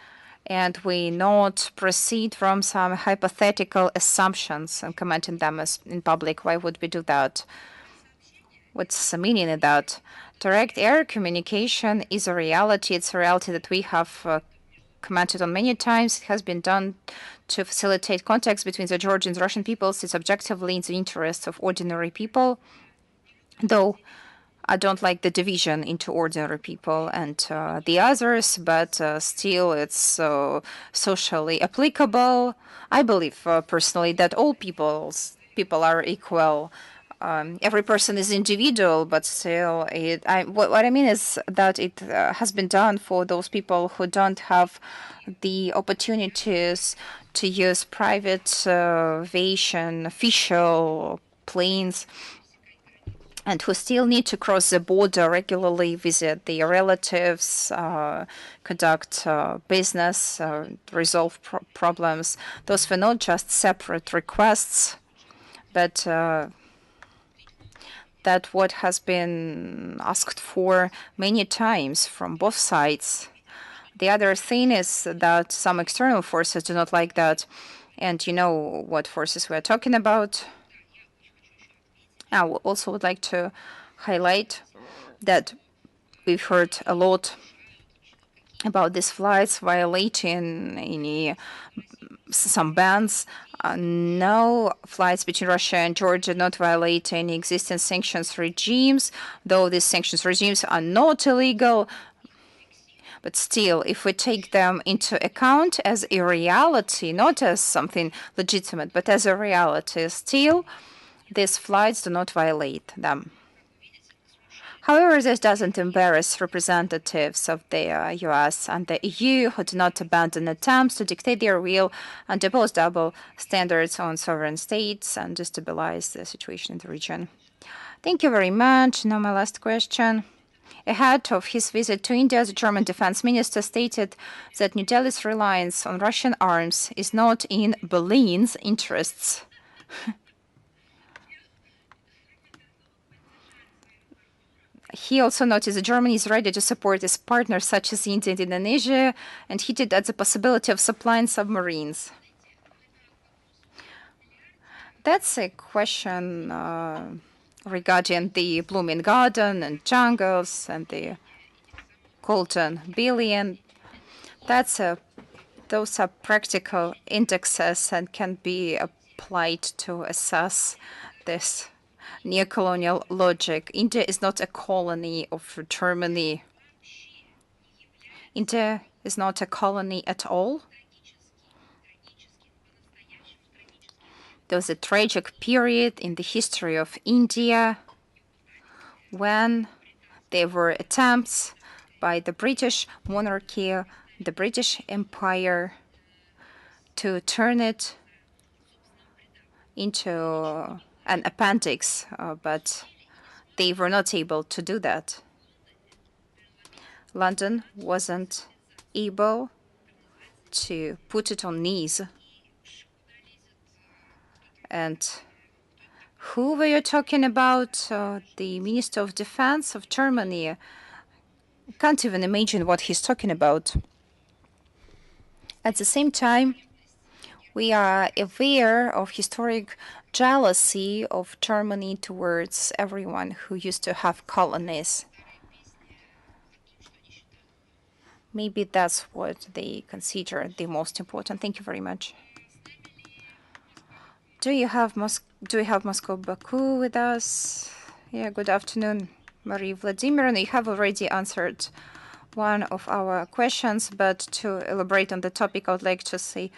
Speaker 1: and we not proceed from some hypothetical assumptions and commenting them as in public. Why would we do that? What's the meaning of that? Direct air communication is a reality. It's a reality that we have commented on many times. It has been done to facilitate contacts between the Georgian and Russian peoples. It's objectively in the interest of ordinary people, though I don't like the division into ordinary people and the others, but still it's socially applicable. I believe personally that all people are equal. Every person is individual, but still, what I mean is that it has been done for those people who don't have the opportunities to use private aviation, official planes, and who still need to cross the border regularly, visit their relatives, conduct business, resolve problems. Those were not just separate requests, but that what has been asked for many times from both sides. The other thing is that some external forces do not like that. And you know what forces we're talking about. I also would like to highlight that we've heard a lot about these flights violating some bans. No flights between Russia and Georgia not violate any existing sanctions regimes, though these sanctions regimes are not illegal. But still, if we take them into account as a reality, not as something legitimate, but as a reality, still, these flights do not violate them. However, this doesn't embarrass representatives of the US and the EU who do not abandon attempts to dictate their will and impose double standards on sovereign states and destabilize the situation in the region. Thank you very much. Now my last question. Ahead of his visit to India, the German defense minister stated that New Delhi's reliance on Russian arms is not in Berlin's interests. He also noted that Germany is ready to support its partners such as India and Indonesia, and hinted at the possibility of supplying submarines. That's a question regarding the blooming garden and jungles and the golden billion. Those are practical indexes and can be plight to assess this neo-colonial logic. India is not a colony of Germany. India is not a colony at all. There was a tragic period in the history of India when there were attempts by the British monarchy, the British Empire, to turn it into an appendix, but they were not able to do that. London wasn't able to put it on knees. And who were you talking about? The Minister of Defense of Germany. I can't even imagine what he's talking about. At the same time, we are aware of historic jealousy of Germany towards everyone who used to have colonies. Maybe that's what they consider the most important. Thank you very much. Do we have Moscow Baku with us? Yeah, good afternoon, Maria Vladimir. And you have already answered one of our questions, but to elaborate on the topic, I would like to say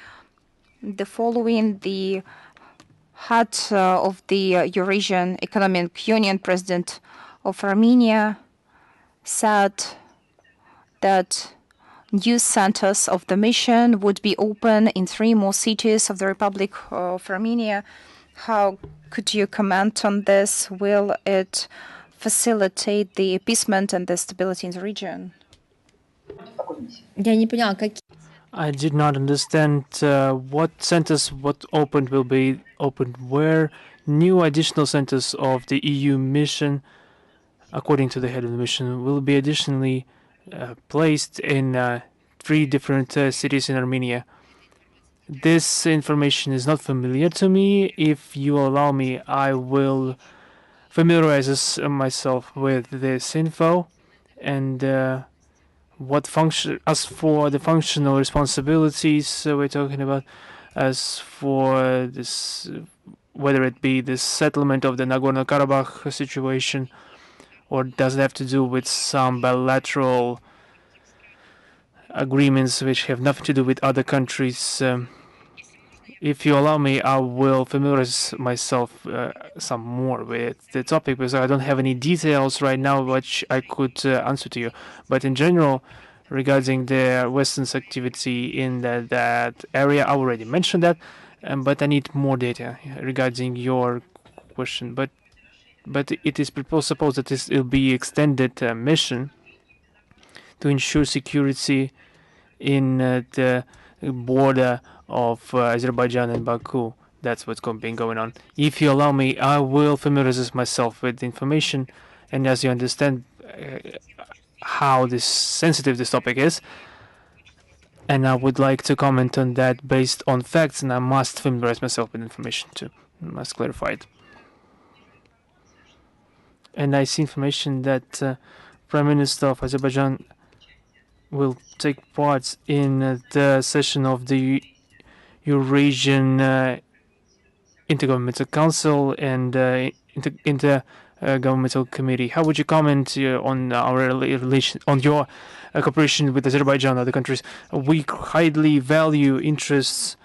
Speaker 1: the following. The head of the Eurasian Economic Union, President of Armenia, said that new centers of the mission would be open in 3 more cities of the Republic of Armenia. How could you comment on this? Will it facilitate the appeasement and the stability in the region?
Speaker 2: I did not understand what centers, what opened will be opened where. New additional centers of the EU mission, according to the head of the mission, will be additionally placed in 3 different cities in Armenia. This information is not familiar to me. If you allow me, I will familiarize myself with this info. And what function, as for the functional responsibilities we're talking about, as for this, whether it be the settlement of the Nagorno-Karabakh situation, or does it have to do with some bilateral agreements which have nothing to do with other countries? If you allow me, I will familiarize myself some more with the topic, because I don't have any details right now which I could answer to you. But in general, regarding the Western's activity in that area, I already mentioned that, but I need more data regarding your question. But it is supposed that this will be extended mission to ensure security in the border of Azerbaijan and Baku. That's what's been going on. If you allow me, I will familiarize myself with the information, and as you understand how sensitive this topic is, and I would like to comment on that based on facts, and I must familiarize myself with information too. I must clarify it. And I see information that Prime Minister of Azerbaijan will take part in the session of the Eurasian Intergovernmental Council and Intergovernmental Committee. How would you comment on our relation, on your cooperation with Azerbaijan and other countries? We highly value interests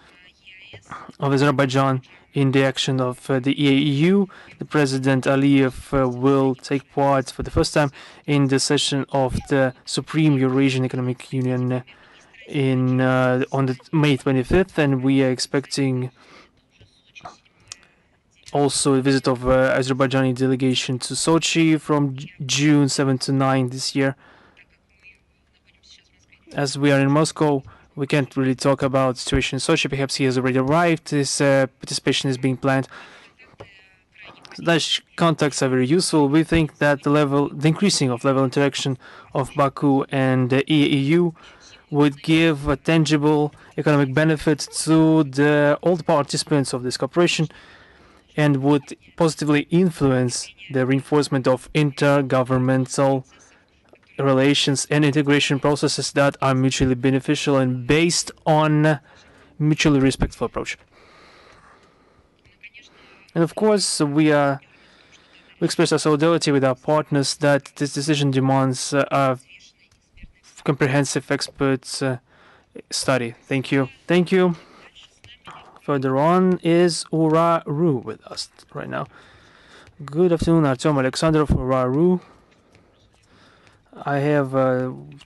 Speaker 2: of Azerbaijan in the action of the EAEU. The President Aliyev will take part for the first time in the session of the Supreme Eurasian Economic Union on the May 25th, and we are expecting also a visit of Azerbaijani delegation to Sochi from June 7 to 9 this year. As we are in Moscow, we can't really talk about the situation in Sochi. Perhaps he has already arrived. His participation is being planned. Such contacts are very useful. We think that the increasing of level interaction of Baku and the EAEU would give a tangible economic benefit to all the participants of this cooperation, and would positively influence the reinforcement of intergovernmental relations and integration processes that are mutually beneficial and based on mutually respectful approach. And of course, we express our solidarity with our partners that this decision demands a comprehensive expert study. Thank you. Thank you. Further on is Ura Ru with us right now. Good afternoon, Artem Alexandrov, Ura Ru. I have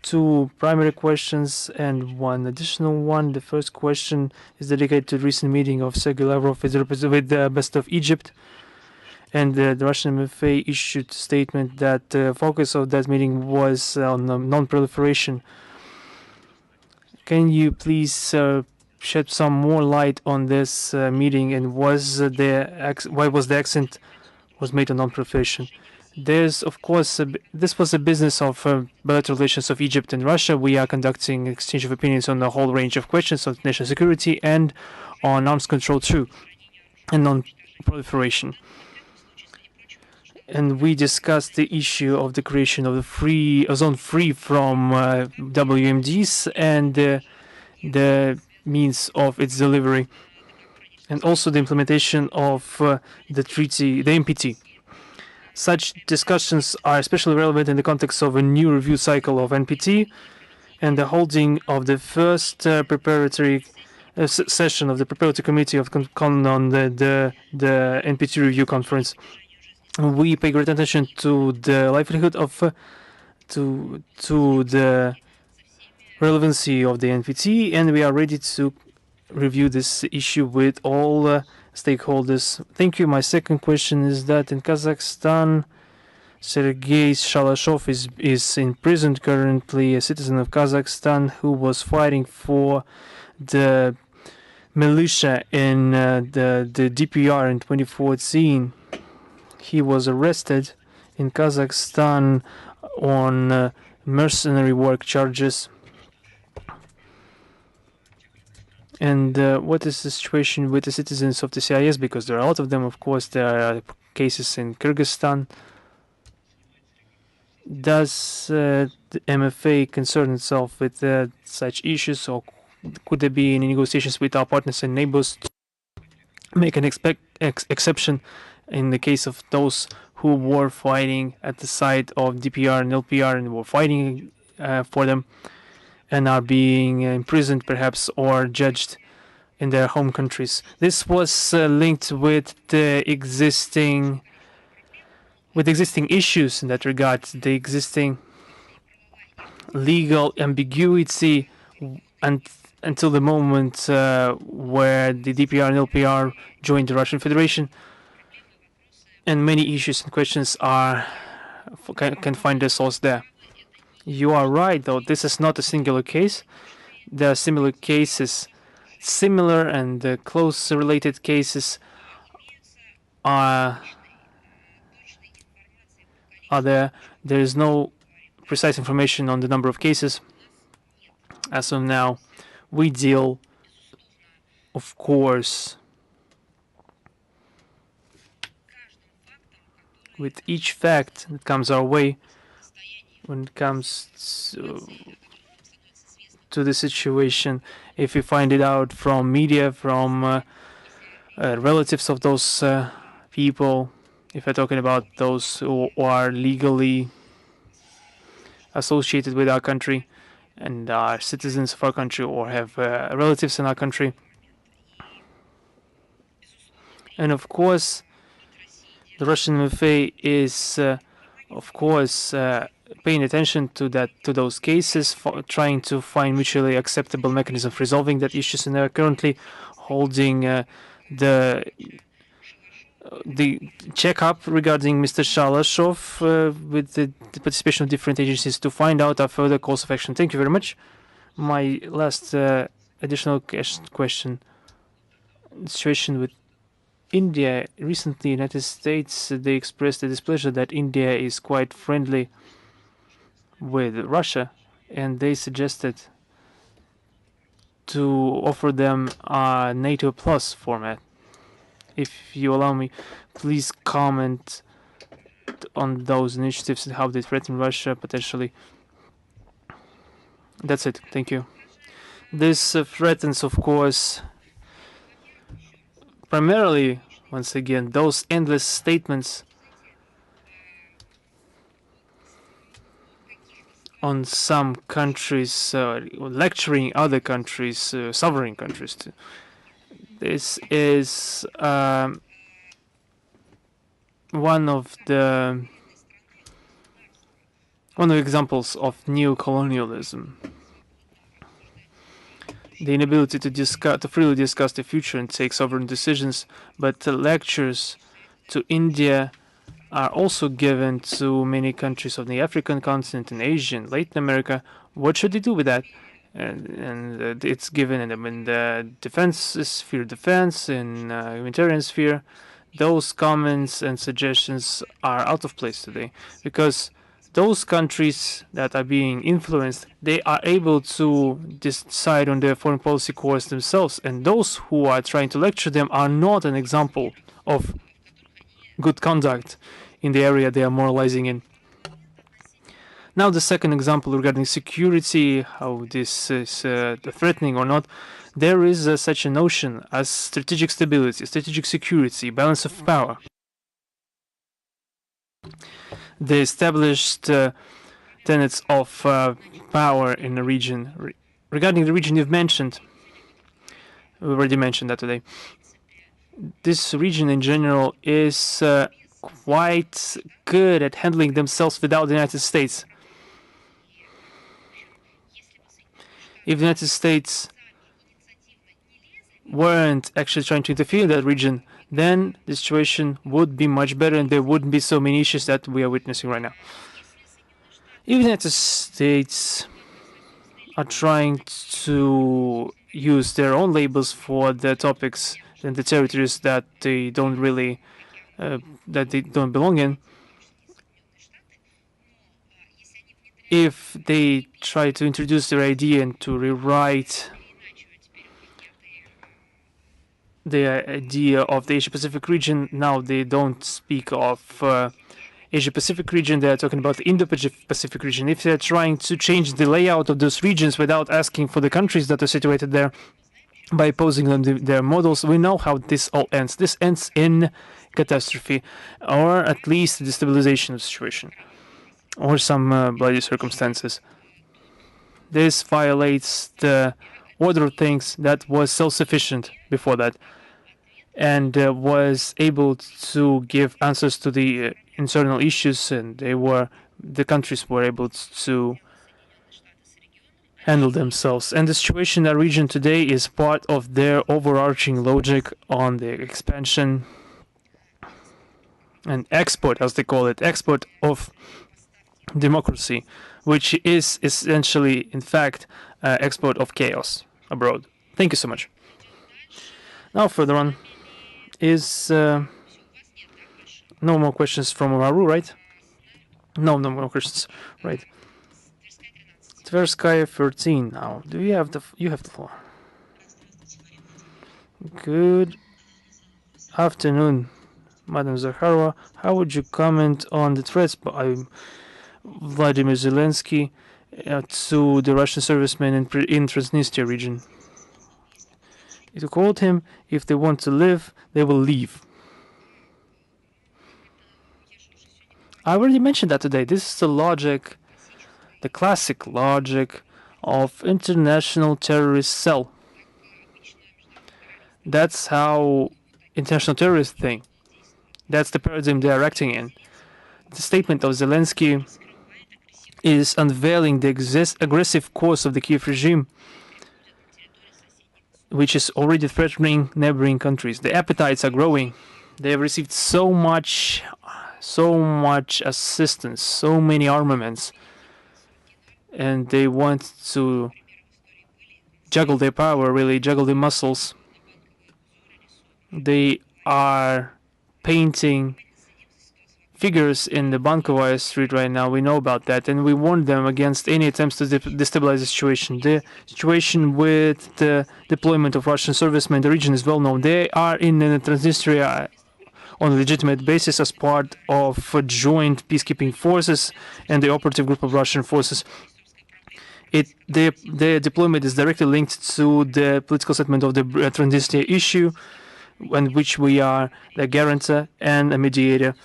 Speaker 2: two primary questions and one additional one. The first question is dedicated to the recent meeting of Sergei Lavrov with the Best of Egypt. And the Russian MFA issued a statement that the focus of that meeting was on non-proliferation. Can you please shed some more light on this meeting, and why was the accent was made on non-proliferation? There's, of course, this was a business of bilateral relations of Egypt and Russia. We are conducting exchange of opinions on a whole range of questions on national security and on arms control too, and non-proliferation. And we discussed the issue of the creation of a zone free from WMDs and the means of its delivery, and also the implementation of the treaty, the NPT. Such discussions are especially relevant in the context of a new review cycle of NPT and the holding of the first preparatory session of the preparatory committee of on the NPT review conference. We pay great attention to the livelihood of to the relevancy of the NPT, and we are ready to review this issue with all stakeholders. Thank you. My second question is that in Kazakhstan, Sergei Shalashov is imprisoned currently, a citizen of Kazakhstan who was fighting for the militia in the DPR in 2014. He was arrested in Kazakhstan on mercenary work charges. And what is the situation with the citizens of the CIS? Because there are a lot of them, of course. There are cases in Kyrgyzstan. Does the MFA concern itself with such issues, or could there be any negotiations with our partners and neighbors to make an exception in the case of those who were fighting at the side of DPR and LPR and were fighting for them and are being imprisoned perhaps or judged in their home countries? This was linked with the existing issues in that regard, the existing legal ambiguity until the moment where the DPR and LPR joined the Russian Federation. And many issues and questions can find their source there. You are right, though. This is not a singular case. There are similar cases, similar and close related cases are there. There is no precise information on the number of cases. As of now, we deal, of course, with each fact that comes our way when it comes to the situation. If we find it out from media, from relatives of those people, if we're talking about those who are legally associated with our country and are citizens of our country or have relatives in our country. And of course, the Russian MFA is, of course, paying attention to those cases, trying to find mutually acceptable mechanism for resolving that issues, and they are currently holding the checkup regarding Mr. Shalashov with the participation of different agencies to find out our further course of action. Thank you very much. My last additional question: the situation with India. Recently, United States, they expressed the displeasure that India is quite friendly with Russia, and they suggested to offer them a NATO Plus format. If you allow me, please comment on those initiatives and how they threaten Russia potentially. That's it. Thank you. This threatens, of course, primarily Once again, those endless statements on some countries, lecturing other countries, sovereign countries too. This is one of the examples of new colonialism. The inability to freely discuss the future and take sovereign decisions, but the lectures to India are also given to many countries of the African continent and Asia and Latin America. What should they do with that? And it's given in the defense sphere, in humanitarian sphere. Those comments and suggestions are out of place today, because those countries that are being influenced, they are able to decide on their foreign policy course themselves, and those who are trying to lecture them are not an example of good conduct in the area they are moralizing in. Now the second example regarding security, how this is threatening or not. There is such a notion as strategic stability, strategic security, balance of power. The established tenets of power in the region. Regarding the region you've mentioned, we already mentioned that today. This region in general is quite good at handling themselves without the United States. If the United States weren't actually trying to interfere in that region, then the situation would be much better and there wouldn't be so many issues that we are witnessing right now. If the United States are trying to use their own labels for the topics and the territories that they don't really belong in, if they try to introduce their idea and to rewrite the idea of the Asia-Pacific region, now they don't speak of Asia-Pacific region, they're talking about the Indo-Pacific region. If they're trying to change the layout of those regions without asking for the countries that are situated there, by posing them their models, we know how this all ends. This ends in catastrophe, or at least the destabilization of the situation, or some bloody circumstances. This violates the order of things that was self-sufficient before that, and was able to give answers to the internal issues, and the countries were able to handle themselves. And the situation in that region today is part of their overarching logic on the expansion and export, as they call it, export of democracy, which is essentially, in fact, export of chaos abroad. Thank you so much. Now, further on is no more questions from Maru, right? No more questions, right? Tverskaya 13 now. Do you have the floor? Good afternoon, Madam Zakharova. How would you comment on the threats by Vladimir Zelensky to the Russian servicemen in Transnistria region? He told him if they want to live, they will leave. I already mentioned that today. This is the logic, the classic logic of international terrorist cell. That's how international terrorists think. That's the paradigm they are acting in. The statement of Zelensky is unveiling the aggressive course of the Kiev regime, which is already threatening neighboring countries. The appetites are growing. They have received so much assistance, so many armaments, and they want to juggle their power, really juggle their muscles. They are painting figures in the Bankovaya street right now. We know about that, and we warn them against any attempts to destabilize the situation. The situation with the deployment of Russian servicemen in the region is well known. They are in Transnistria on a legitimate basis as part of joint peacekeeping forces and the operative group of Russian forces. Their deployment is directly linked to the political settlement of the Transnistria issue. in which we are the guarantor and a mediator.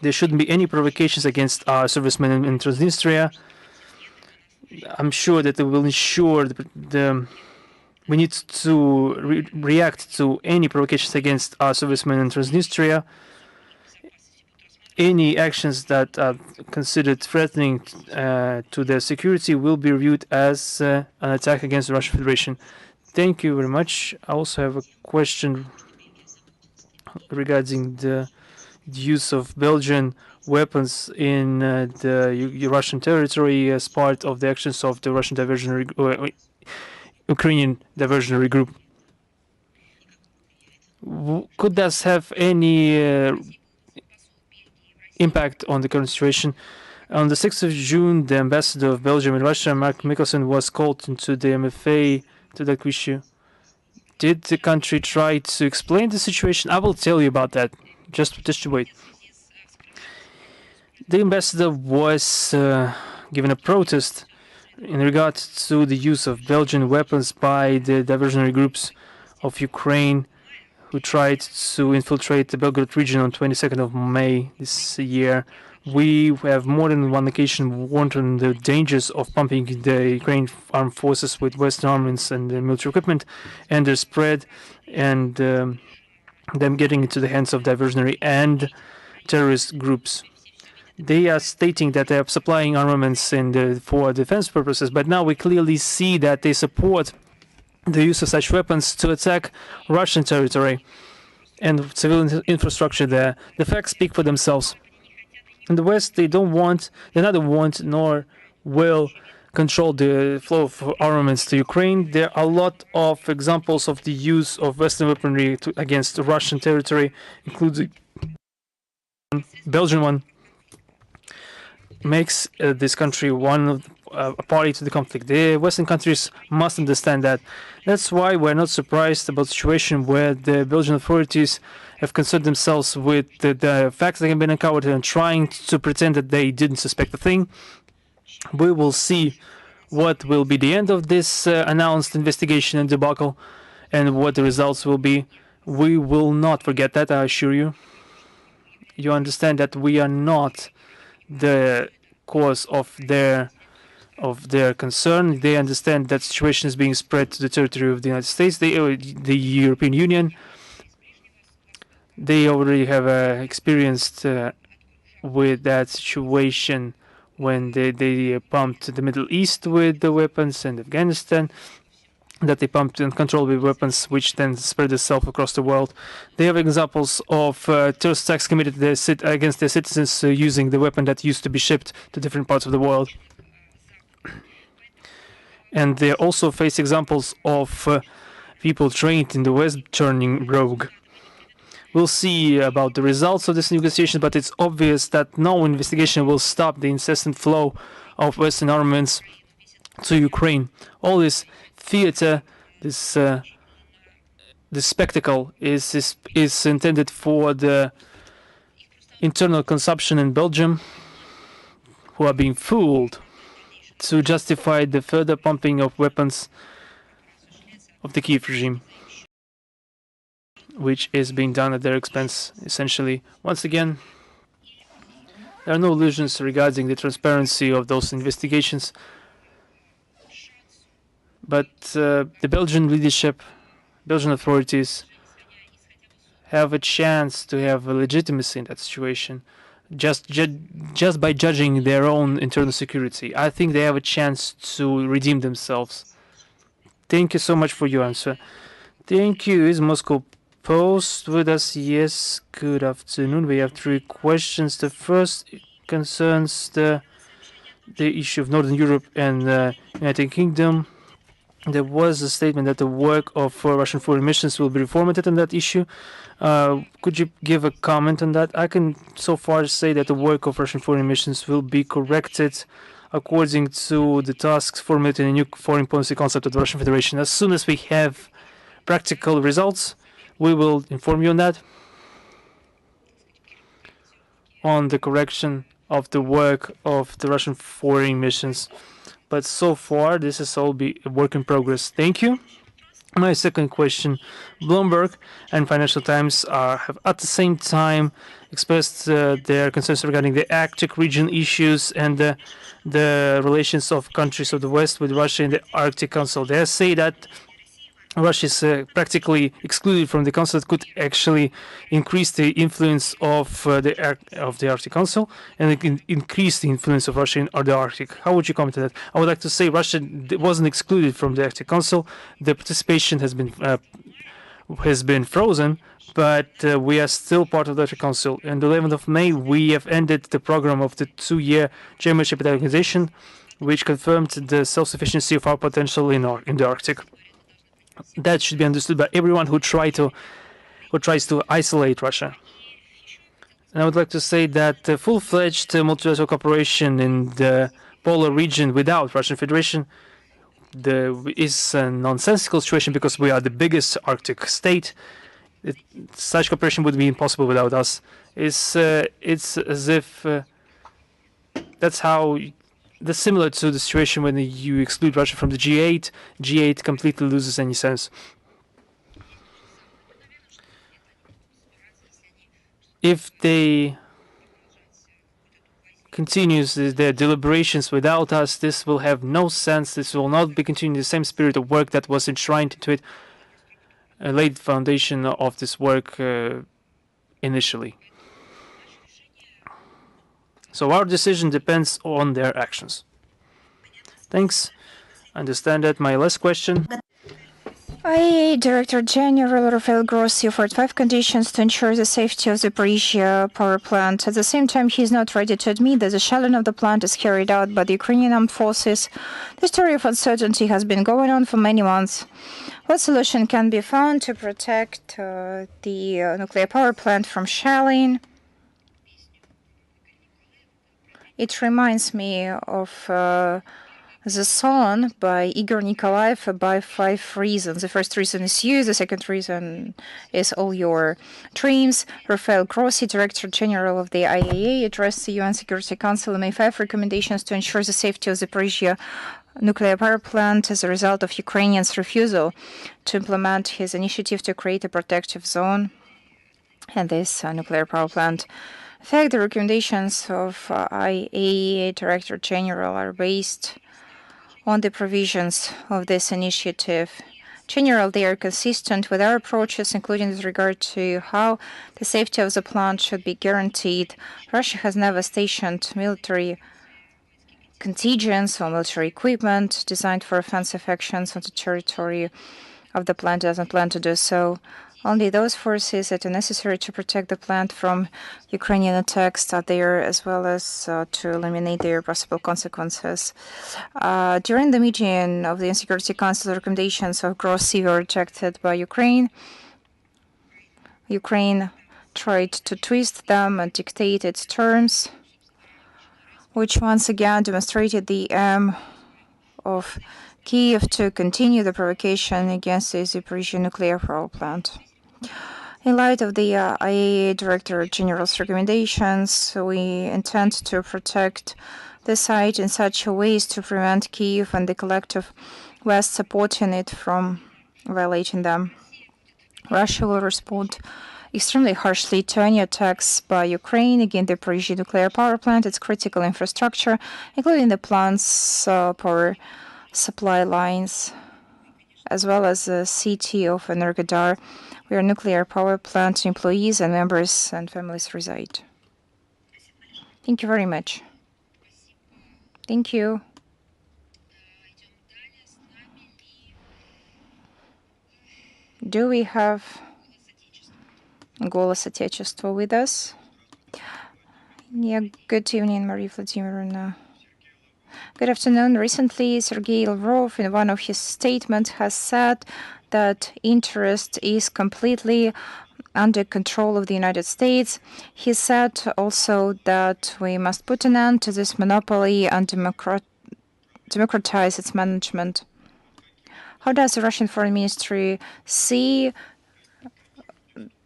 Speaker 2: There shouldn't be any provocations against our servicemen in Transnistria. I'm sure that they will ensure we need to react to any provocations against our servicemen in Transnistria. Any actions that are considered threatening to their security will be reviewed as an attack against the Russian Federation. Thank you very much. I also have a question regarding the use of Belgian weapons in the Russian territory as part of the actions of the Russian Ukrainian diversionary group. Could this have any impact on the current situation? On the 6th of June, the ambassador of Belgium in Russia, Mark Mikkelsen, was called into the MFA to that issue. Did the country try to explain the situation? I will tell you about that. Just wait. The ambassador was given a protest in regard to the use of Belgian weapons by the diversionary groups of Ukraine who tried to infiltrate the Belgorod region on 22nd of May this year. We have more than one occasion warned on the dangers of pumping the Ukrainian armed forces with Western armaments and military equipment and their spread and them getting into the hands of diversionary and terrorist groups. They are stating that they are supplying armaments for defense purposes, but now we clearly see that they support the use of such weapons to attack Russian territory and civilian infrastructure there. The facts speak for themselves. In the West, they neither want nor will control the flow of armaments to Ukraine. There are a lot of examples of the use of Western weaponry against Russian territory, including Belgian one, makes this country a party to the conflict. The Western countries must understand that. That's why we're not surprised about the situation where the Belgian authorities have concerned themselves with the facts that have been uncovered and trying to pretend that they didn't suspect a thing. We will see what will be the end of this announced investigation and debacle and what the results will be. We will not forget that, I assure you. You understand that we are not the cause of their concern. They understand that situation is being spread to the territory of the United States, the European Union. They already have experienced with that situation when they pumped the Middle East with the weapons and Afghanistan, that they pumped uncontrollable weapons, which then spread itself across the world. They have examples of terrorist attacks committed against their citizens using the weapon that used to be shipped to different parts of the world. And they also face examples of people trained in the West turning rogue. We'll see about the results of this negotiation, but it's obvious that no investigation will stop the incessant flow of Western armaments to Ukraine. All this theater, this spectacle is intended for the internal consumption in Belgium, who are being fooled to justify the further pumping of weapons of the Kiev regime, which is being done at their expense, essentially. Once again, there are no illusions regarding the transparency of those investigations. But the Belgian leadership, Belgian authorities, have a chance to have a legitimacy in that situation, just by judging their own internal security. I think they have a chance to redeem themselves. Thank you so much for your answer. Thank you. Is Moscow Post with us? Yes. Good afternoon. We have 3 questions. The first concerns the issue of Northern Europe and the United Kingdom. There was a statement that the work of Russian foreign missions will be reformatted on that issue. Could you give a comment on that? I can so far say that the work of Russian foreign missions will be corrected according to the tasks formulated in a new foreign policy concept of the Russian Federation. As soon as we have practical results, we will inform you on that, on the correction of the work of the Russian foreign missions. But so far, this is all be a work in progress. Thank you. My second question, Bloomberg and Financial Times have at the same time expressed their concerns regarding the Arctic region issues and the relations of countries of the West with Russia in the Arctic Council. They say that Russia is practically excluded from the council. It could actually increase the influence of the Arctic Council, and it can increase the influence of Russia in the Arctic. How would you comment on that? I would like to say Russia wasn't excluded from the Arctic Council. The participation has been frozen, but we are still part of the Arctic Council. On the 11th of May, we have ended the program of the 2-year chairmanship of the organization, which confirmed the self-sufficiency of our potential in the Arctic. That should be understood by everyone who tries to isolate Russia. And I would like to say that full-fledged multilateral cooperation in the polar region without Russian Federation is a nonsensical situation because we are the biggest Arctic state. Such cooperation would be impossible without us. It's as if that's similar to the situation when you exclude Russia from the G8. G8 completely loses any sense. If they continues their deliberations without us, this will have no sense. This will not be continuing the same spirit of work that was enshrined into it, laid the foundation of this work initially. So our decision depends on their actions. Thanks. I understand that. My last question.
Speaker 1: IAEA Director General Rafael Grossi offered 5 conditions to ensure the safety of the Zaporizhia power plant. At the same time, he is not ready to admit that the shelling of the plant is carried out by the Ukrainian armed forces. The story of uncertainty has been going on for many months. What solution can be found to protect the nuclear power plant from shelling? It reminds me of the song by Igor Nikolaev by 5 reasons. The first reason is you. The second reason is all your dreams. Rafael Grossi, Director General of the IAEA, addressed the UN Security Council and made 5 recommendations to ensure the safety of the Zaporizhia nuclear power plant as a result of Ukrainians' refusal to implement his initiative to create a protective zone and this nuclear power plant. In fact, the recommendations of IAEA Director General are based on the provisions of this initiative. Generally, they are consistent with our approaches, including with regard to how the safety of the plant should be guaranteed. Russia has never stationed military contingents or military equipment designed for offensive actions on the territory of the plant. It doesn't plan to do so. Only those forces that are necessary to protect the plant from Ukrainian attacks are there, as well as to eliminate their possible consequences. During the meeting of the UN Security Council, the recommendations of Grossi were rejected by Ukraine. Ukraine tried to twist them and dictate its terms, which once again demonstrated the aim of Kyiv to continue the provocation against the Zaporizhia nuclear power plant. In light of the IAEA Director General's recommendations, we intend to protect the site in such a way as to prevent Kyiv and the collective West supporting it from violating them. Russia will respond extremely harshly to any attacks by Ukraine against the Zaporizhia nuclear power plant, its critical infrastructure, including the plant's power supply lines, as well as the city of Energodar, where nuclear power plant employees and members and families reside. Thank you very much. Thank you. Do we have Голос Отечества with us? Yeah, good evening, Maria Vladimirovna. Good afternoon. Recently, Sergei Lavrov, in one of his statements, has said that interest is completely under control of the United States. He said also that we must put an end to this monopoly and democratize its management. How does the Russian Foreign Ministry see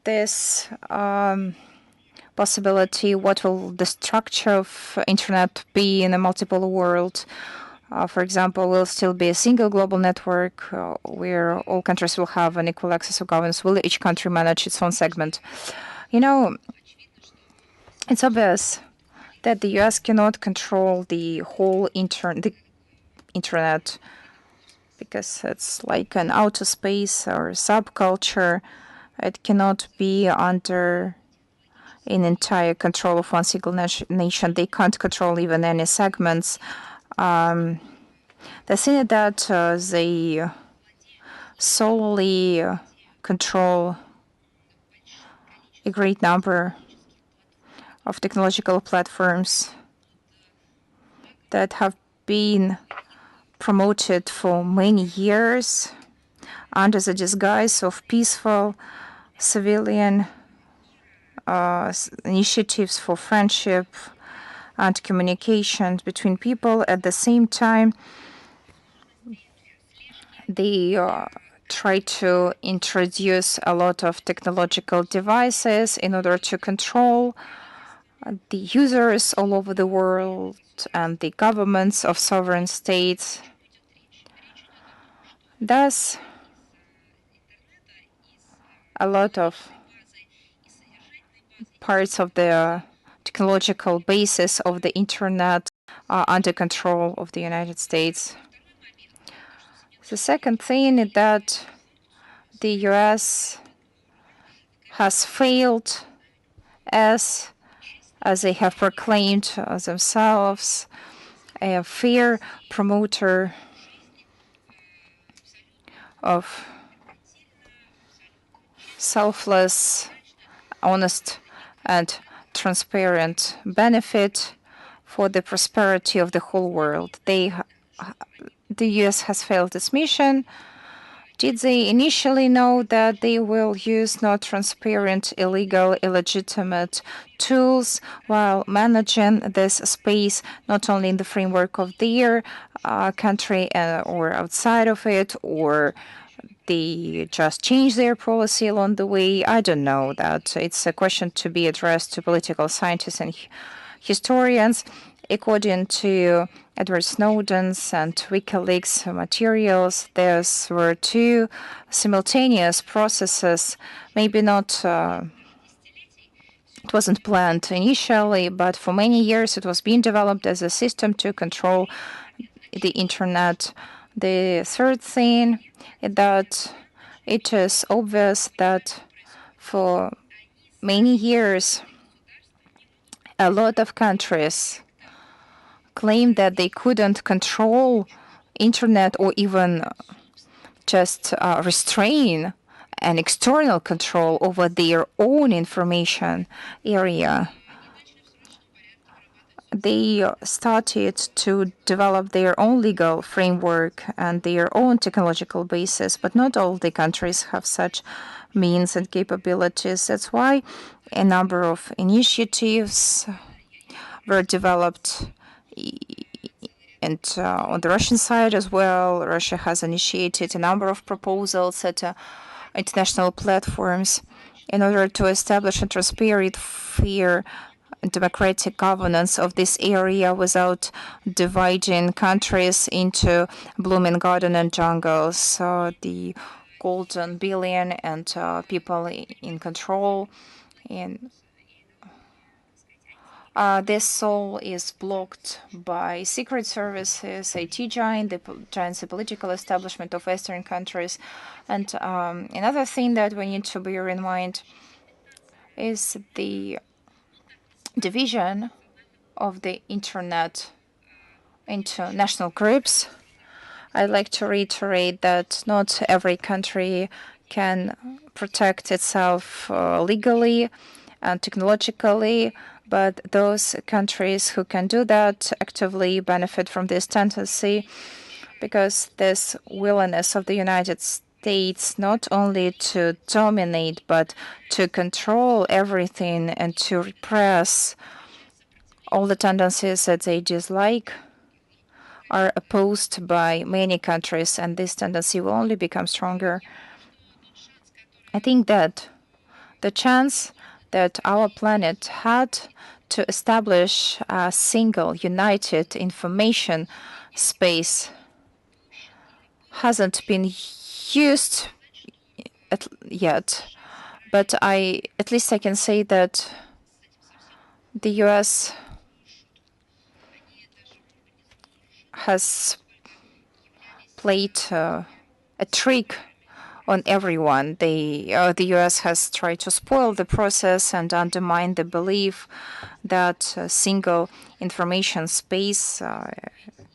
Speaker 1: this possibility? What will the structure of internet be in a multipolar world? For example, will still be a single global network where all countries will have an equal access of governance? Will each country manage its own segment? You know, it's obvious that the U.S. cannot control the whole the internet because it's like an outer space or subculture. It cannot be under an entire control of one single nation. They can't control even any segments. They say that they solely control a great number of technological platforms that have been promoted for many years under the disguise of peaceful civilian initiatives for friendship and communication between people. At the same time, they try to introduce a lot of technological devices in order to control the users all over the world and the governments of sovereign states. Thus, a lot of parts of the technological basis of the internet are under control of the United States. The second thing is that the U.S. has failed as they have proclaimed themselves, a fair promoter of selfless, honest, and transparent benefit for the prosperity of the whole world. The U.S. has failed its mission. Did they initially know that they will use not transparent, illegal, illegitimate tools while managing this space, not only in the framework of their country or outside of it, or they just change their policy along the way? I don't know that. It's a question to be addressed to political scientists and historians. According to Edward Snowden's and WikiLeaks materials, there were two simultaneous processes. Maybe not, it wasn't planned initially, but for many years it was being developed as a system to control the internet. The third thing is that it is obvious that for many years, a lot of countries claimed that they couldn't control internet or even just restrain an external control over their own information area. They started to develop their own legal framework and their own technological basis, but not all the countries have such means and capabilities. That's why a number of initiatives were developed. And on the Russian side as well, Russia has initiated a number of proposals at international platforms in order to establish a transparent, fair, and democratic governance of this area without dividing countries into blooming garden and jungles. So the golden billion and people in control. And this all is blocked by secret services, IT giants, the political establishment of Western countries. And another thing that we need to bear in mind is the division of the internet into national groups. I'd like to reiterate that not every country can protect itself legally and technologically, but those countries who can do that actively benefit from this tendency, because this willingness of the United States not only to dominate, but to control everything and to repress all the tendencies that they dislike are opposed by many countries, and this tendency will only become stronger. I think that the chance that our planet had to establish a single, united information space hasn't been used yet, but at least I can say that the U.S. has played a trick on everyone. The U.S. has tried to spoil the process and undermine the belief that a single information space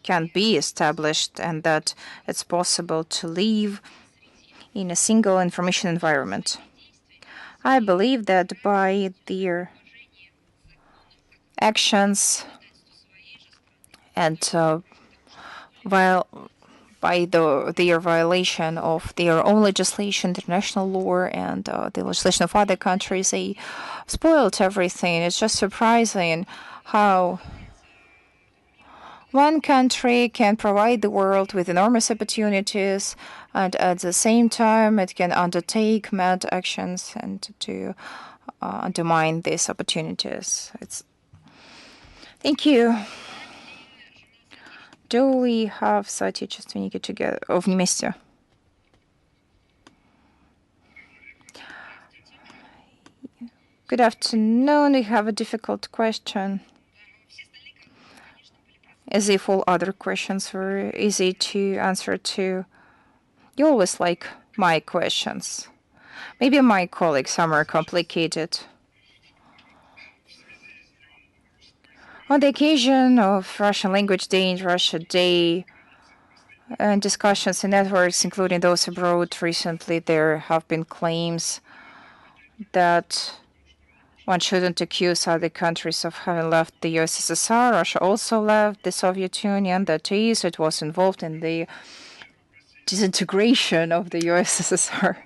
Speaker 1: can be established and that it's possible to live in a single information environment. I believe that by their actions and while by their violation of their own legislation, international law, and the legislation of other countries, they spoiled everything. It's just surprising how one country can provide the world with enormous opportunities, and at the same time, it can undertake mad actions and to undermine these opportunities. Thank you. Do we have соотечественники together вместе? Good afternoon. We have a difficult question. As if all other questions were easy to answer to. You always like my questions. Maybe my colleagues are more complicated. On the occasion of Russian Language Day and Russia Day, and discussions in networks, including those abroad recently, there have been claims that one shouldn't accuse other countries of having left the USSR. Russia also left the Soviet Union. That is, it was involved in the disintegration of the USSR.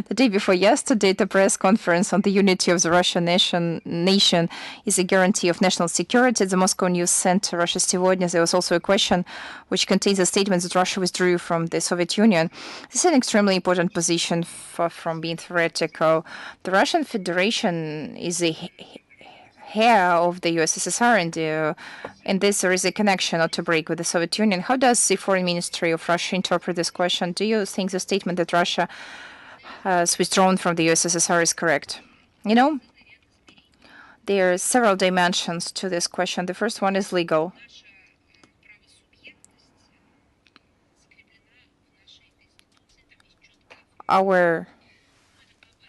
Speaker 1: The day before yesterday, the press conference on the unity of the Russian nation is a guarantee of national security. The Moscow News Center, Russia Сегодня, there was also a question which contains a statement that Russia withdrew from the Soviet Union. This is an extremely important position from being theoretical. The Russian Federation is a hair of the USSR, and in this there is a connection, not to break, with the Soviet Union. How does the Foreign Ministry of Russia interpret this question? Do you think the statement that Russia has withdrawn from the USSR is correct? You know, there are several dimensions to this question. The first one is legal. Our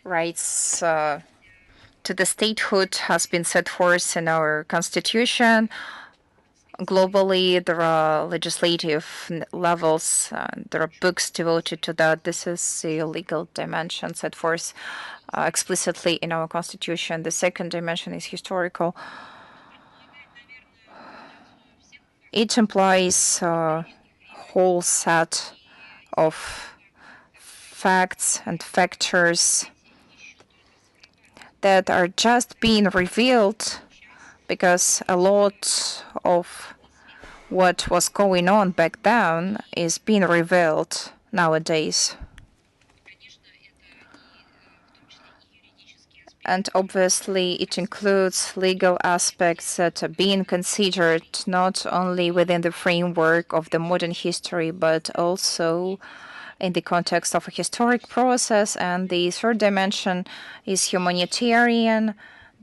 Speaker 1: rights to the statehood has been set forth in our constitution. Globally, there are legislative levels. There are books devoted to that. This is a legal dimension set forth explicitly in our constitution. The second dimension is historical. It implies a whole set of facts and factors that are just being revealed because a lot of what was going on back then is being revealed nowadays. And obviously, it includes legal aspects that are being considered not only within the framework of the modern history, but also in the context of a historic process. And the third dimension is humanitarian.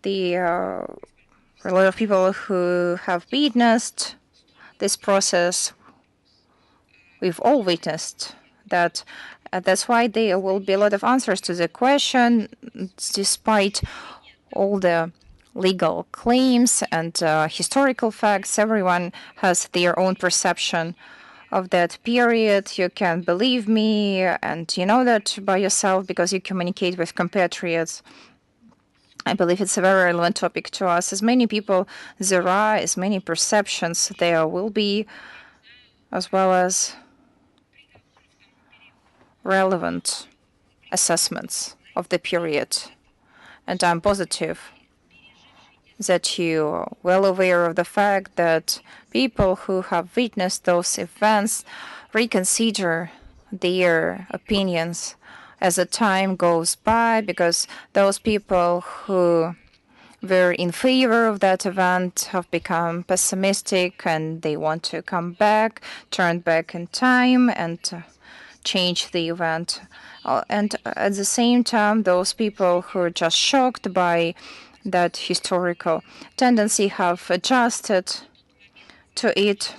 Speaker 1: There are a lot of people who have witnessed this process. We've all witnessed that. That's why there will be a lot of answers to the question, despite all the legal claims and historical facts. Everyone has their own perception of that period. You can believe me, and you know that by yourself because you communicate with compatriots. I believe it's a very relevant topic to us. As many people there are, as many perceptions there will be, as well as relevant assessments of the period. And I'm positive that you are well aware of the fact that people who have witnessed those events reconsider their opinions as the time goes by, because those people who were in favor of that event have become pessimistic and they want to come back, turn back in time and change the event. And at the same time, those people who are just shocked by that historical tendency have adjusted to it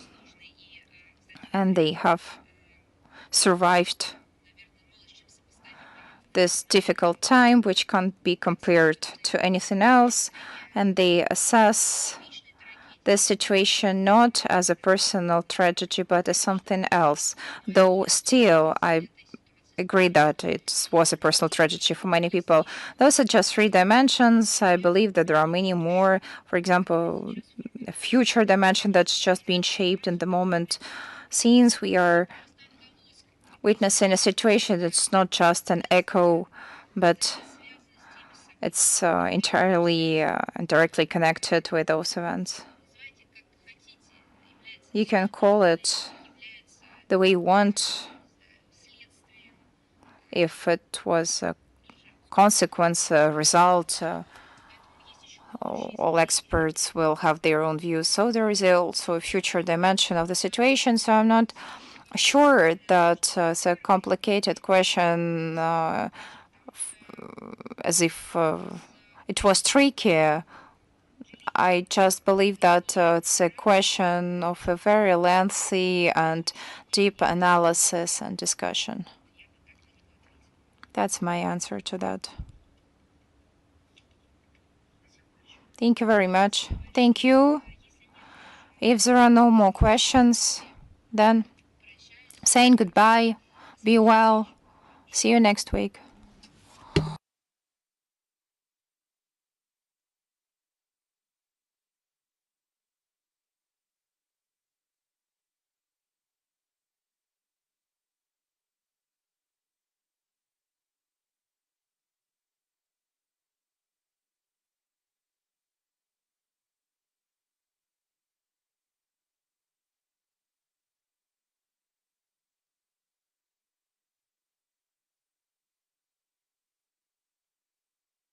Speaker 1: and they have survived this difficult time, which can't be compared to anything else, and they assess this situation not as a personal tragedy, but as something else. Though still, I agree that it was a personal tragedy for many people. Those are just 3 dimensions. I believe that there are many more. For example, a future dimension that's just being shaped in the moment. Since we are witnessing a situation that's not just an echo, but it's entirely and directly connected with those events. You can call it the way you want. If it was a consequence, a result, all experts will have their own views. So there is also a future dimension of the situation. So I'm not sure that it's a complicated question, as if it was tricky. I just believe that it's a question of a very lengthy and deep analysis and discussion. That's my answer to that. Thank you very much. Thank you. If there are no more questions, then saying goodbye, be well, see you next week.